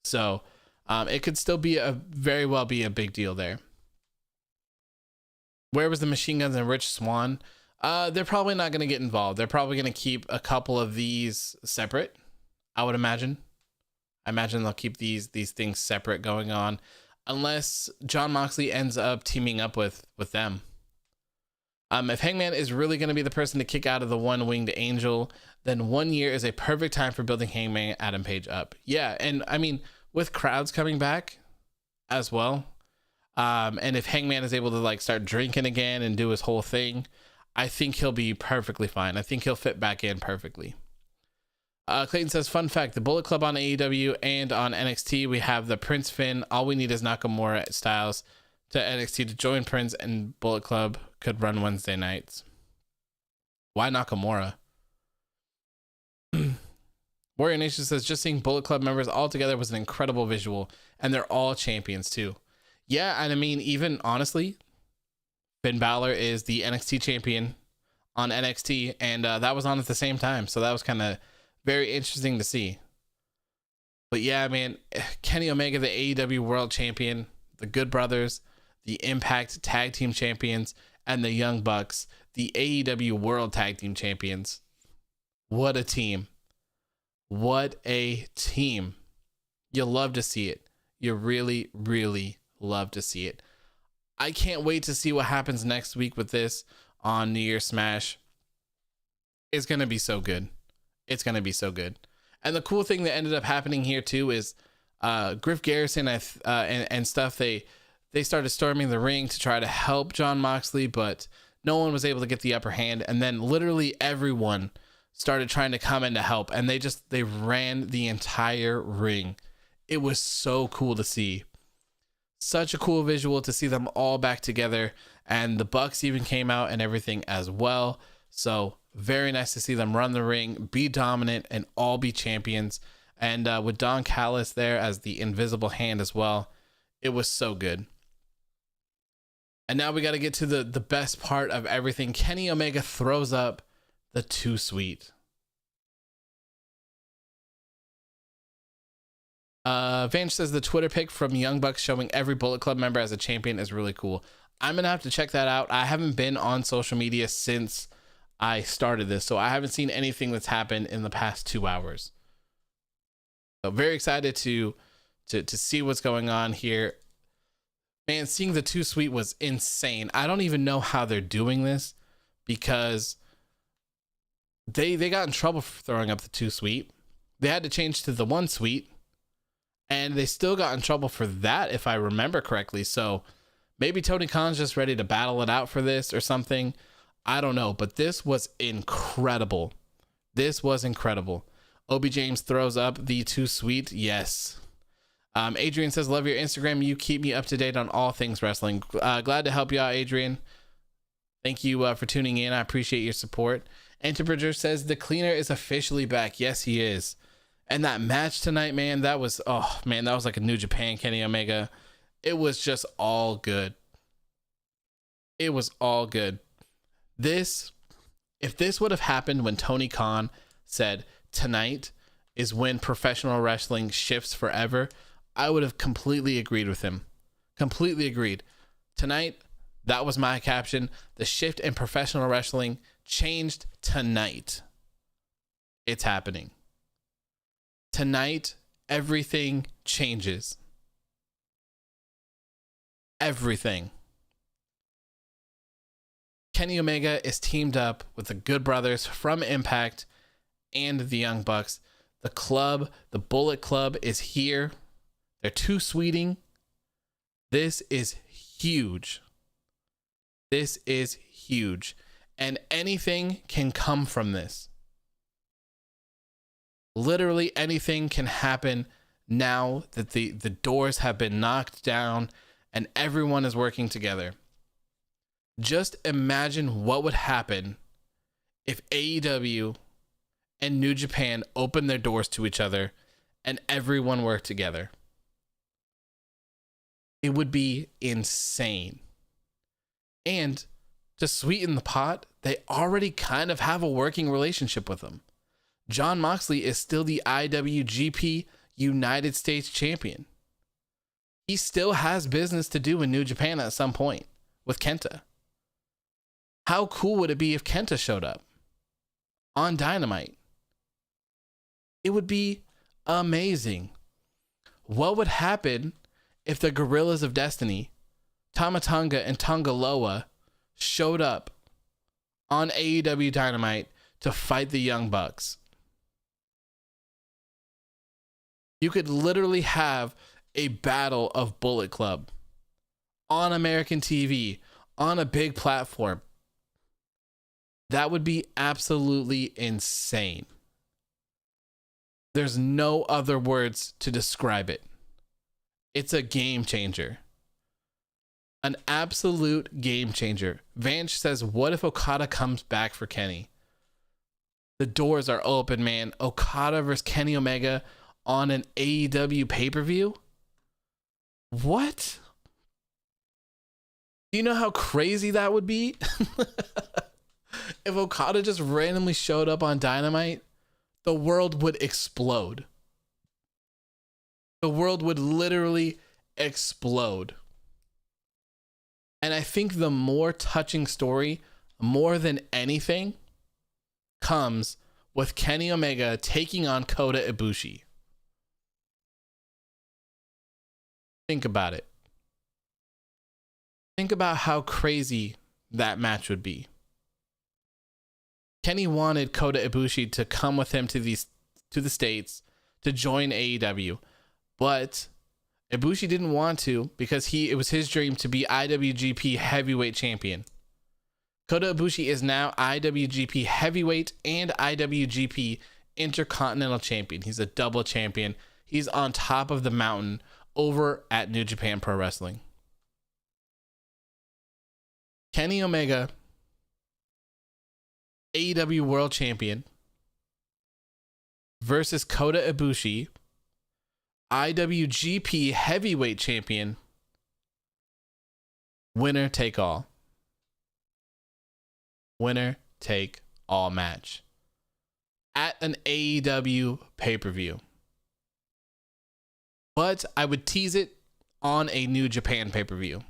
So it could still be very well be a big deal there. Where was the Machine Guns and Rich Swann? They're probably not going to get involved. They're probably going to keep a couple of these separate, I would imagine. I imagine they'll keep these things separate going on, unless Jon Moxley ends up teaming up with them. If Hangman is really going to be the person to kick out of the one-winged angel, then 1 year is a perfect time for building Hangman Adam Page up. Yeah, and I mean, with crowds coming back as well, and if Hangman is able to like start drinking again and do his whole thing, I think he'll be perfectly fine. I think he'll fit back in perfectly. Clayton says, fun fact, the Bullet Club on AEW and on NXT, we have the Prince Finn. All we need is Nakamura Styles to NXT to join Prince, and Bullet Club could run Wednesday nights. Why Nakamura? Warrior Nation says, just seeing Bullet Club members all together was an incredible visual, and they're all champions too. Yeah, and I mean, even honestly, Finn Balor is the NXT champion on NXT, and that was on at the same time, so that was kind of very interesting to see. But yeah, man, Kenny Omega, the AEW World Champion, the Good Brothers, the Impact Tag Team Champions, and the Young Bucks, the AEW World Tag Team Champions. What a team. What a team. You love to see it. You really, really love to see it. I can't wait to see what happens next week with this on New Year's Smash. It's going to be so good. It's going to be so good. And the cool thing that ended up happening here too is Griff Garrison and stuff, they started storming the ring to try to help Jon Moxley, but no one was able to get the upper hand. And then literally everyone started trying to come in to help, and they ran the entire ring. It was so cool to see. Such a cool visual to see them all back together, and the Bucks even came out and everything as well. So very nice to see them run the ring, be dominant, and all be champions. And with Don Callis there as the invisible hand as well, it was so good. And now we got to get to the best part of everything. Kenny Omega throws up the Too Sweet. Vange says the Twitter pic from Young Bucks showing every Bullet Club member as a champion is really cool. I'm gonna have to check that out. I haven't been on social media since I started this, so I haven't seen anything that's happened in the past 2 hours. So very excited to see what's going on here. Man, seeing the Too Sweet was insane. I don't even know how they're doing this, because they got in trouble for throwing up the Too Sweet. They had to change to the One Sweet, and they still got in trouble for that, if I remember correctly. So maybe Tony Khan's just ready to battle it out for this or something. I don't know, but this was incredible. This was incredible. Obi James throws up the Too Sweet. Yes. Adrian says, love your Instagram. You keep me up to date on all things wrestling. Glad to help you out, Adrian. Thank you for tuning in. I appreciate your support. Enterprise says the cleaner is officially back. Yes, he is. And that match tonight, man, that was like a New Japan Kenny Omega. It was just all good. It was all good. If this would have happened when Tony Khan said tonight is when professional wrestling shifts forever, I would have completely agreed with him. Completely agreed. Tonight, that was my caption. The shift in professional wrestling changed tonight. It's happening. Tonight, everything changes. Everything. Kenny Omega is teamed up with the Good Brothers from Impact and the Young Bucks. The club, the Bullet Club, is here. They're Too Sweeting. This is huge. This is huge. And anything can come from this. Literally anything can happen now that the doors have been knocked down and everyone is working together. Just imagine what would happen if AEW and New Japan opened their doors to each other and everyone worked together. It would be insane. And to sweeten the pot, they already kind of have a working relationship with them. Jon Moxley is still the IWGP United States champion. He still has business to do in New Japan at some point with Kenta. How cool would it be if Kenta showed up on Dynamite? It would be amazing. What would happen if the Gorillas of Destiny, Tama Tonga and Tonga Loa, showed up on AEW Dynamite to fight the Young Bucks? You could literally have a battle of Bullet Club on American TV, on a big platform. That would be absolutely insane. There's no other words to describe it. It's a game changer. An absolute game changer. Vange says, what if Okada comes back for Kenny? The doors are open, man. Okada versus Kenny Omega on an AEW pay-per-view? What? Do you know how crazy that would be? If Okada just randomly showed up on Dynamite, the world would explode. The world would literally explode. And I think the more touching story, more than anything, comes with Kenny Omega taking on Kota Ibushi. Think about it. Think about how crazy that match would be. Kenny wanted Kota Ibushi to come with him to the States to join AEW, but Ibushi didn't want to because it was his dream to be IWGP Heavyweight Champion. Kota Ibushi is now IWGP Heavyweight and IWGP Intercontinental Champion. He's a double champion. He's on top of the mountain over at New Japan Pro Wrestling. Kenny Omega, AEW World Champion, versus Kota Ibushi, IWGP Heavyweight Champion. Winner take all. Winner take all match at an AEW pay-per-view. But I would tease it on a New Japan pay-per-view.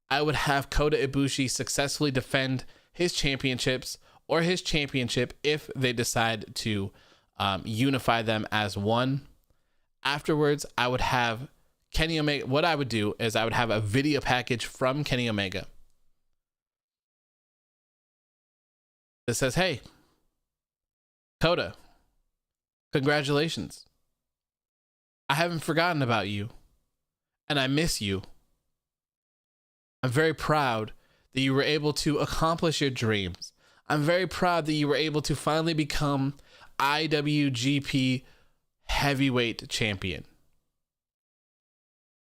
I would have Kota Ibushi successfully defend his championships or his championship if they decide to unify them as one. Afterwards, I would have Kenny Omega. What I would do is I would have a video package from Kenny Omega that says, "Hey, Kota, congratulations. I haven't forgotten about you, and I miss you. I'm very proud that you were able to accomplish your dreams. I'm very proud that you were able to finally become IWGP Heavyweight Champion.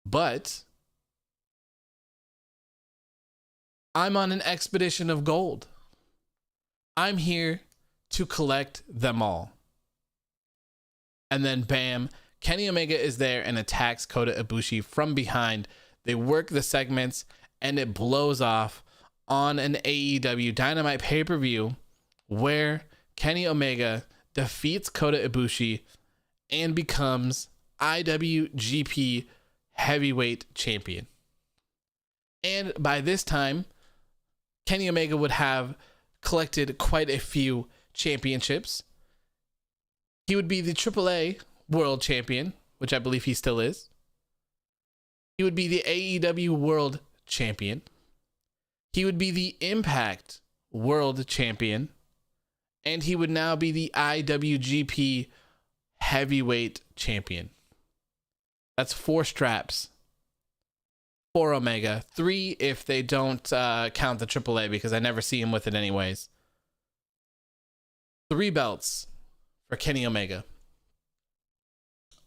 But I'm on an expedition of gold. I'm here to collect them all." And then bam, Kenny Omega is there and attacks Kota Ibushi from behind. They work the segments and it blows off on an AEW Dynamite pay-per-view where Kenny Omega defeats Kota Ibushi and becomes IWGP Heavyweight Champion. And by this time, Kenny Omega would have collected quite a few championships. He would be the AAA World Champion, which I believe he still is. He would be the AEW World Champion. He would be the Impact World Champion. And he would now be the IWGP Heavyweight Champion. That's 4 straps for Omega. 3 if they don't count the AAA, because I never see him with it anyways. 3 belts for Kenny Omega.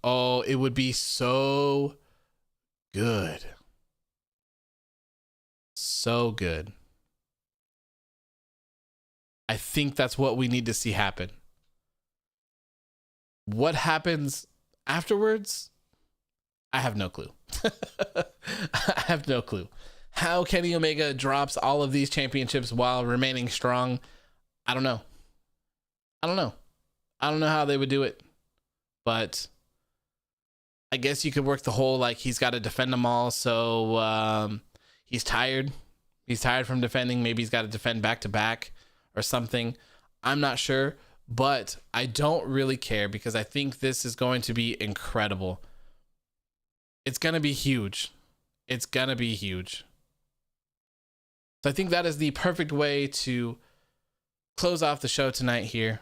Oh, it would be so good. So good. I think that's what we need to see happen. What happens afterwards? I have no clue. I have no clue. How Kenny Omega drops all of these championships while remaining strong, I don't know. I don't know how they would do it. But I guess you could work the whole, like, he's got to defend them all, so he's tired. He's tired from defending. Maybe he's got to defend back to back or something. I'm not sure, but I don't really care because I think this is going to be incredible. It's going to be huge. It's going to be huge. So I think that is the perfect way to close off the show tonight here.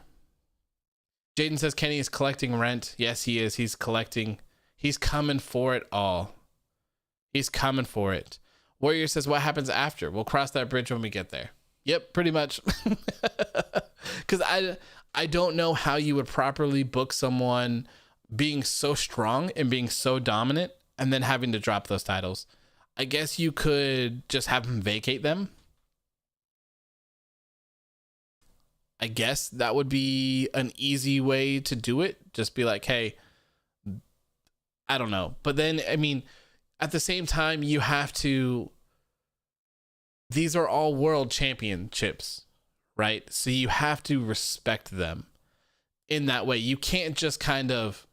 Jaden says Kenny is collecting rent. Yes, he is. He's collecting. He's coming for it all. He's coming for it. Warrior says, what happens after? We'll cross that bridge when we get there. Yep, pretty much. Because I don't know how you would properly book someone being so strong and being so dominant and then having to drop those titles. I guess you could just have them vacate them. I guess that would be an easy way to do it. Just be like, hey, I don't know. But then, I mean, at the same time, you have to, these are all world championships, right? So you have to respect them in that way. You can't just kind of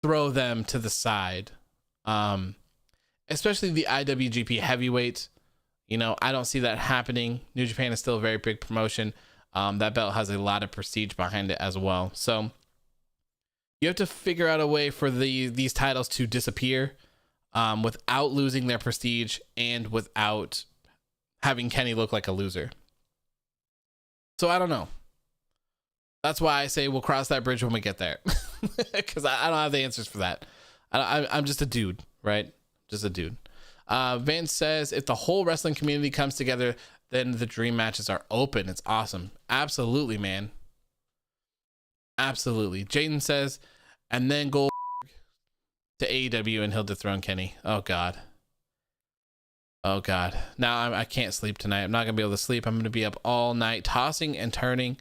throw them to the side. Especially the IWGP heavyweight. You know, I don't see that happening. New Japan is still a very big promotion. That belt has a lot of prestige behind it as well. So you have to figure out a way for these titles to disappear without losing their prestige and without having Kenny look like a loser. So I don't know. That's why I say we'll cross that bridge when we get there. Because I don't have the answers for that. I'm just a dude, right? Just a dude. Vance says, if the whole wrestling community comes together, then the dream matches are open. It's awesome. Absolutely, man. Absolutely. Jaden says, and then go to AEW and he'll dethrone Kenny. Oh, God. Oh, God. Now I can't sleep tonight. I'm not going to be able to sleep. I'm going to be up all night tossing and turning,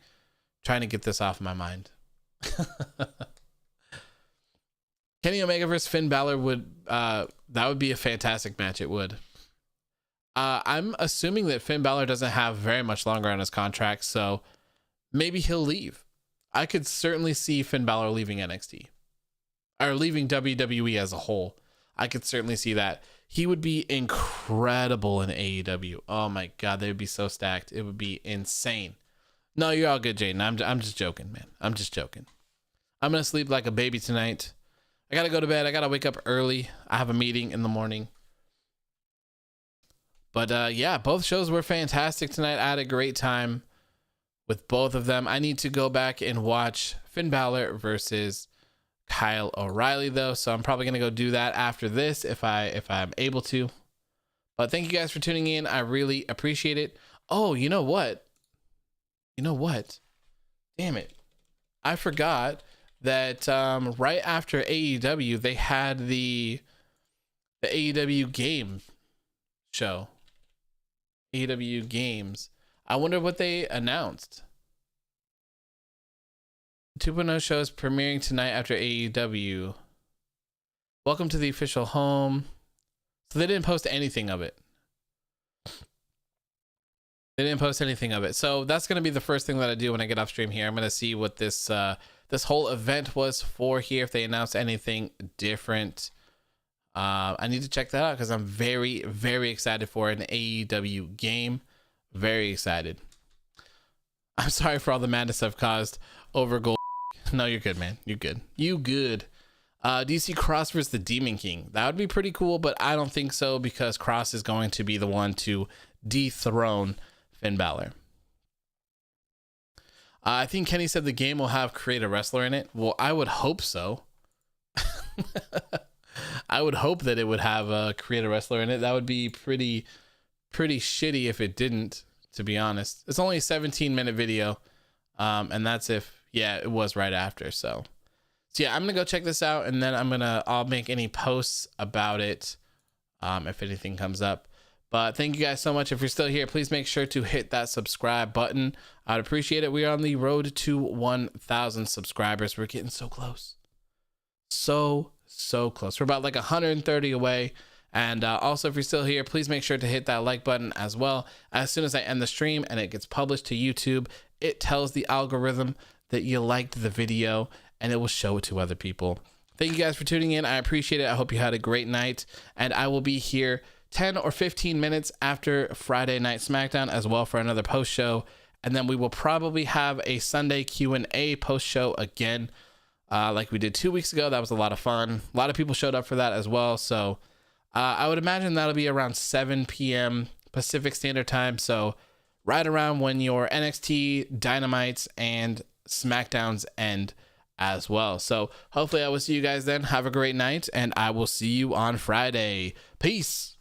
trying to get this off my mind. Kenny Omega versus Finn Balor would that would be a fantastic match. It would. I'm assuming that Finn Balor doesn't have very much longer on his contract, so maybe he'll leave. I could certainly see Finn Balor leaving NXT or leaving WWE as a whole. I could certainly see that. He would be incredible in AEW. Oh my God, they would be so stacked. It would be insane. No, you're all good, Jaden. I'm just joking, man. I'm just joking. I'm gonna sleep like a baby tonight. I gotta go to bed. I gotta wake up early. I have a meeting in the morning. But yeah, both shows were fantastic tonight. I had a great time with both of them. I need to go back and watch Finn Balor versus Kyle O'Reilly though, so I'm probably gonna go do that after this if I'm able to. But thank you guys for tuning in. I really appreciate it. Oh, you know what? Damn it. I forgot that right after AEW, they had the AEW game show. AEW games. I wonder what they announced. 2.0 show is premiering tonight after AEW. Welcome to the official home. So they didn't post anything of it. So that's going to be the first thing that I do when I get off stream here. I'm going to see what this whole event was for here. If they announced anything different. I need to check that out because I'm very, very excited for an AEW game. Very excited. I'm sorry for all the madness I've caused over gold. No, you're good, man. You're good. You good. Do you see Cross versus the Demon King? That would be pretty cool, but I don't think so because Cross is going to be the one to dethrone Finn Balor. I think Kenny said the game will have create a wrestler in it. Well, I would hope so. I would hope that it would have a create a wrestler in it. That would be pretty shitty if it didn't, to be honest. It's only a 17-minute video. And that's if, yeah, it was right after. So yeah, I'm going to go check this out and then I'll make any posts about it. If anything comes up. But thank you guys so much. If you're still here, please make sure to hit that subscribe button. I'd appreciate it. We are on the road to 1,000 subscribers. We're getting so close. So close. We're about like 130 away. And also, if you're still here, please make sure to hit that like button as well. As soon as I end the stream and it gets published to YouTube, it tells the algorithm that you liked the video and it will show it to other people. Thank you guys for tuning in. I appreciate it. I hope you had a great night. And I will be here 10 or 15 minutes after Friday Night SmackDown as well for another post show. And then we will probably have a Sunday Q&A post show again, like we did 2 weeks ago. That was a lot of fun. A lot of people showed up for that as well. So I would imagine that'll be around 7 p.m. Pacific Standard Time. So right around when your NXT, Dynamites, and SmackDowns end as well. So hopefully I will see you guys then. Have a great night, and I will see you on Friday. Peace.